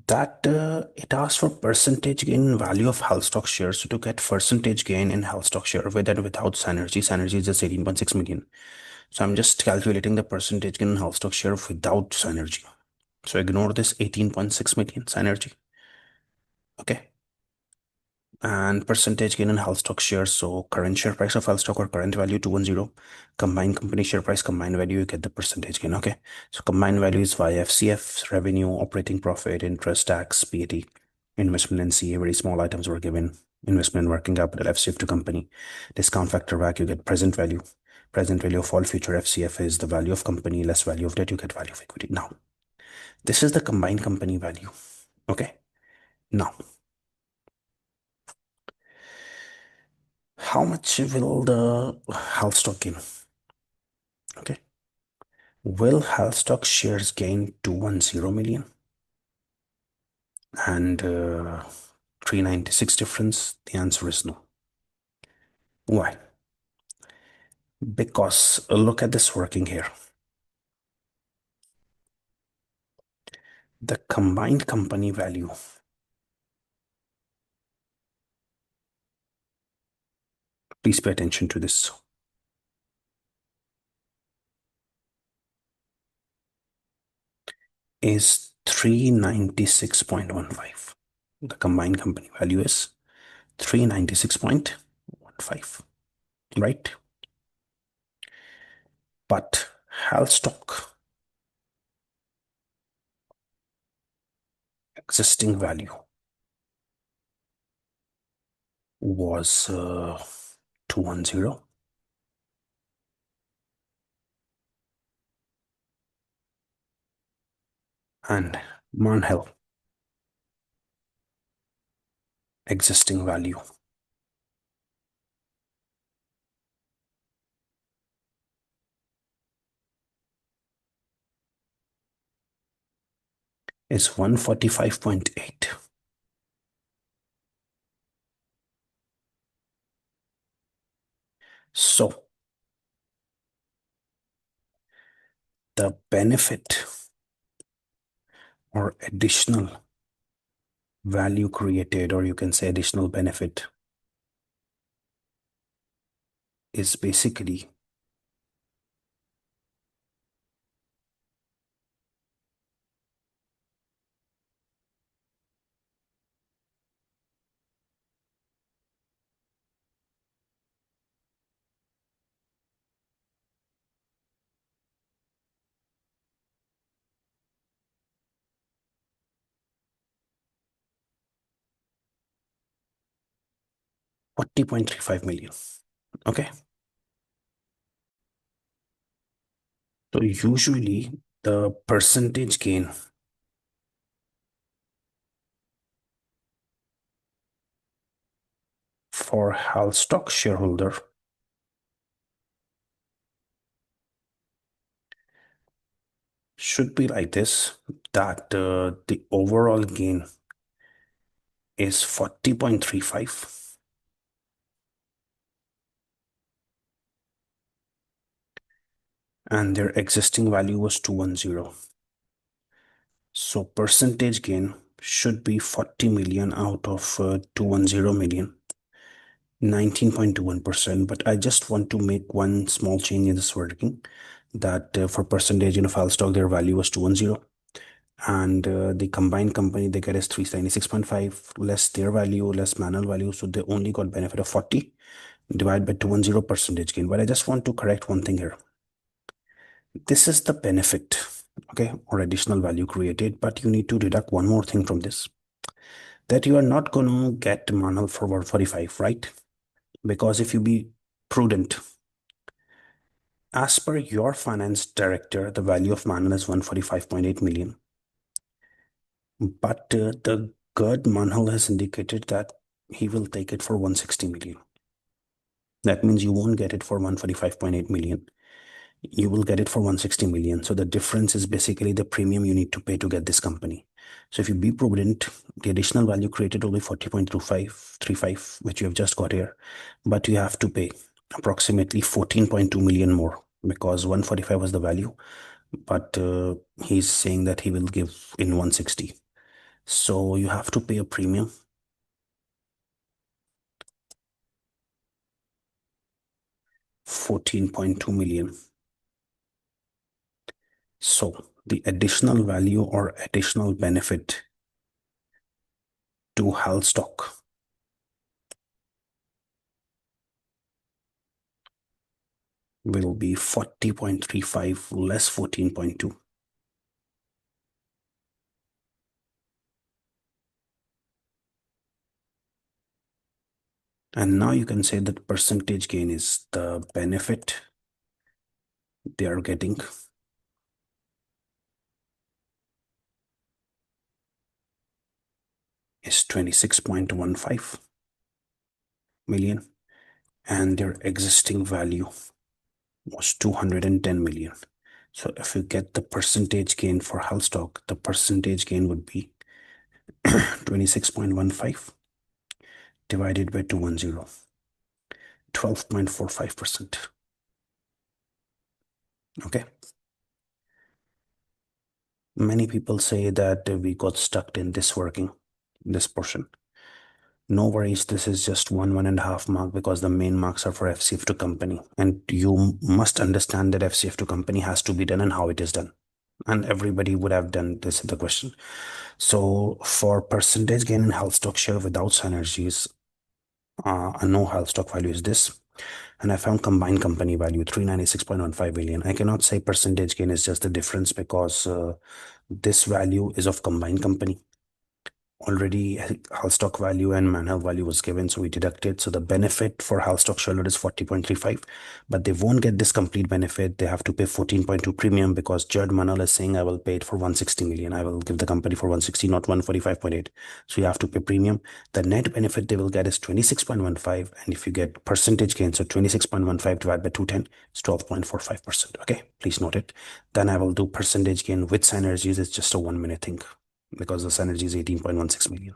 That it asks for percentage gain in value of Halstock shares. So to get percentage gain in Halstock share with and without synergy, synergy is just 18.6 million. So I'm just calculating the percentage gain in Halstock share without synergy. So ignore this 18.6 million synergy. Okay. And percentage gain in Halstock shares. So current share price of Halstock or current value 210. Combined company share price, combined value, you get the percentage gain. Okay. So combined value is via FCF, revenue, operating profit, interest, tax, PAT, investment in CA, very small items were given. Investment in working capital, FCF to company. Discount factor back, you get present value. Present value of all future FCF is the value of company less value of debt, you get value of equity. Now, this is the combined company value. Okay. Now, how much will the Halstock gain? Okay. Will Halstock shares gain 210 million and 396 difference? The answer is no. Why? Because look at this working here. The combined company value please pay attention to this is 396.15. The combined company value is 396.15, right? But Halstock existing value was 210, and Marnhall existing value is 145.8. So the benefit or additional value created, or you can say additional benefit, is basically 40.35 million. Okay. So usually the percentage gain for Halstock shareholder should be like this, that the overall gain is 40.35 and their existing value was 210. So percentage gain should be 40 million out of 210 million, 19.21%. But I just want to make one small change in this wording, that for percentage in Halstock, their value was 210. And the combined company they get is 396.5 less their value, less manual value. So they only got benefit of 40 divided by 210 percentage gain. But I just want to correct one thing here. This is the benefit, okay, or additional value created, but you need to deduct one more thing from this, that you are not going to get Marnhall for 145, right? Because if you be prudent, as per your finance director, the value of Marnhall is 145.8 million. But the Gerd Marnhall has indicated that he will take it for 160 million. That means you won't get it for 145.8 million. You will get it for 160 million. So the difference is basically the premium you need to pay to get this company. So if you be prudent, the additional value created will be 40.35, which you have just got here. But you have to pay approximately 14.2 million more because 145 was the value. But he's saying that he will give in 160. So you have to pay a premium. 14.2 million. So the additional value or additional benefit to Halstock will be 40.35 less 14.2. And now you can say that percentage gain is the benefit they are getting is 26.15 million, and their existing value was 210 million. So if you get the percentage gain for Halstock, the percentage gain would be 26.15 divided by 210, 12.45%. Okay. Many people say that we got stuck in this portion. No worries, this is just 1.5 mark because the main marks are for FCF to company. And you must understand that FCF to company has to be done and how it is done. And everybody would have done this in the question. So for percentage gain in health stock share without synergies, a no health stock value is this. And I found combined company value 396.15 billion. I cannot say percentage gain is just the difference because this value is of combined company. Already Halstock value and Marnhall value was given, so we deducted. So the benefit for Halstock shareholder is 40.35, but they won't get this complete benefit. They have to pay 14.2 premium because Judd Marnhall is saying I will pay it for 160 million. I will give the company for 160, not 145.8. So you have to pay premium. The net benefit they will get is 26.15, and if you get percentage gain, so 26.15 divided by 210 is 12.45%. Okay, please note it. Then I will do percentage gain with synergies. It's just a 1 minute thing because the synergy is 18.16 million.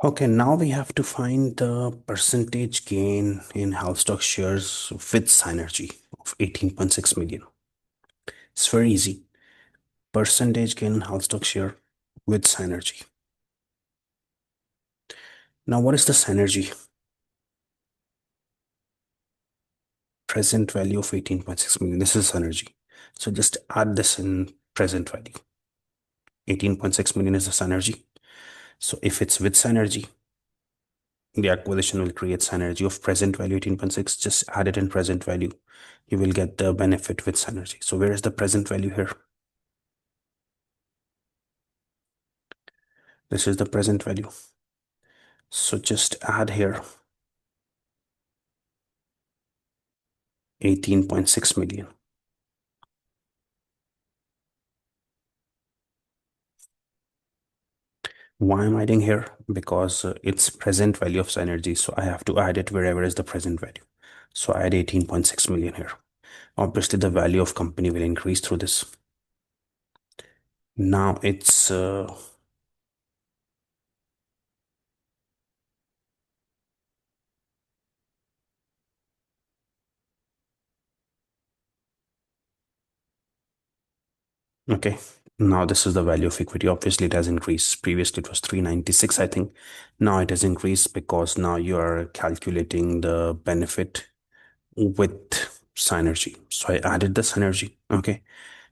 Okay, now we have to find the percentage gain in Halstock shares with synergy of 18.6 million. It's very easy. Percentage gain in Halstock share with synergy. Now, what is the synergy? Present value of 18.6 million. This is synergy. So just add this in present value. 18.6 million is the synergy. So if it's with synergy, the acquisition will create synergy of present value 18.6. Just add it in present value. You will get the benefit with synergy. So where is the present value here? This is the present value. So just add here 18.6 million. Why am I adding here? Because it's present value of synergy. So I have to add it wherever is the present value. So I add 18.6 million here. Obviously, the value of company will increase through this. Now it's okay. Now this is the value of equity. Obviously, it has increased. Previously, it was 396, I think. Now it has increased because now you are calculating the benefit with synergy. So I added the synergy. Okay.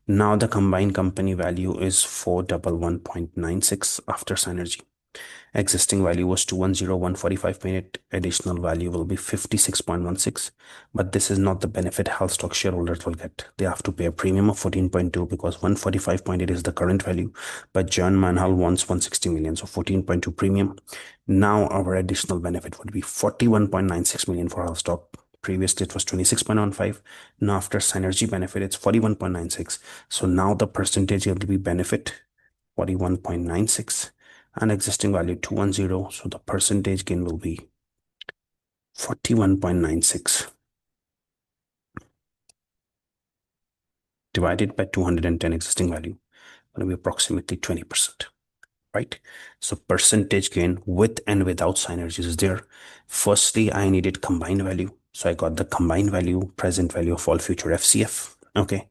Now the combined company value is 411.96 after synergy. Existing value was 210,145.8. Additional value will be 56.16. But this is not the benefit Halstock shareholders will get. They have to pay a premium of 14.2 because 145.8 is the current value. But John Marnhall wants 160 million. So 14.2 premium. Now our additional benefit would be 41.96 million for Halstock. Previously, it was 26.15. Now, after synergy benefit, it's 41.96. So now the percentage will be benefit 41.96 and existing value 210. So the percentage gain will be 41.96 divided by 210 existing value. Going to be approximately 20%. Right? So percentage gain with and without synergies is there. Firstly, I needed combined value. So I got the combined value, present value of all future FCF. Okay.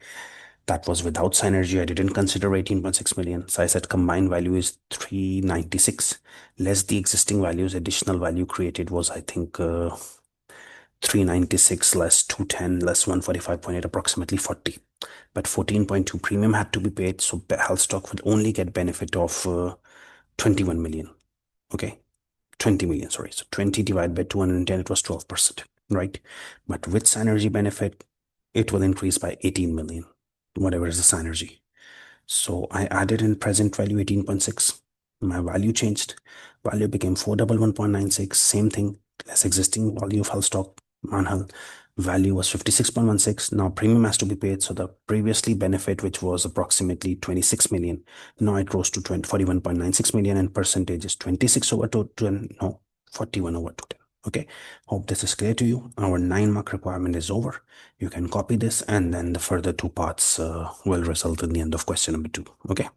That was without synergy. I didn't consider 18.6 million. So I said combined value is 396 less the existing values. Additional value created was, I think, 396 less 210 less 145.8, approximately 40. But 14.2 premium had to be paid. So Halstock would only get benefit of 21 million. Okay. 20 million, sorry. So 20 divided by 210, it was 12%, right? But with synergy benefit, it will increase by 18 million, whatever is the synergy. So I added in present value 18.6. My value changed. Value became 411.96. Same thing as existing value of Halstock Marnhall. Value was 56.16. Now premium has to be paid. So the previously benefit, which was approximately 26 million, now it rose to 41.96 million, and percentage is 26 over 210. No, 41 over 210. Okay. Hope this is clear to you. Our 9 mark requirement is over. You can copy this, and then the further 2 parts will result in the end of question number 2. Okay.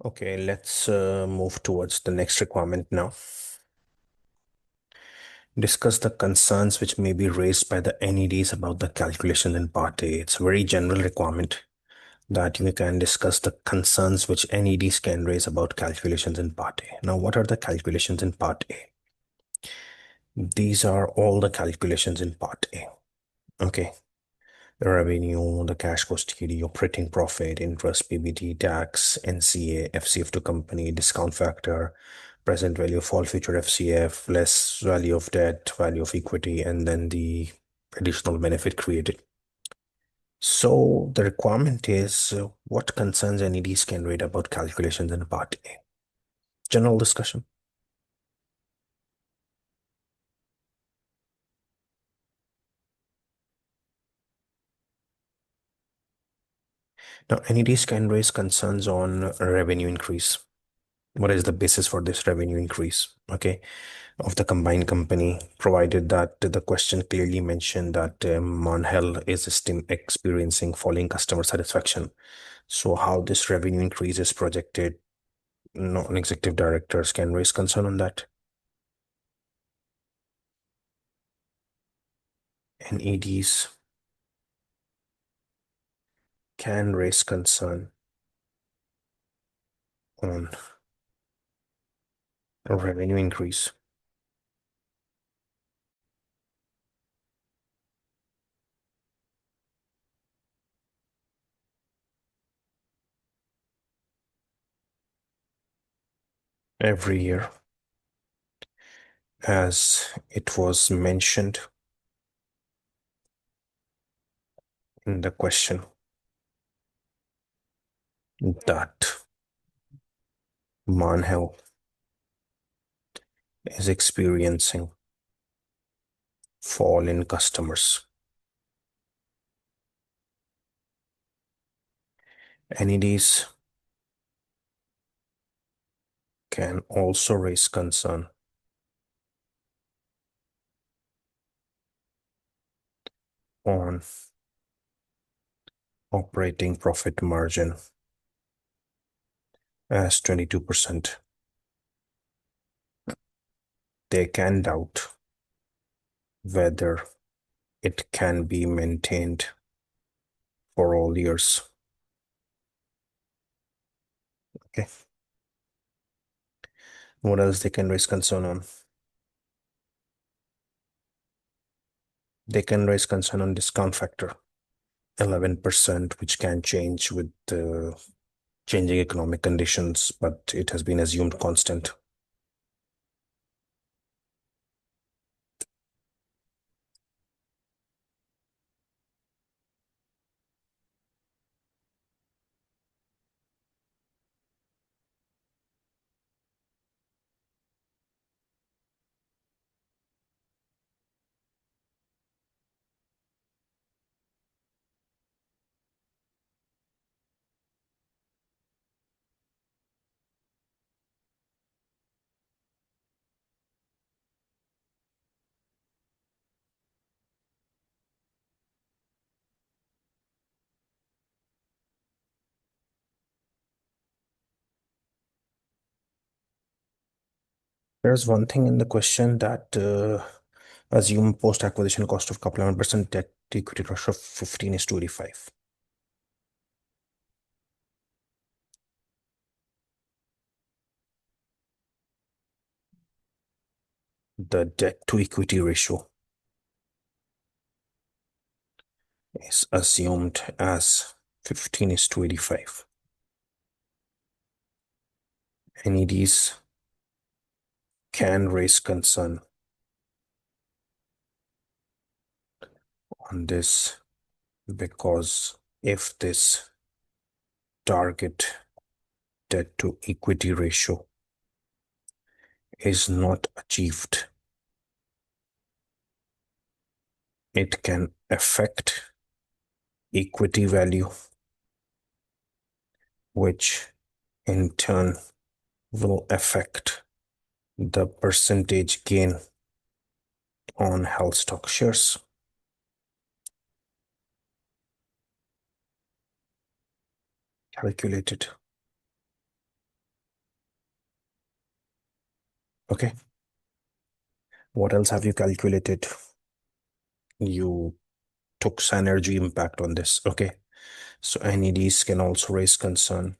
Okay, let's move towards the next requirement now. Discuss the concerns which may be raised by the NEDs about the calculation in Part A. It's a very general requirement that you can discuss the concerns which NEDs can raise about calculations in Part A. Now, what are the calculations in Part A? These are all the calculations in Part A. Okay. The revenue, the cash cost TD, operating profit, interest, PBT, tax, NCA, FCF to company, discount factor, present value of all future FCF, less value of debt, value of equity, and then the additional benefit created. So the requirement is what concerns NEDs can read about calculations in Part A. General discussion. Now, NEDs can raise concerns on revenue increase. What is the basis for this revenue increase? Okay, of the combined company, provided that the question clearly mentioned that Marnhall is experiencing falling customer satisfaction. So how this revenue increase is projected, non-executive directors can raise concern on that. NEDs can raise concern on a revenue increase. Every year, as it was mentioned in the question, that Marnhall is experiencing fall in customers. NEDs can also raise concern on operating profit margin as 22%. They can doubt whether it can be maintained for all years. Okay. What else they can raise concern on? They can raise concern on discount factor, 11%, which can change with changing economic conditions, but it has been assumed constant. There's one thing in the question that assume post-acquisition cost of couple 11% debt to equity ratio of 15:85. The debt to equity ratio is assumed as 15:85. NEDs can raise concern on this because if this target debt to equity ratio is not achieved, it can affect equity value, which in turn will affect the percentage gain on Halstock shares. Calculated. Okay. What else have you calculated? You took synergy impact on this. Okay. So NEDs can also raise concern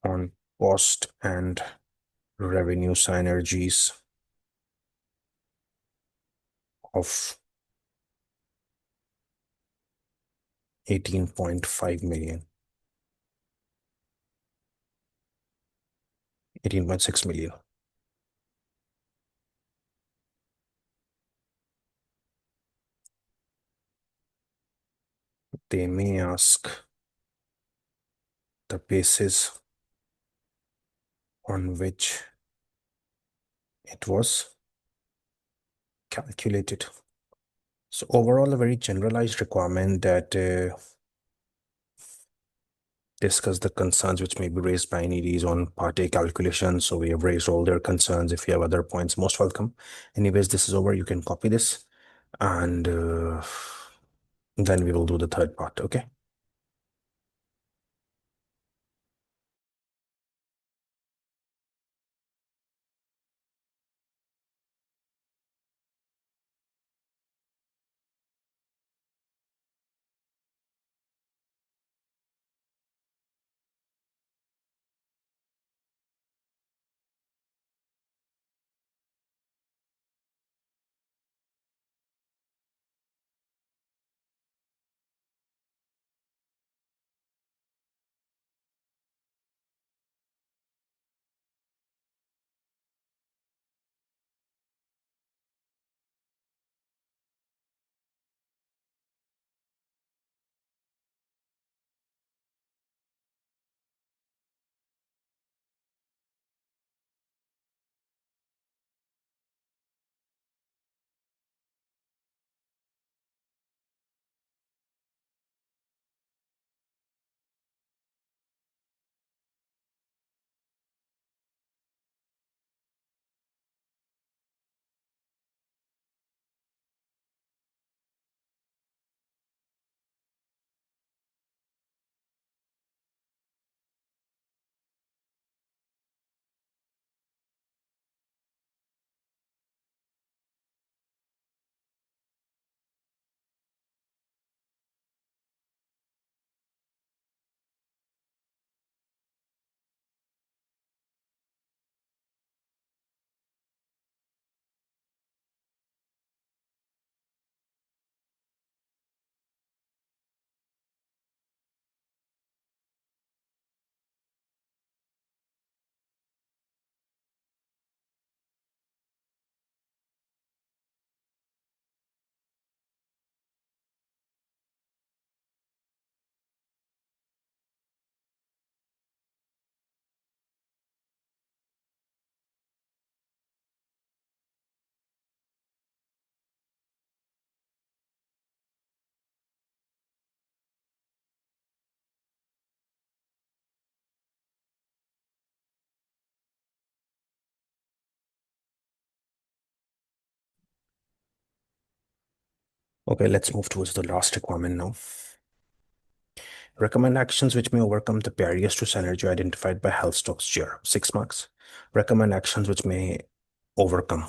on cost and revenue synergies of 18.5 million. 18.6 million. They may ask the basis on which it was calculated. So overall, a very generalized requirement that discuss the concerns which may be raised by NEDs on Part A calculations. So we have raised all their concerns. If you have other points, most welcome. Anyways, this is over. You can copy this, and then we will do the third part. Okay. Okay, let's move towards the last requirement now. Recommend actions which may overcome the barriers to synergy identified by Halstock's chair. 6 marks. Recommend actions which may overcome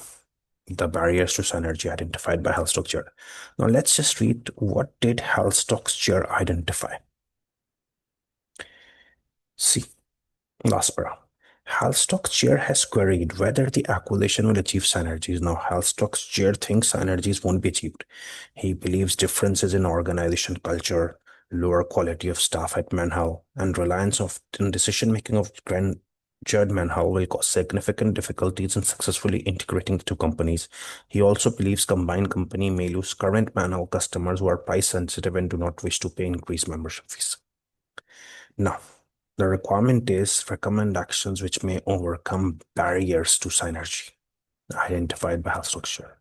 the barriers to synergy identified by Halstock's chair. Now let's just read what did Halstock's chair identify. See, last para. Halstock's chair has queried whether the acquisition will achieve synergies. Now, Halstock's chair thinks synergies won't be achieved. He believes differences in organization culture, lower quality of staff at Marnhall, and reliance in decision-making of Judd Marnhall will cause significant difficulties in successfully integrating the two companies. He also believes combined company may lose current Marnhall customers who are price sensitive and do not wish to pay increased membership fees. Now, the requirement is recommend actions which may overcome barriers to synergy identified by health structure.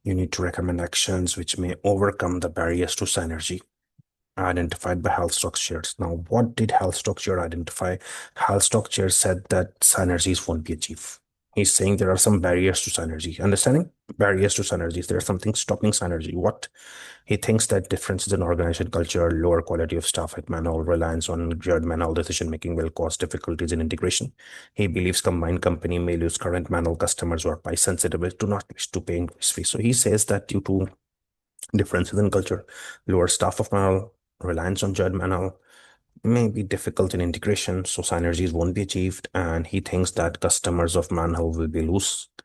You need to recommend actions which may overcome the barriers to synergy identified by health structures. Now, what did health structure identify? Health structure said that synergies won't be achieved. He's saying there are some barriers to synergy. Understanding? Barriers to synergies. There's something stopping synergy. What? He thinks that differences in organization culture, lower quality of staff at Marnhall, reliance on shared Marnhall decision-making will cause difficulties in integration. He believes combined company may lose current Marnhall customers who are price sensitive, do not wish to pay increase fees. So he says that due to differences in culture, lower staff of Marnhall, reliance on shared Marnhall, may be difficult in integration, so synergies won't be achieved. And he thinks that customers of Marnhall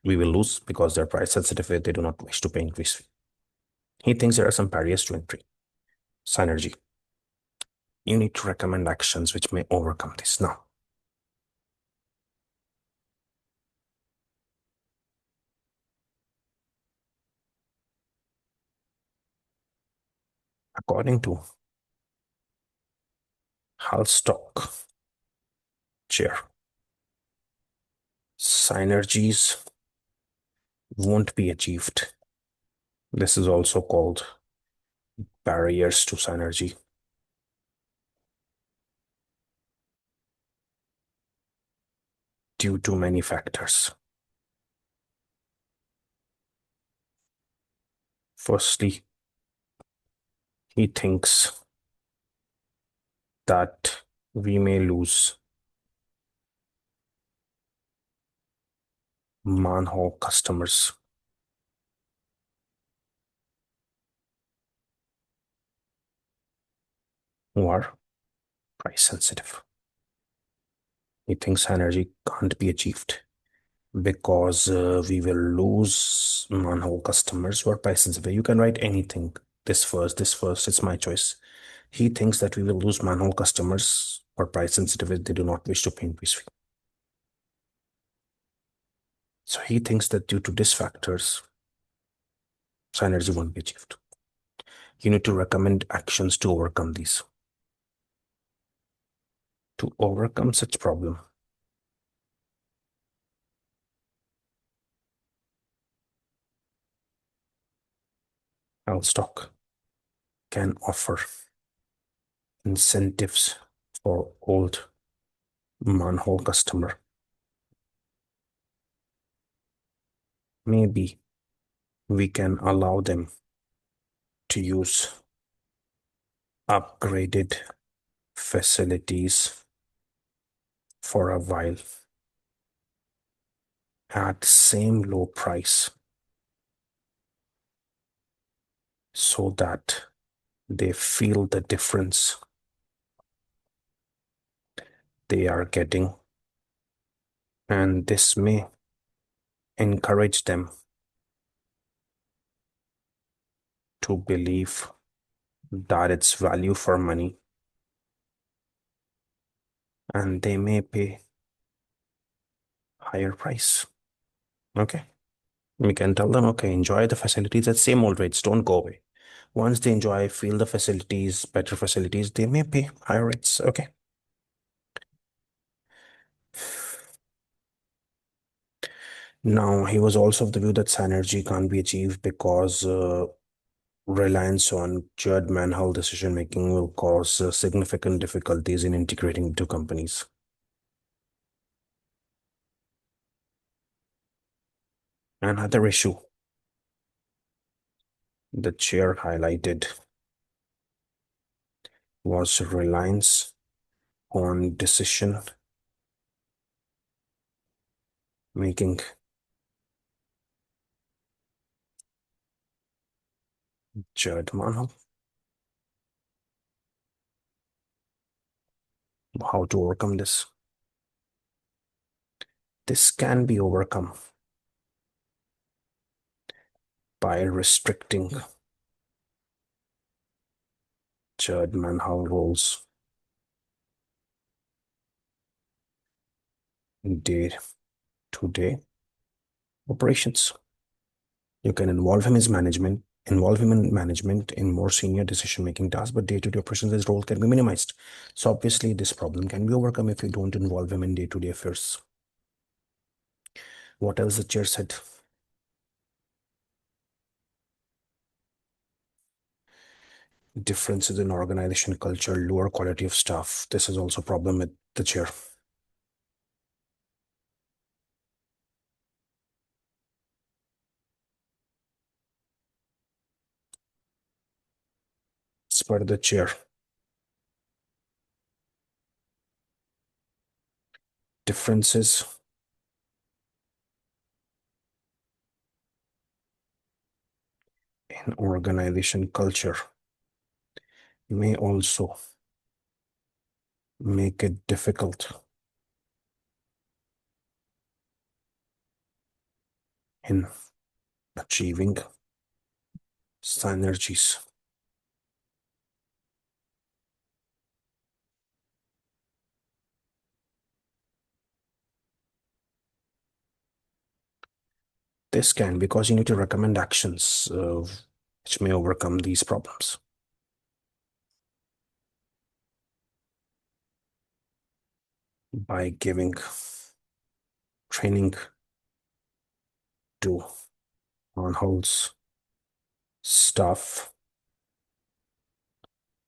we will lose because they're price sensitive, they do not wish to pay increase fee. He thinks there are some barriers to entry. Synergy. You need to recommend actions which may overcome this. Now, according to Halstock chair, synergies won't be achieved. This is also called barriers to synergy due to many factors. Firstly, he thinks that we may lose Marnhall customers who are price sensitive. He thinks synergy can't be achieved because we will lose Marnhall customers who are price sensitive. You can write anything. This first, it's my choice. He thinks that we will lose Marnhall customers who are price sensitive if they do not wish to pay increase fee. So he thinks that due to these factors, synergy won't be achieved. You need to recommend actions to overcome these. To overcome such problem, Halstock can offer incentives for old Marnhall customer. Maybe we can allow them to use upgraded facilities for a while at same low price so that they feel the difference they are getting, and this may encourage them to believe that it's value for money and they may pay higher price. Okay, we can tell them, okay, enjoy the facilities at same old rates, don't go away. Once they enjoy, feel the facilities, better facilities, they may pay higher rates. Okay. Now, he was also of the view that synergy can't be achieved because reliance on shared Marnhall decision making will cause significant difficulties in integrating two companies. Another issue the chair highlighted was reliance on decision making. Shared Marnhall. How to overcome this? This can be overcome by restricting shared Marnhall roles in day-to-day operations. You can involve him in management in more senior decision-making tasks, but day-to-day operations, his role can be minimized. So obviously this problem can be overcome if you don't involve him in day-to-day affairs. What else the chair said? Differences in organization culture, lower quality of staff. This is also a problem with the chair. As per the chair, differences in organization culture may also make it difficult in achieving synergies. This can, because you need to recommend actions which may overcome these problems. By giving training to Marnhall's staff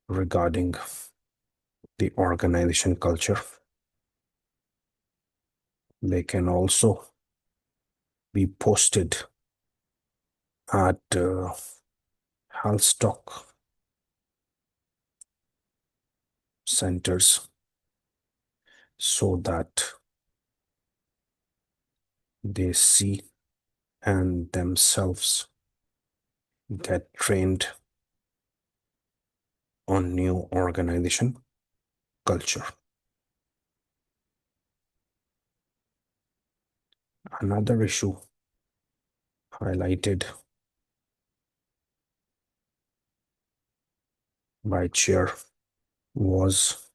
regarding the organization culture. They can also be posted at Halstock centers so that they see and themselves get trained on new organization culture. Another issue highlighted by chair was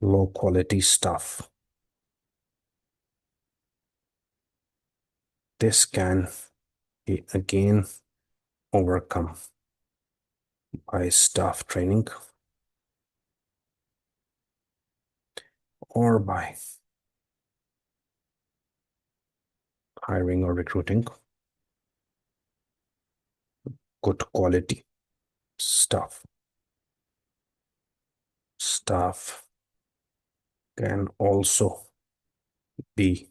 low quality staff. This can be again overcome by staff training or by hiring or recruiting good quality staff. Staff can also be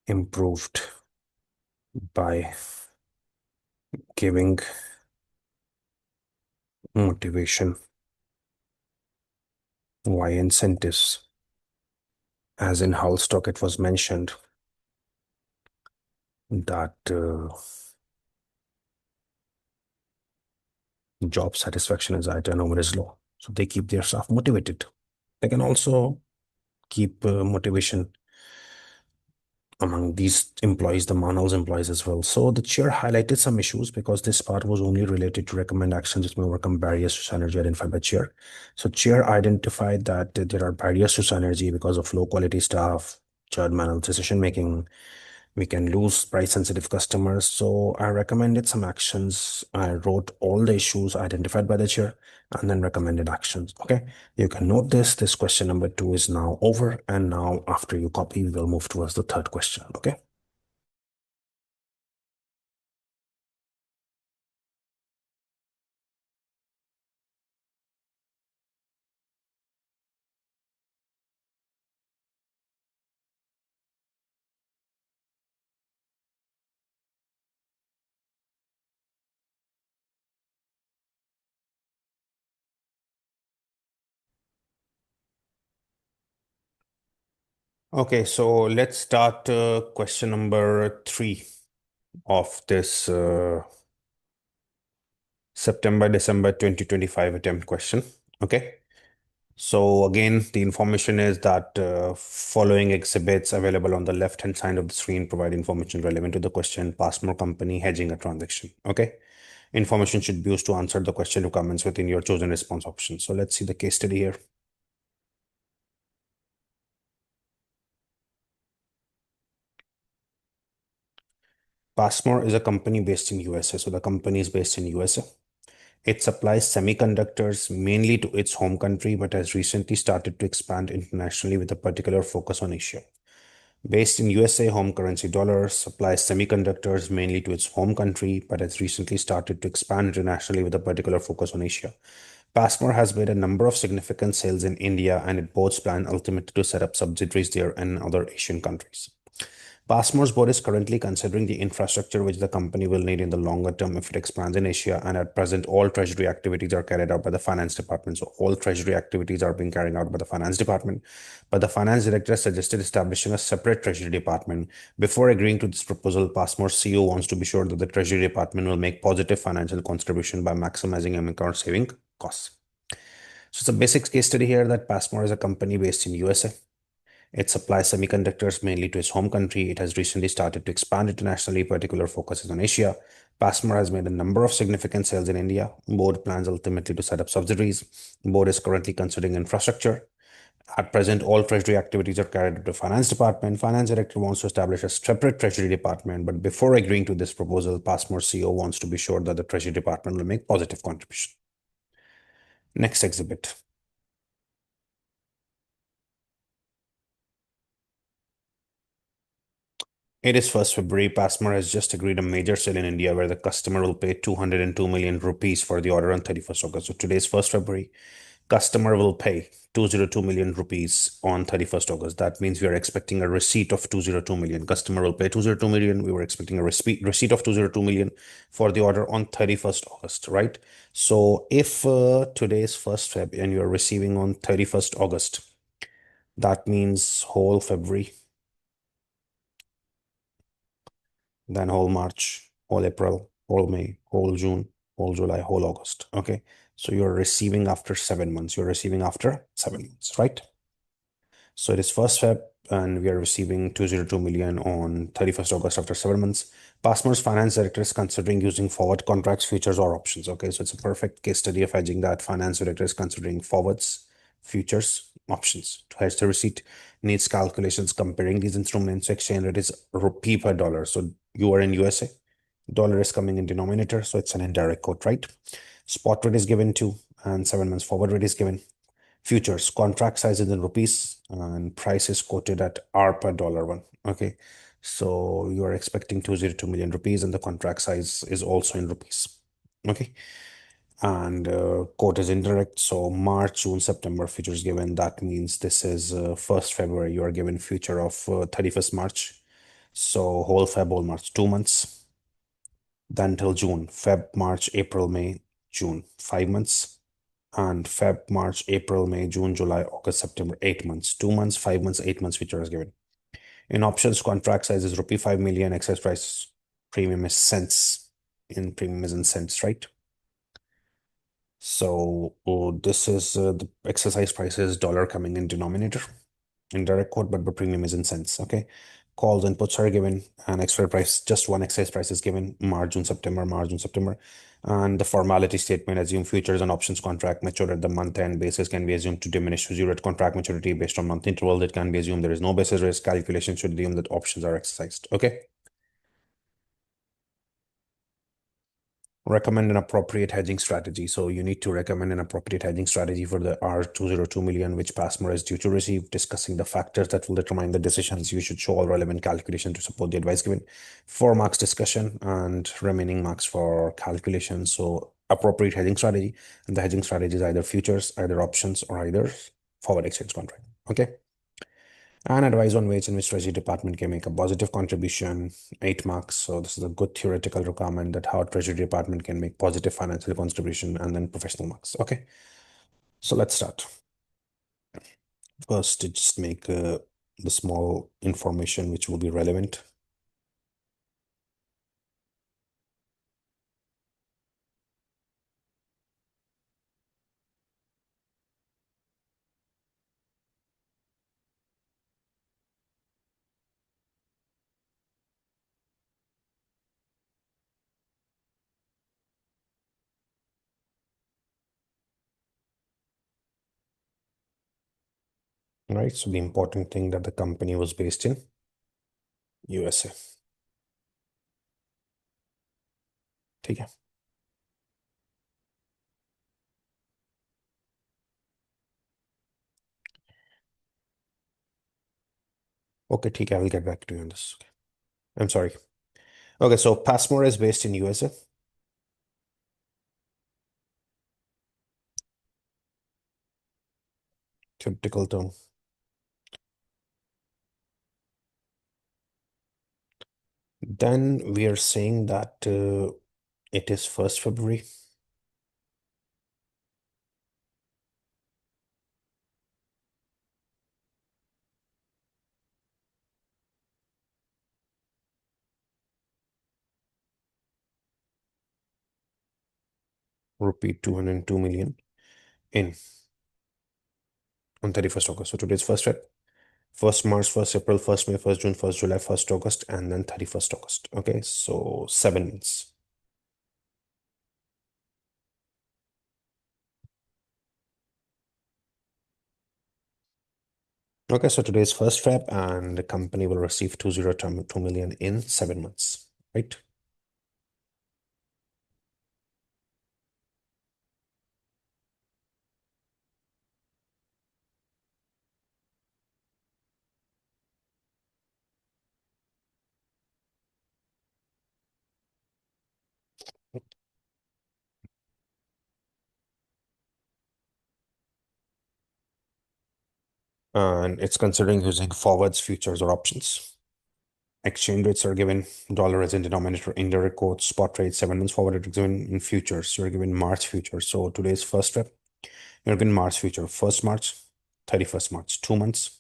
improved by giving motivation via incentives. As in Halstock, it was mentioned that job satisfaction is high, turnover is low. So they keep their staff motivated. They can also keep motivation among these employees, the Marnhall's employees as well. So the chair highlighted some issues because this part was only related to recommend actions which may overcome barriers to synergy identified by chair. So chair identified that there are barriers to synergy because of low quality staff, chair manual decision making. We can lose price sensitive customers. So I recommended some actions. I wrote all the issues identified by the chair and then recommended actions. Okay, you can note this. This question number 2 is now over. And now after you copy, we will move towards the third question. Okay. Okay, so let's start question number 3 of this September-December 2025 attempt question. Okay. So again, the information is that following exhibits available on the left-hand side of the screen provide information relevant to the question, Passmore Company hedging a transaction. Okay. Information should be used to answer the question requirements within your chosen response option. So let's see the case study here. Passmore is a company based in USA. So the company is based in USA. It supplies semiconductors mainly to its home country, but has recently started to expand internationally with a particular focus on Asia. Based in USA, home currency dollar, supplies semiconductors mainly to its home country, but has recently started to expand internationally with a particular focus on Asia. Passmore has made a number of significant sales in India, and it boasts plans ultimately to set up subsidiaries there and other Asian countries. Passmore's board is currently considering the infrastructure which the company will need in the longer term if it expands in Asia, and at present, all treasury activities are carried out by the finance department. So all treasury activities are being carried out by the finance department. But the finance director suggested establishing a separate treasury department. Before agreeing to this proposal, Passmore's CEO wants to be sure that the treasury department will make positive financial contribution by maximizing account saving costs. So it's a basic case study here that Passmore is a company based in USA. It supplies semiconductors mainly to its home country. It has recently started to expand internationally, particular focuses on Asia. Passmore has made a number of significant sales in India. Board plans ultimately to set up subsidiaries. Board is currently considering infrastructure. At present, all treasury activities are carried out by the finance department. Finance director wants to establish a separate treasury department, but before agreeing to this proposal, Passmore CO wants to be sure that the treasury department will make positive contribution. Next exhibit. It is 1st February. Passmore has just agreed a major sale in India where the customer will pay 202 million rupees for the order on 31st August. So today is 1st February. Customer will pay 202 million rupees on 31st August. That means we are expecting a receipt of 202 million. Customer will pay 202 million. We were expecting a receipt of 202 million for the order on 31st August, right? So if today is 1st Feb and you're receiving on 31st August, that means whole February, then whole March, whole April, whole May, whole June, whole July, whole August. Okay. So you're receiving after 7 months. You're receiving after 7 months, right? So it is 1st Feb and we are receiving 202 million on 31st August after 7 months. Passmore's finance director is considering using forward contracts, futures, or options. Okay, so it's a perfect case study of hedging that finance director is considering forwards, futures, options to hedge the receipt. Needs calculations comparing these instruments. Exchange rate is rupee per dollar. So you are in USA. Dollar is coming in denominator, so it's an indirect quote, right? Spot rate is given to, and 7 months forward rate is given. Futures, contract size is in rupees and price is quoted at R per dollar one. Okay. So you are expecting 202 million rupees and the contract size is also in rupees. Okay. And quote is indirect. So March, June, September futures given. That means this is 1st February. You are given future of 31st March. So whole Feb, whole March, 2 months. Then till June, Feb, March, April, May, June, 5 months. And Feb, March, April, May, June, July, August, September, 8 months. 2 months, 5 months, 8 months, which is given. In options, contract size is rupee 5 million, excess price premium is cents. In premium is in cents, right? So this is the exercise price is dollar coming in denominator. Indirect quote, but the premium is in cents. Okay. Calls inputs are given, and extra price, just one exercise price is given, March, September, March, September. And the formality statement assume futures and options contract mature at the month end basis can be assumed to diminish to zero at contract maturity based on month interval. It can be assumed there is no basis risk. Calculation should assume that options are exercised. Okay. Recommend an appropriate hedging strategy. So you need to recommend an appropriate hedging strategy for the R202 million, which Passmore is due to receive, discussing the factors that will determine the decisions. You should show all relevant calculation to support the advice given. 4 marks discussion and remaining marks for calculation. So appropriate hedging strategy, and the hedging strategy is either futures, either options, or either forward exchange contract. Okay. And advice on ways in which Treasury Department can make a positive contribution, 8 marks. So this is a good theoretical requirement that how Treasury Department can make positive financial contribution, and then professional marks. Okay, so let's start. First, to just make the small information which will be relevant. Right, so the important thing that the company was based in USA. ठीक है. Okay, ठीक है. I will get back to you on this. Okay. I'm sorry. Okay, so Passmore is based in USA. Theoretical term. Then we are saying that it is 1st February. Rupee 202 million in on 31st August. So today's 1st Feb, 1st March, 1st April, 1st May, 1st June, 1st July, 1st August, and then 31st August. Okay, so 7 months. Okay, so today's first rep, and the company will receive 202 million in 7 months, right? And it's considering using forwards, futures, or options. Exchange rates are given. Dollar as in denominator, indirect quotes, spot rates, 7 months forward is given in futures. You're given March futures. So today's first rep, you're given March future, 1st March, 31st March, 2 months.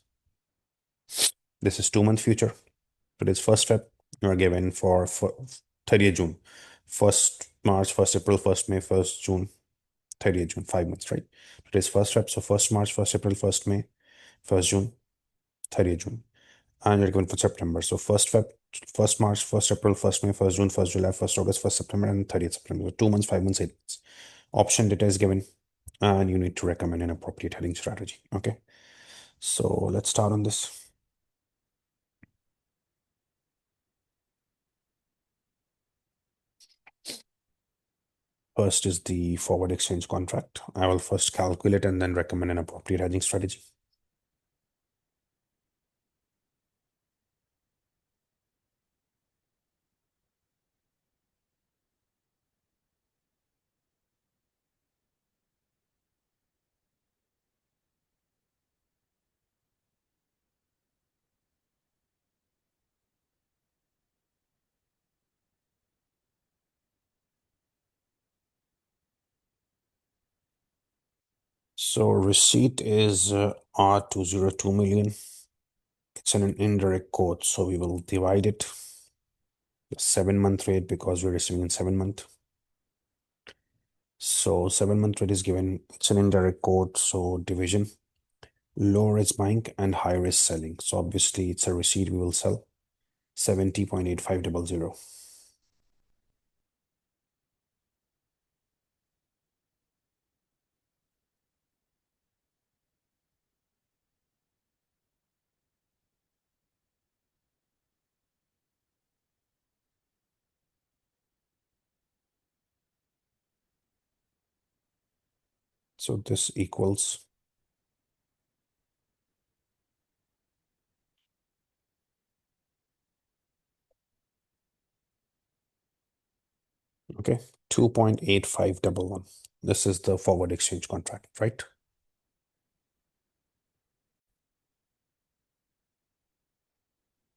This is 2 month future. Today's first rep, you're given for 30th June, 1st March, 1st April, 1st May, 1st June, 30th June, 5 months, right? Today's first rep, so 1st March, 1st April, 1st May, 1st June, 30th June. And you're given for September. So 1st Feb, 1st March, 1st April, 1st May, 1st June, 1st July, 1st August, 1st September, and 30th September. So 2 months, 5 months, 8 months. Option data is given, and you need to recommend an appropriate hedging strategy. Okay. So let's start on this. First is the forward exchange contract. I will first calculate and then recommend an appropriate hedging strategy. So receipt is R202 million. It's an indirect quote, so we will divide it the 7 month rate because we're receiving in 7 month. So 7 month rate is given. It's an indirect quote, so division. Low risk buying and high risk selling. So obviously it's a receipt we will sell 70.8500. So this equals, okay, 2.8511. This is the forward exchange contract, right?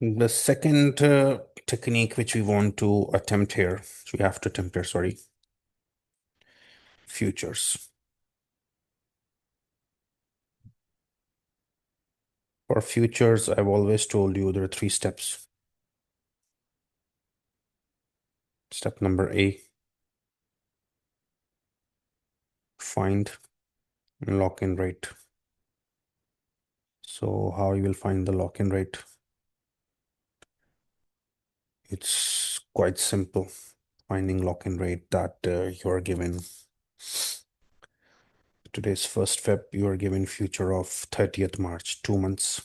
The second technique which we want to attempt here, so we have to attempt here, sorry, futures. For futures, I've always told you there are 3 steps. Step number A, find lock-in rate. So how you will find the lock-in rate? It's quite simple. Finding lock-in rate that you are given. Today's 1st Feb, you are given future of 30th March, 2 months.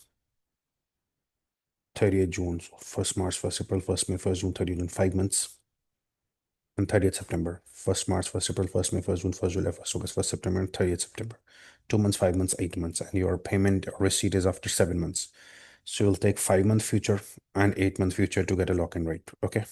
30th June, so 1st March, 1st April, 1st May, 1st June, 30th June, 5 months. And 30th September, 1st March, 1st April, 1st May, 1st June, 1st July, 1st August, 1st September, and 30th September. 2 months, 5 months, 8 months. And your payment or receipt is after 7 months. So you'll take 5 month future and 8 month future to get a lock-in rate. Okay.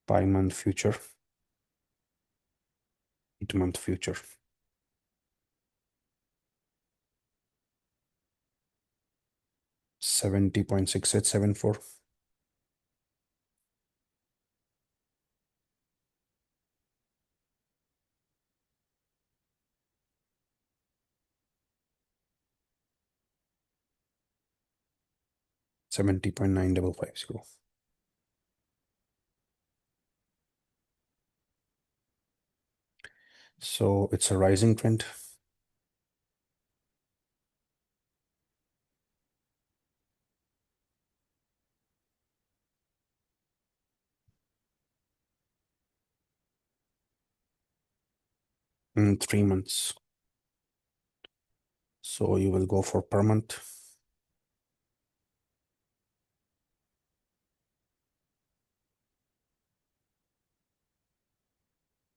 Five-month future, 8 month future. 70.6874. $70.9550. So it's a rising trend. in 3 months. So you will go for per month.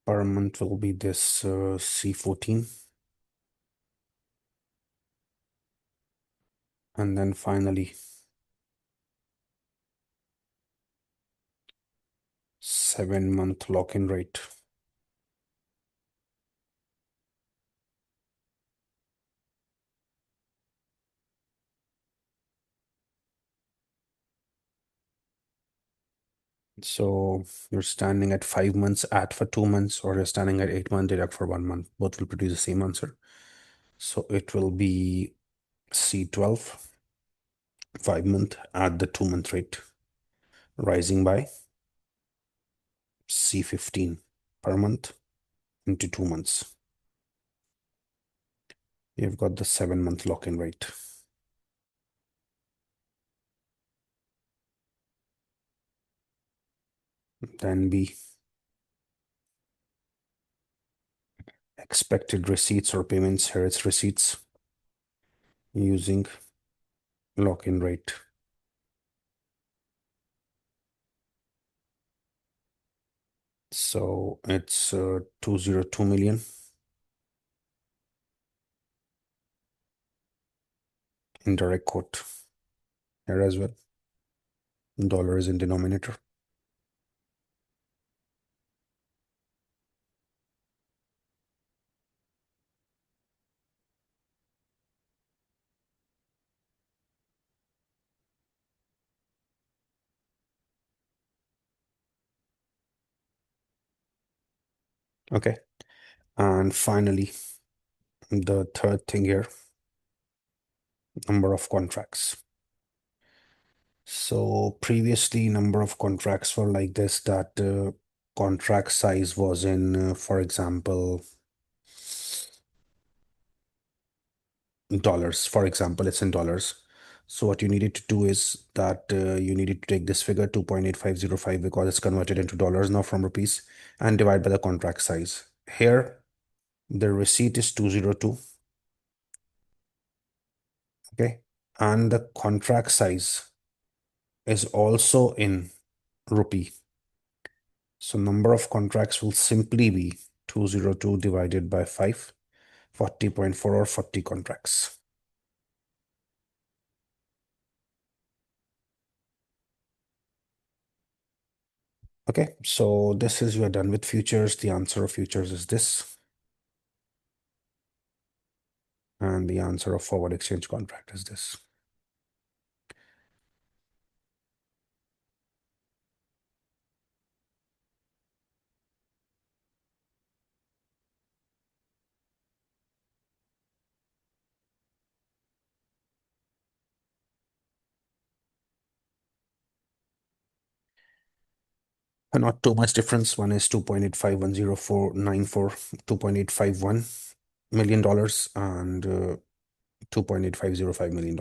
Per month will be this C14. And then finally, 7-month lock-in rate. So you're standing at 5 months, add for 2 months, or you're standing at 8 months, deduct for 1 month. Both will produce the same answer. So it will be C12, 5 month, add the 2 month rate, rising by C15 per month into 2 months. You've got the 7-month lock-in rate. Then B, expected receipts or payments. Here it's receipts using lock-in rate. So it's 202 million. Indirect quote here as well. Dollar is in denominator. Okay. And finally, the third thing here, number of contracts. So previously, number of contracts were like this, that contract size was in, for example, dollars. For example, it's in dollars. So what you needed to do is that you needed to take this figure 2.8505 because it's converted into dollars now from rupees and divide by the contract size. Here, the receipt is 202. Okay. And the contract size is also in rupee. So number of contracts will simply be 202 divided by 5, 40.4 or 40 contracts. Okay, so this is, you are done with futures. The answer of futures is this. And the answer of forward exchange contract is this. Not too much difference. One is 2.851049 $2.851 million and $2.8505 million.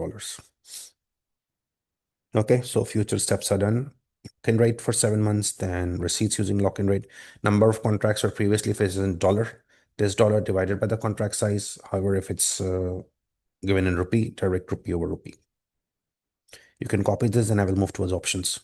Okay, so future steps are done. Lock-in rate for 7 months, then receipts using lock-in rate. Number of contracts were previously if it's in dollar. This dollar divided by the contract size. However, if it's given in rupee, direct rupee over rupee. You can copy this and I will move towards options.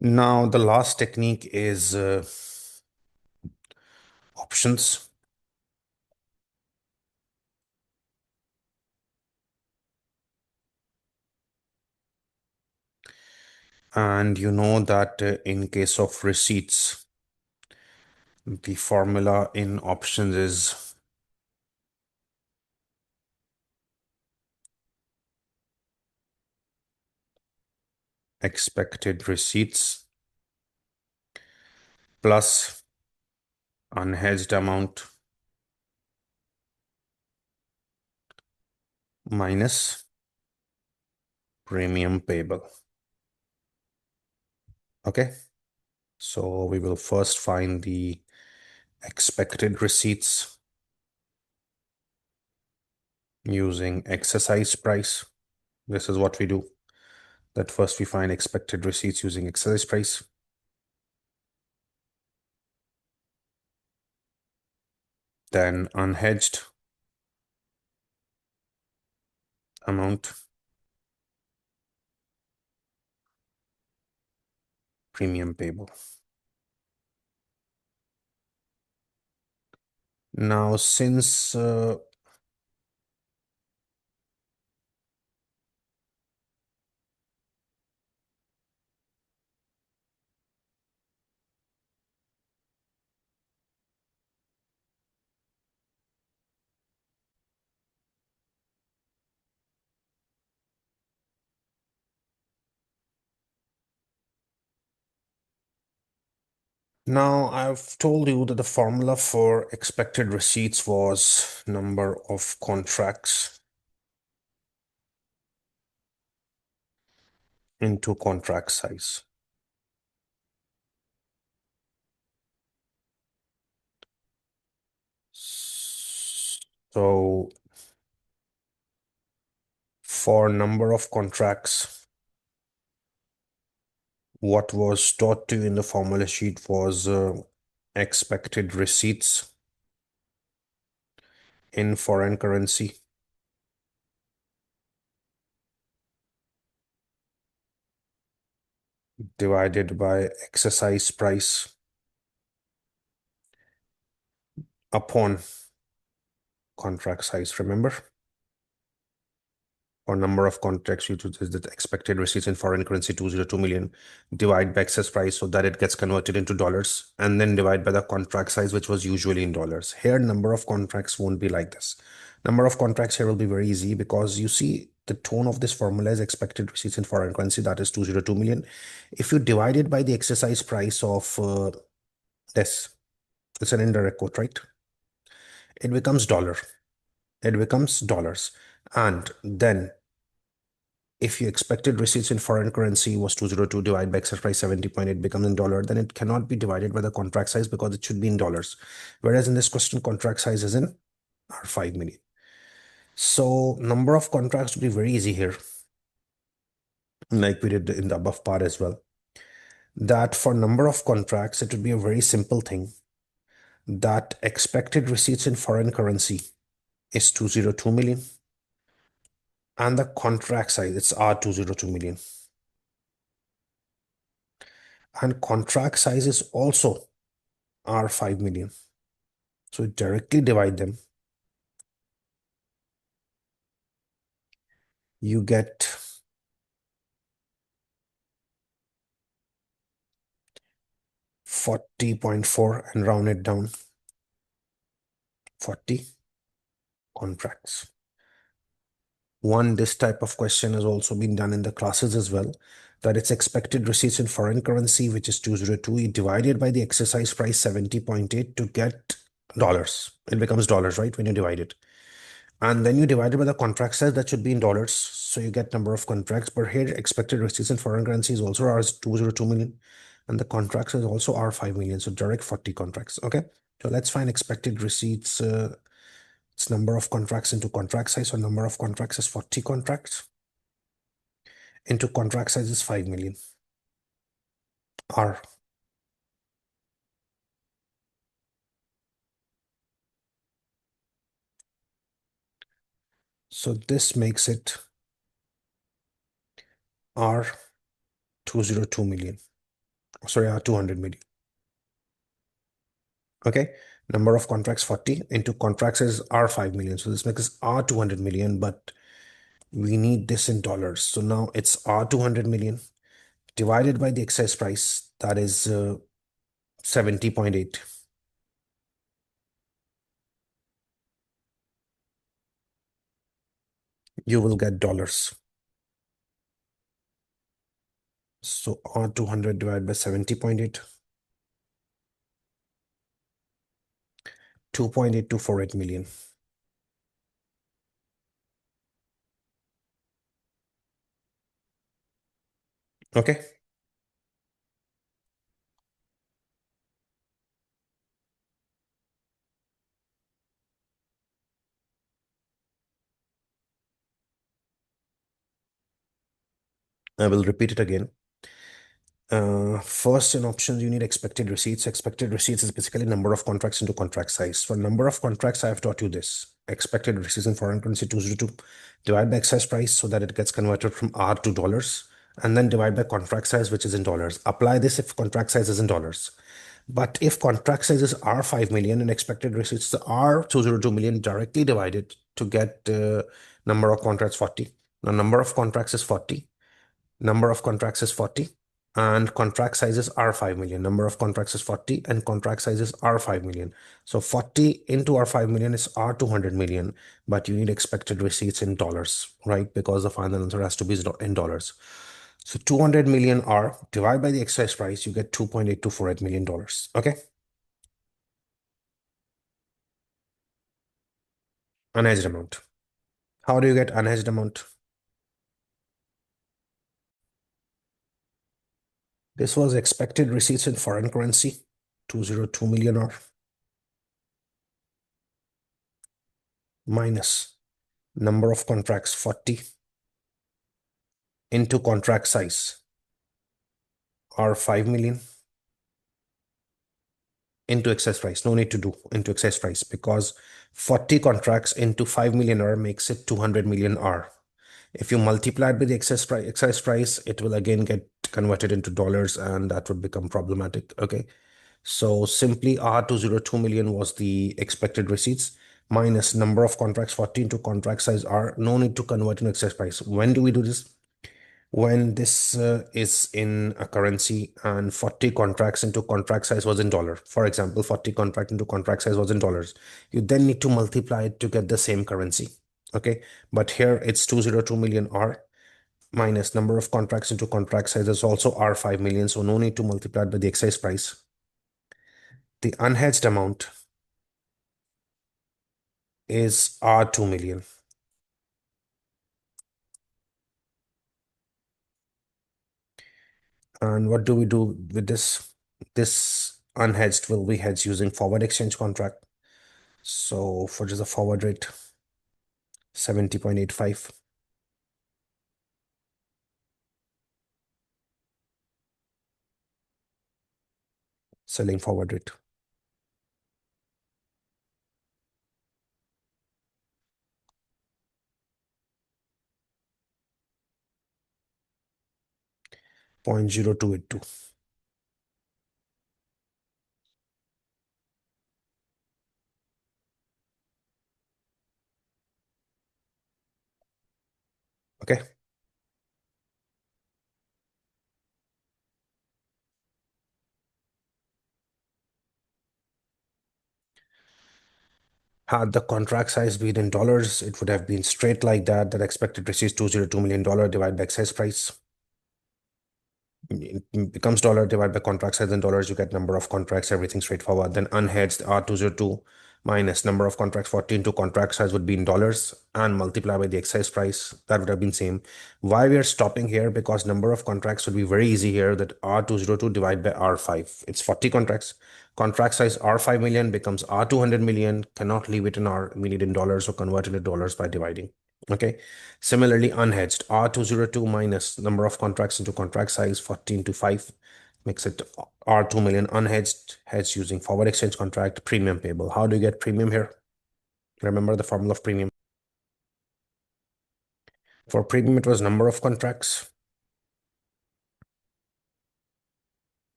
Now, the last technique is options. And you know that in case of receipts, the formula in options is expected receipts plus unhedged amount minus premium payable. Okay, so we will first find the expected receipts using exercise price. This is what we do. That first we find expected receipts using exercise price. Then unhedged amount, premium payable. Now, since now I've told you that the formula for expected receipts was number of contracts into contract size. So for number of contracts, what was taught to you in the formula sheet was expected receipts in foreign currency divided by exercise price upon contract size. Remember? Or number of contracts you choose is the expected receipts in foreign currency 202 million, divide by excess price so that it gets converted into dollars, and then divide by the contract size, which was usually in dollars. Here, number of contracts won't be like this. Number of contracts here will be very easy because you see the tone of this formula is expected receipts in foreign currency, that is 202 million. If you divide it by the exercise price of this, it's an indirect quote, right? It becomes dollar. It becomes dollars. And then if you expected receipts in foreign currency was 202 divided by excess price 70.8 becomes in dollar, then it cannot be divided by the contract size because it should be in dollars. Whereas in this question, contract size is in R 5 million. So number of contracts would be very easy here, like we did in the above part as well. That for number of contracts, it would be a very simple thing that expected receipts in foreign currency is 202 million and the contract size, it's R 202 million. And contract size is also R 5 million. So directly divide them. You get 40.4 and round it down. 40 contracts. This type of question has also been done in the classes as well, that it's expected receipts in foreign currency, which is 202, divided by the exercise price 70.8 to get dollars. It becomes dollars, right, when you divide it. And then you divide it by the contract size, that should be in dollars. So you get number of contracts. But here, expected receipts in foreign currency is also R 202 million. And the contracts is also R 5 million. So direct 40 contracts. Okay. So let's find expected receipts. It's number of contracts into contract size. So number of contracts is 40 contracts. Into contract size is 5 million. R. So this makes it R 202 million. Sorry, R200 million. Okay. Number of contracts 40 into contracts is R5 million. So this makes R200 million, but we need this in dollars. So now it's R200 million divided by the excess price. That is 70.8. You will get dollars. So R200 divided by 70.8, 2.8248 million. Okay. I will repeat it again. First in options, you need expected receipts. Expected receipts is basically number of contracts into contract size. For number of contracts, I have taught you this. Expected receipts in foreign currency 202 divide by excess price so that it gets converted from R to dollars, and then divide by contract size, which is in dollars. Apply this if contract size is in dollars. But if contract size is R 5 million and expected receipts are 202 million, directly divided to get number of contracts 40. Now, number of contracts is 40. Number of contracts is 40 and contract sizes are 5 million. Number of contracts is 40 and contract sizes are 5 million. So 40 into our 5 million is R 200 million, but you need expected receipts in dollars, right? Because the final answer has to be in dollars. So 200 million R divided by the excess price, you get $2.8248 million. Okay. Unhedged amount. How do you get unhedged amount? This was expected receipts in foreign currency, 202 million R minus number of contracts 40 into contract size are 5 million into excess price. No need to do into excess price because 40 contracts into 5 million R makes it 200 million R. If you multiply it by the excess price, it will again get converted into dollars and that would become problematic. Okay. So simply R202 million was the expected receipts minus number of contracts 40 into contract size R. No need to convert in excess price. When do we do this? When this is in a currency and 40 contracts into contract size was in dollar. For example, 40 contract into contract size was in dollars. You then need to multiply it to get the same currency. Okay. But here it's 202 million R minus number of contracts into contract size is also R 5 million. So no need to multiply it by the excess price. The unhedged amount is R 2 million. And what do we do with this? This unhedged will be hedged using forward exchange contract. So for just a forward rate, 70.85. Selling forward rate. Point 0.0282. Okay. Had the contract size been in dollars, it would have been straight like that. That expected receipt $202 million divided by excess price. It becomes dollar divided by contract size in dollars. You get number of contracts, everything straightforward. Then unhedged R202 minus number of contracts 14 to contract size would be in dollars and multiply by the excess price. That would have been same. Why we are stopping here? Because number of contracts would be very easy here. That R202 divided by R5. It's 40 contracts. Contract size R5 million becomes R200 million. Cannot leave it in R. We need in dollars, so convert it to dollars by dividing. Okay. Similarly, unhedged R202 minus number of contracts into contract size 14 to 5 makes it R2 million. Unhedged, hedged using forward exchange contract, premium payable. How do you get premium here? Remember the formula of premium. For premium, it was number of contracts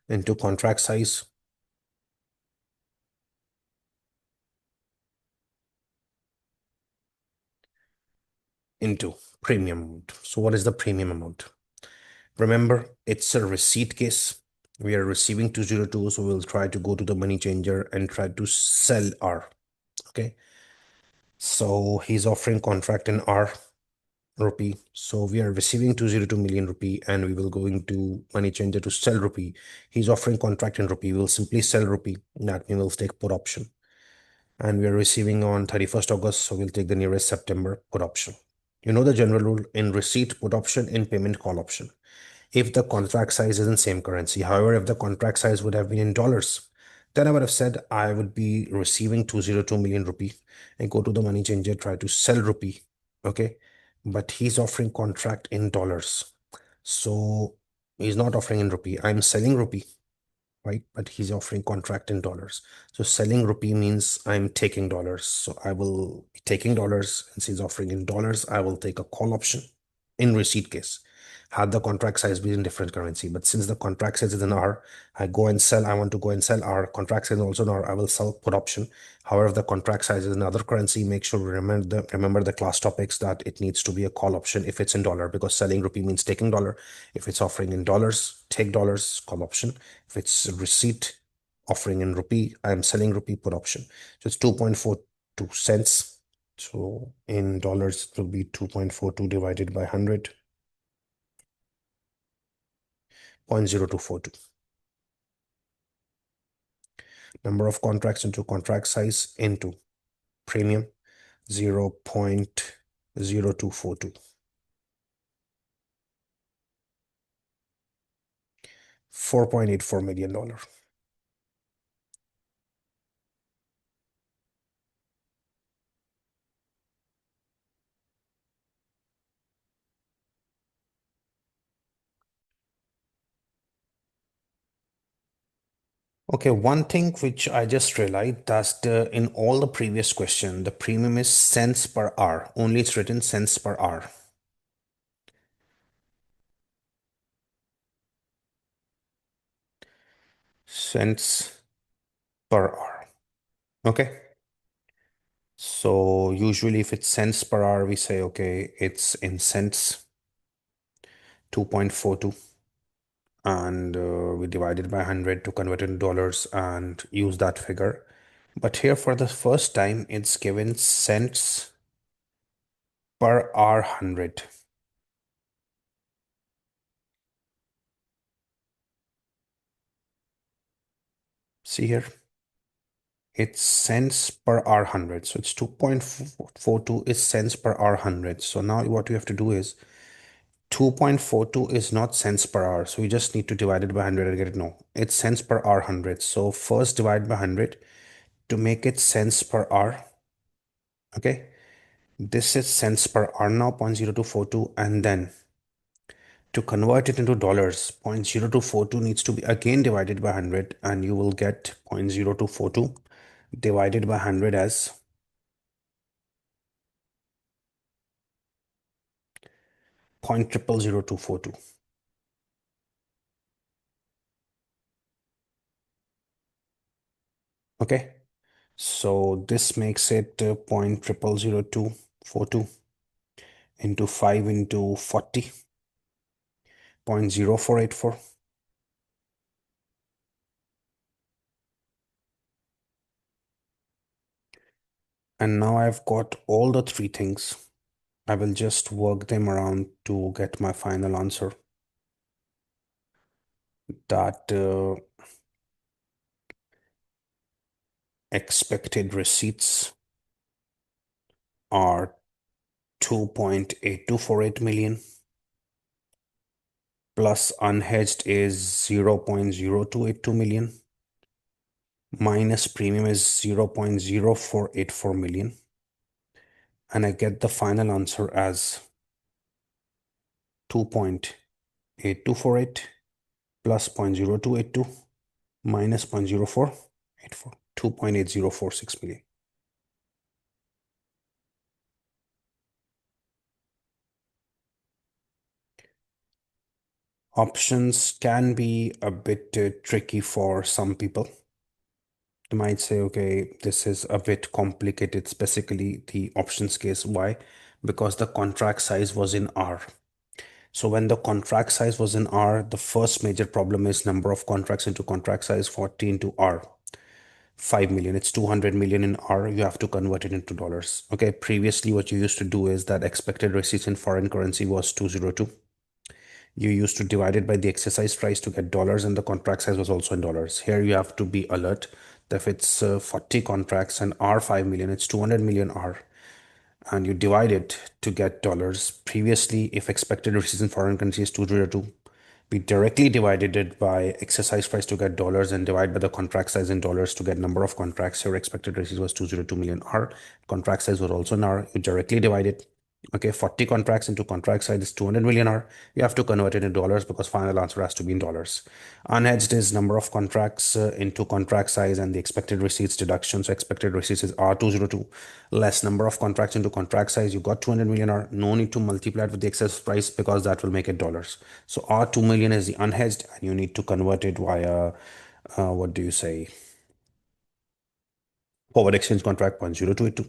into contract size into premium amount. So what is the premium amount? Remember, it's a receipt case. We are receiving 202, so we'll try to go to the money changer and try to sell R. Okay. So he's offering contract in R rupee. So we are receiving 202 million rupee and we will going to money changer to sell rupee. He's offering contract in rupee. We'll simply sell rupee. That means we'll take put option. And we are receiving on 31st August. So we'll take the nearest September put option. You know the general rule in receipt put option, in payment call option. If the contract size is in same currency. However, if the contract size would have been in dollars, then I would have said I would be receiving 202 million rupee and go to the money changer, try to sell rupee. Okay. But he's offering contract in dollars. So he's not offering in rupee. I'm selling rupee, right? But he's offering contract in dollars. So selling rupee means I'm taking dollars. So I will be taking dollars. And since he's offering in dollars, I will take a call option in receipt case. Had the contract size been in different currency, but since the contract size is in R, I go and sell. I want to go and sell R. Contract size is also in R. I will sell put option. However, if the contract size is in other currency, make sure we remember the class topics that it needs to be a call option if it's in dollar, because selling rupee means taking dollar. If it's offering in dollars, take dollars, call option. If it's a receipt offering in rupee, I am selling rupee, put option. So it's 2.42 cents. So in dollars, it will be 2.42 divided by 100. 0.0242. Number of contracts into contract size into premium 0.0242. $4.84 million. Okay, one thing which I just realized that in all the previous question, the premium is cents per hour. Only it's written cents per hour. Cents per hour. Okay. So usually if it's cents per hour, we say, okay, it's in cents, 2.42. And we divide it by 100 to convert it into dollars and use that figure. But here for the first time, it's given cents per hour 100. See here, it's cents per hour 100. So it's 2.42 is cents per hour 100. So now what you have to do is 2.42 is not cents per hour. So you just need to divide it by 100 and get it. No, it's cents per hour 100. So first divide by 100 to make it cents per hour. Okay. This is cents per hour now, 0.0242, and then to convert it into dollars, 0.0242 needs to be again divided by 100, and you will get 0.0242 divided by 100 as 0.000242. Okay, so this makes it 0.000242 into 5 into 40, 0.0484. And now I've got all the three things. I will just work them around to get my final answer. That expected receipts are 2.8248 million plus unhedged is 0.0282 million minus premium is 0.0484 million, and I get the final answer as 2.8248 plus 0.0282 minus 0.0484, 2.8046 million. Options can be a bit tricky for some people. You might say, okay, this is a bit complicated, specifically the options case. Why? Because the contract size was in R. So when the contract size was in R, the first major problem is number of contracts into contract size 40 into R. 5 million, it's 200 million in R. You have to convert it into dollars. Okay, previously what you used to do is that expected receipts in foreign currency was 202. You used to divide it by the exercise price to get dollars, and the contract size was also in dollars. Here you have to be alert that if it's 40 contracts and R 5 million, it's 200 million R, and you divide it to get dollars. Previously, if expected receipts in foreign currency is 202, we directly divided it by exercise price to get dollars and divide by the contract size in dollars to get number of contracts. Your expected receipt was 202 million R. Contract size was also in R. You directly divide it. Okay, 40 contracts into contract size is 200 million R. You have to convert it in dollars because final answer has to be in dollars. Unhedged is number of contracts into contract size and the expected receipts deduction. So expected receipts is R202 less number of contracts into contract size. You got 200 million R. No need to multiply it with the excess price because that will make it dollars. So R2 million is the unhedged and you need to convert it via, what do you say? Forward exchange contract 0.0282.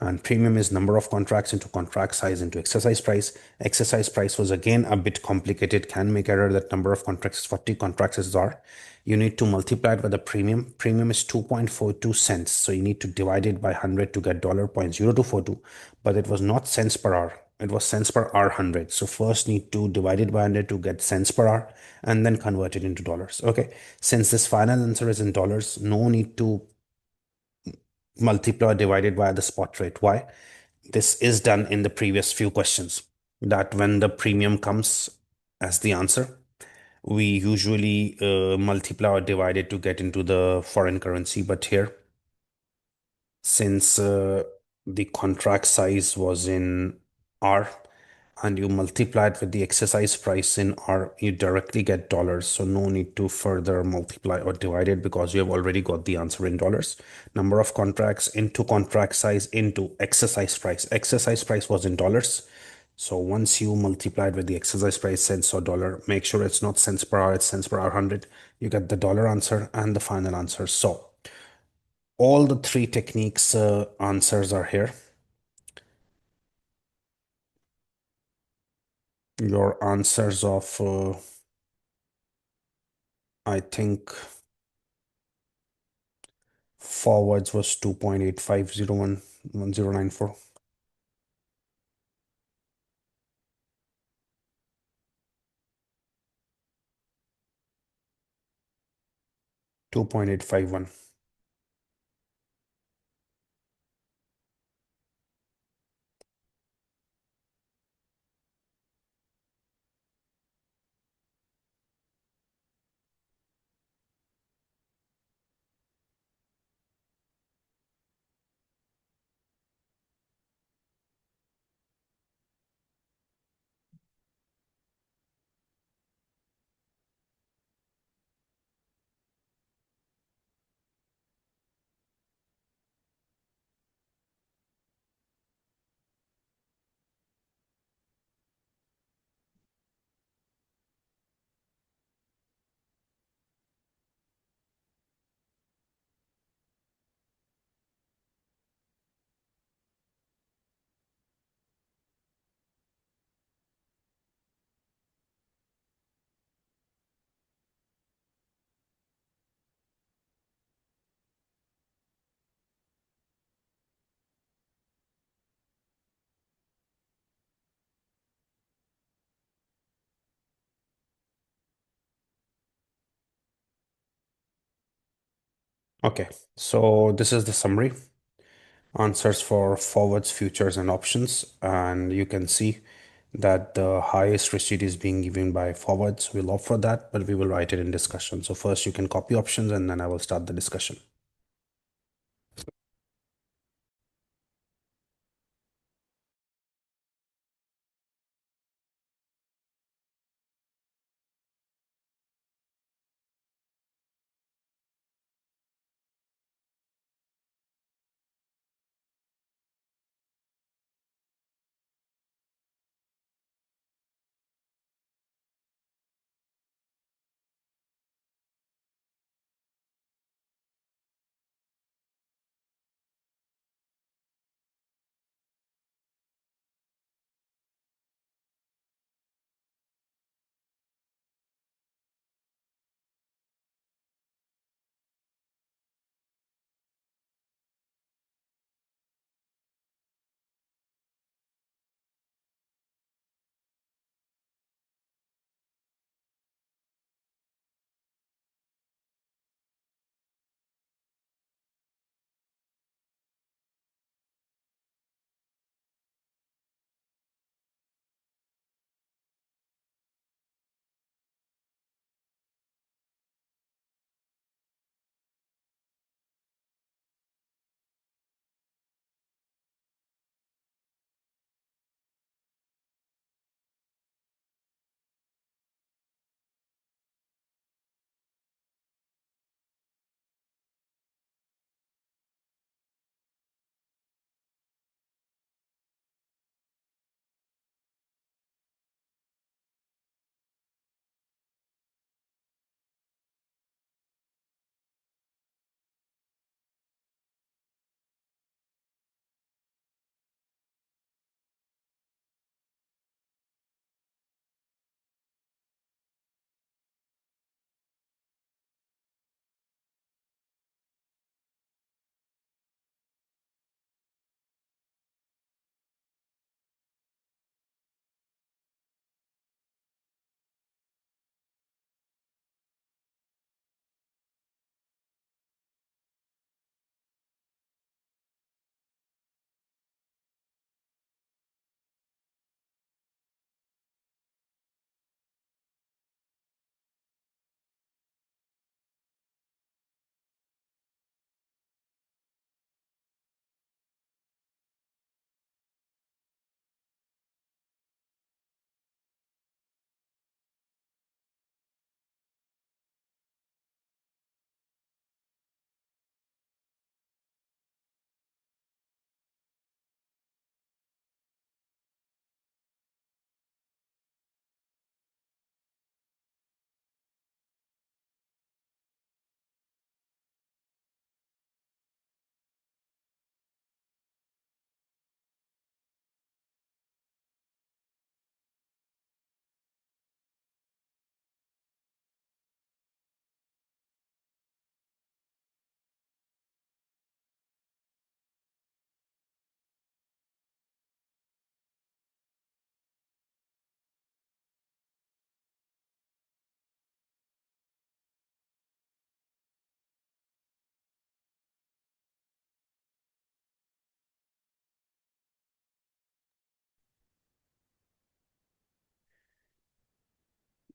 And premium is number of contracts into contract size into exercise price. Exercise price was again a bit complicated, can make error that number of contracts is 40, contracts is R. You need to multiply it by the premium. Premium is 2.42 cents. So you need to divide it by 100 to get $0.0242. But it was not cents per hour. It was cents per hour 100. So first need to divide it by 100 to get cents per hour and then convert it into dollars. Okay. Since this final answer is in dollars, no need to multiply divided by the spot rate. Why? This is done in the previous few questions, that when the premium comes as the answer, we usually multiply or divide it to get into the foreign currency. But here, since the contract size was in R, and you multiply it with the exercise price in R, you directly get dollars. So no need to further multiply or divide it because you have already got the answer in dollars. Number of contracts into contract size into exercise price. Exercise price was in dollars. So once you multiply it with the exercise price, cents or dollar, make sure it's not cents per hour, it's cents per hour 100. You get the dollar answer and the final answer. So all the three techniques answers are here. Your answers of I think forwards was 2.85011094. 2.851. Okay, so this is the summary. Answers for forwards, futures, and options. And you can see that the highest receipt is being given by forwards. We'll opt for that, but we will write it in discussion. So first you can copy options and then I will start the discussion.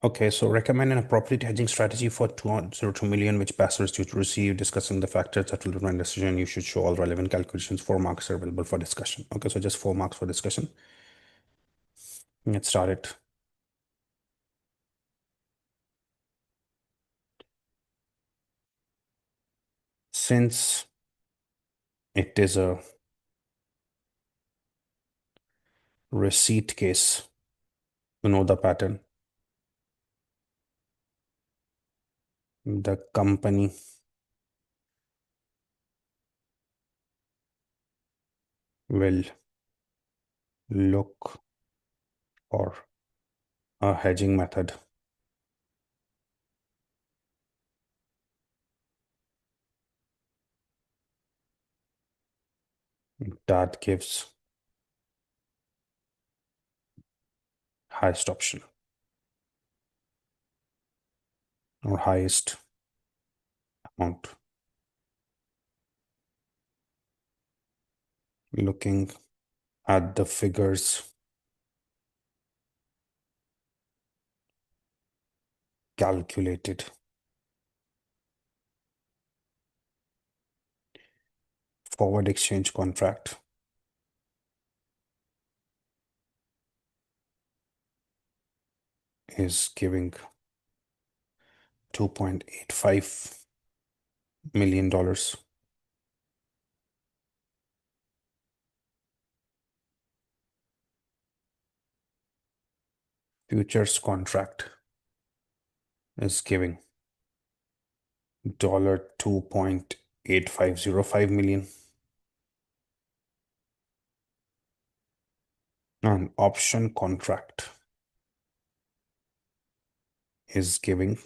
Okay, so recommend an appropriate hedging strategy for 202 million, which passers due to receive, discussing the factors that will determine decision. You should show all relevant calculations. 4 marks are available for discussion. Okay, so just 4 marks for discussion. Let's start it. Since it is a receipt case, you know the pattern. The company will look for a hedging method that gives highest option or highest amount. Looking at the figures calculated, forward exchange contract is giving $2.85 million. Futures contract is giving $2.8505 million. And option contract is giving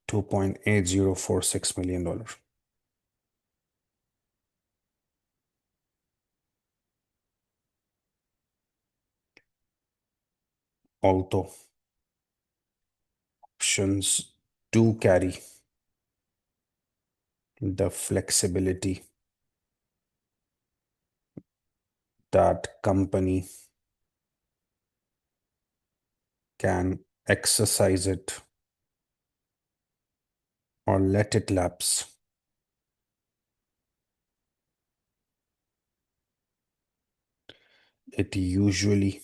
$2.8046 million. Although options do carry the flexibility that company can exercise it or let it lapse. It usually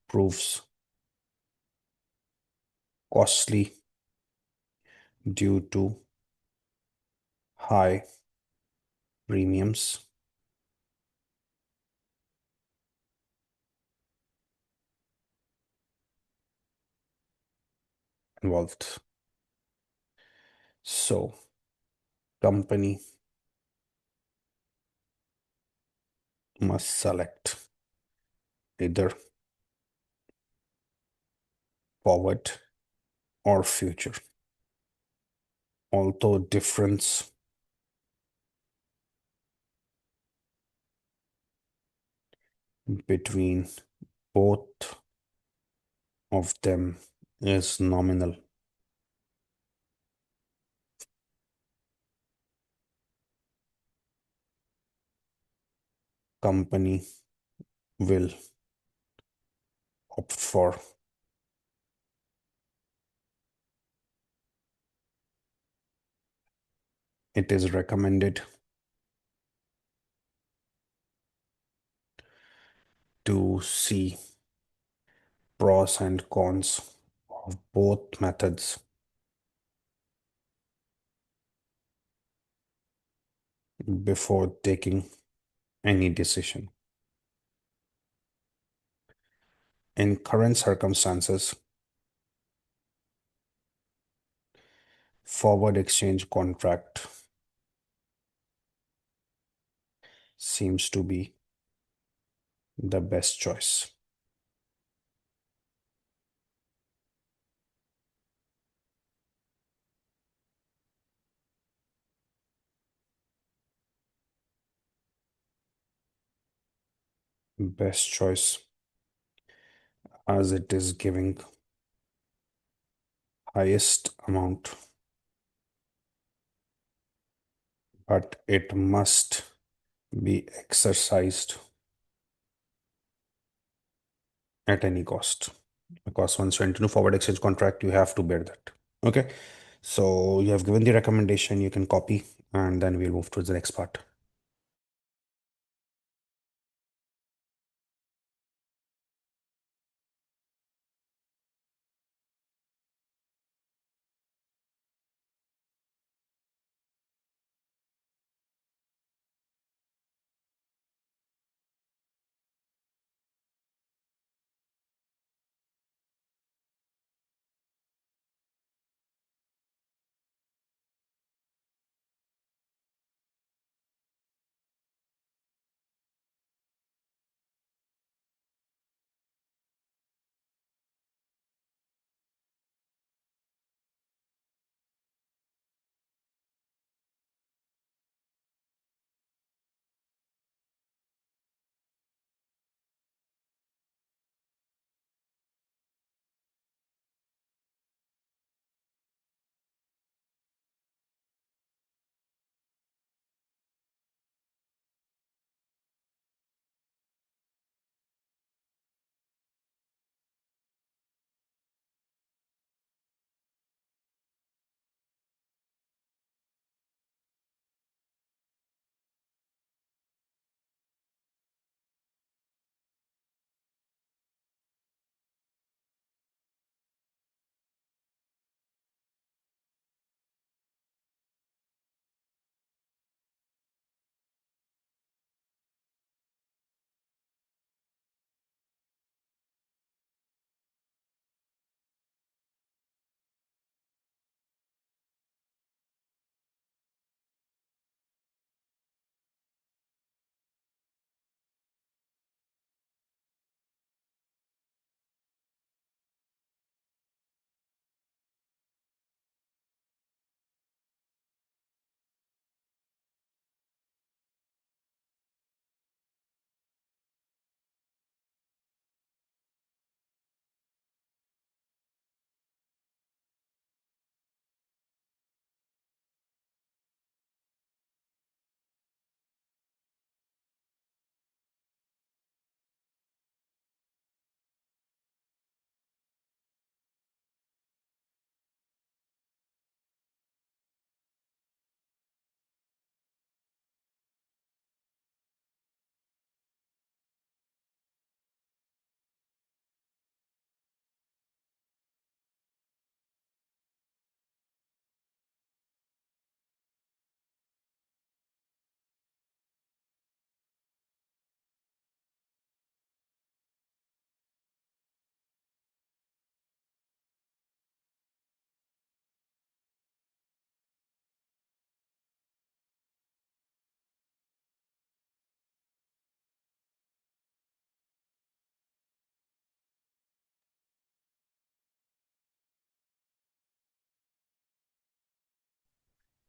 proves costly due to high premiums involved. So, company must select either forward or future. Although difference between both of them is nominal. Company will opt for it is recommended to see pros and cons of both methods before taking any decision. In current circumstances, forward exchange contract seems to be the best choice. Best choice as it is giving highest amount, but it must be exercised at any cost. Because once you enter into forward exchange contract, you have to bear that. Okay. So you have given the recommendation, you can copy, and then we'll move towards the next part.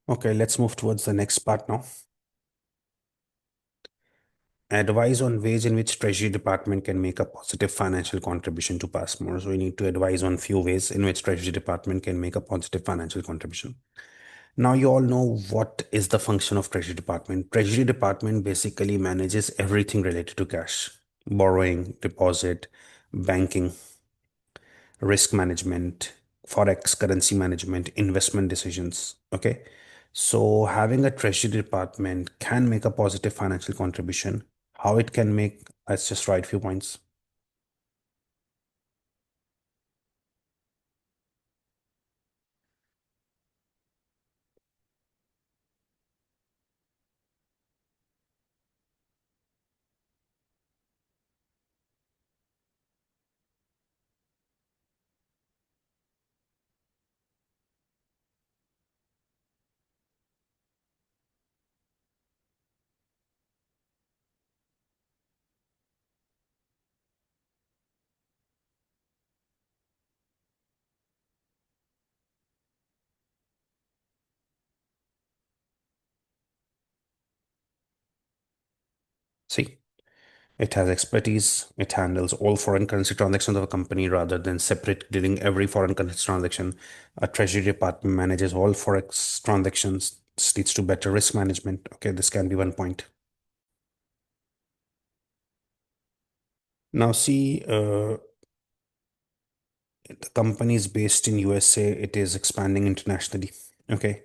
Okay, let's move towards the next part now. Advise on ways in which Treasury Department can make a positive financial contribution to Passmore. So we need to advise on few ways in which Treasury Department can make a positive financial contribution. Now you all know what is the function of Treasury Department. Treasury Department basically manages everything related to cash, borrowing, deposit, banking, risk management, forex currency management, investment decisions. Okay. So having a treasury department can make a positive financial contribution. How it can make, let's just write few points. See, it has expertise. It handles all foreign currency transactions of a company rather than separate dealing every foreign currency transaction. A treasury department manages all forex transactions. This leads to better risk management. Okay, this can be one point. Now, see, the company is based in USA. It is expanding internationally. Okay.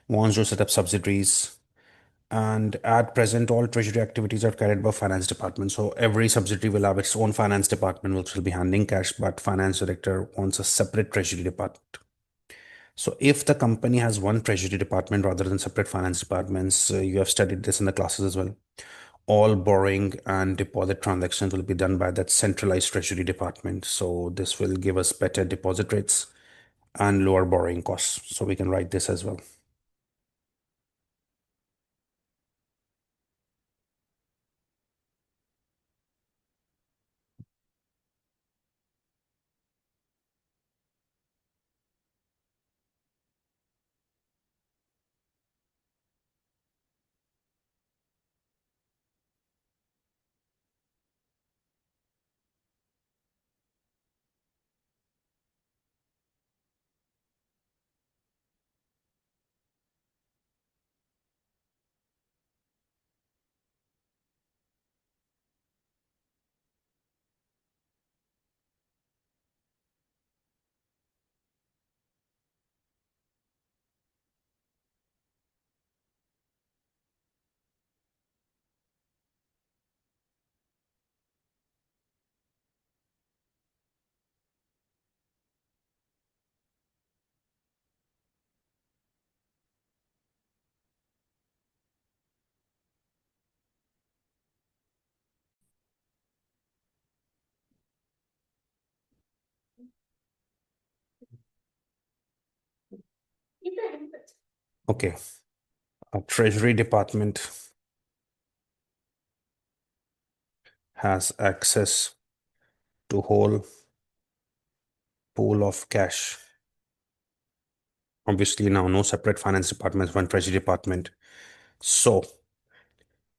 Wants to set up subsidiaries. And at present, all treasury activities are carried by finance department. So every subsidiary will have its own finance department, which will be handling cash, but finance director wants a separate treasury department. So if the company has one treasury department rather than separate finance departments, you have studied this in the classes as well. All borrowing and deposit transactions will be done by that centralized treasury department. So this will give us better deposit rates and lower borrowing costs. So we can write this as well. Okay. A treasury department has access to whole pool of cash. Obviously, now no separate finance departments, one treasury department. So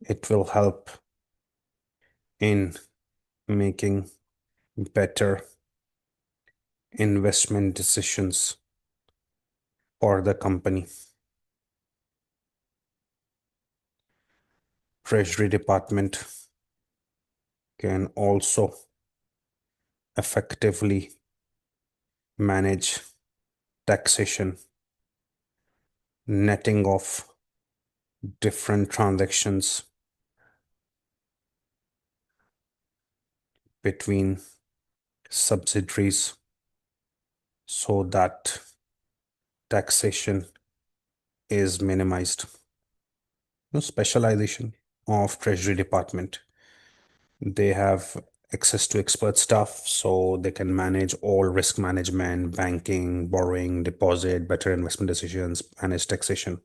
it will help in making better investment decisions for the company. Treasury department can also effectively manage taxation, netting of different transactions between subsidiaries so that taxation is minimized. No specialization of Treasury Department. They have access to expert staff, so they can manage all risk management, banking, borrowing, deposit, better investment decisions, manage taxation.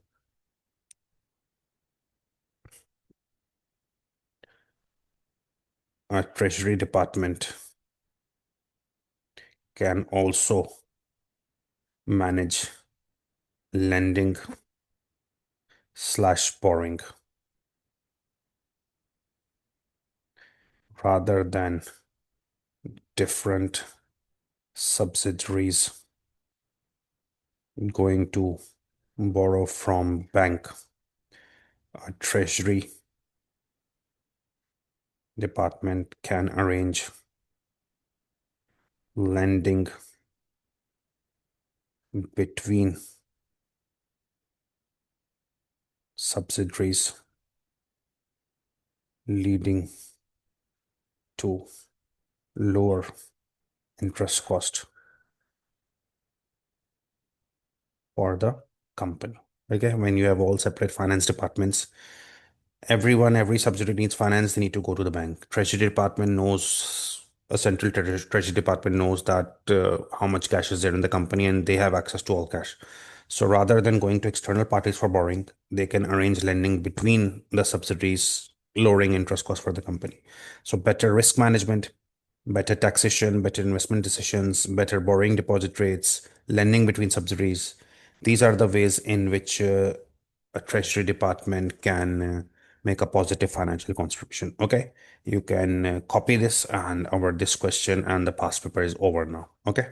A Treasury Department can also manage lending slash borrowing rather than different subsidiaries going to borrow from bank. A treasury department can arrange lending between subsidiaries, leading to lower interest cost for the company. Okay, when you have all separate finance departments, every subsidiary needs finance, they need to go to the bank. Treasury department knows, a central treasury department knows that how much cash is there in the company and they have access to all cash. So rather than going to external parties for borrowing, they can arrange lending between the subsidiaries, lowering interest costs for the company. So better risk management, better taxation, better investment decisions, better borrowing deposit rates, lending between subsidiaries. These are the ways in which a treasury department can make a positive financial contribution. Okay, you can copy this and our this question and the past paper is over now. Okay.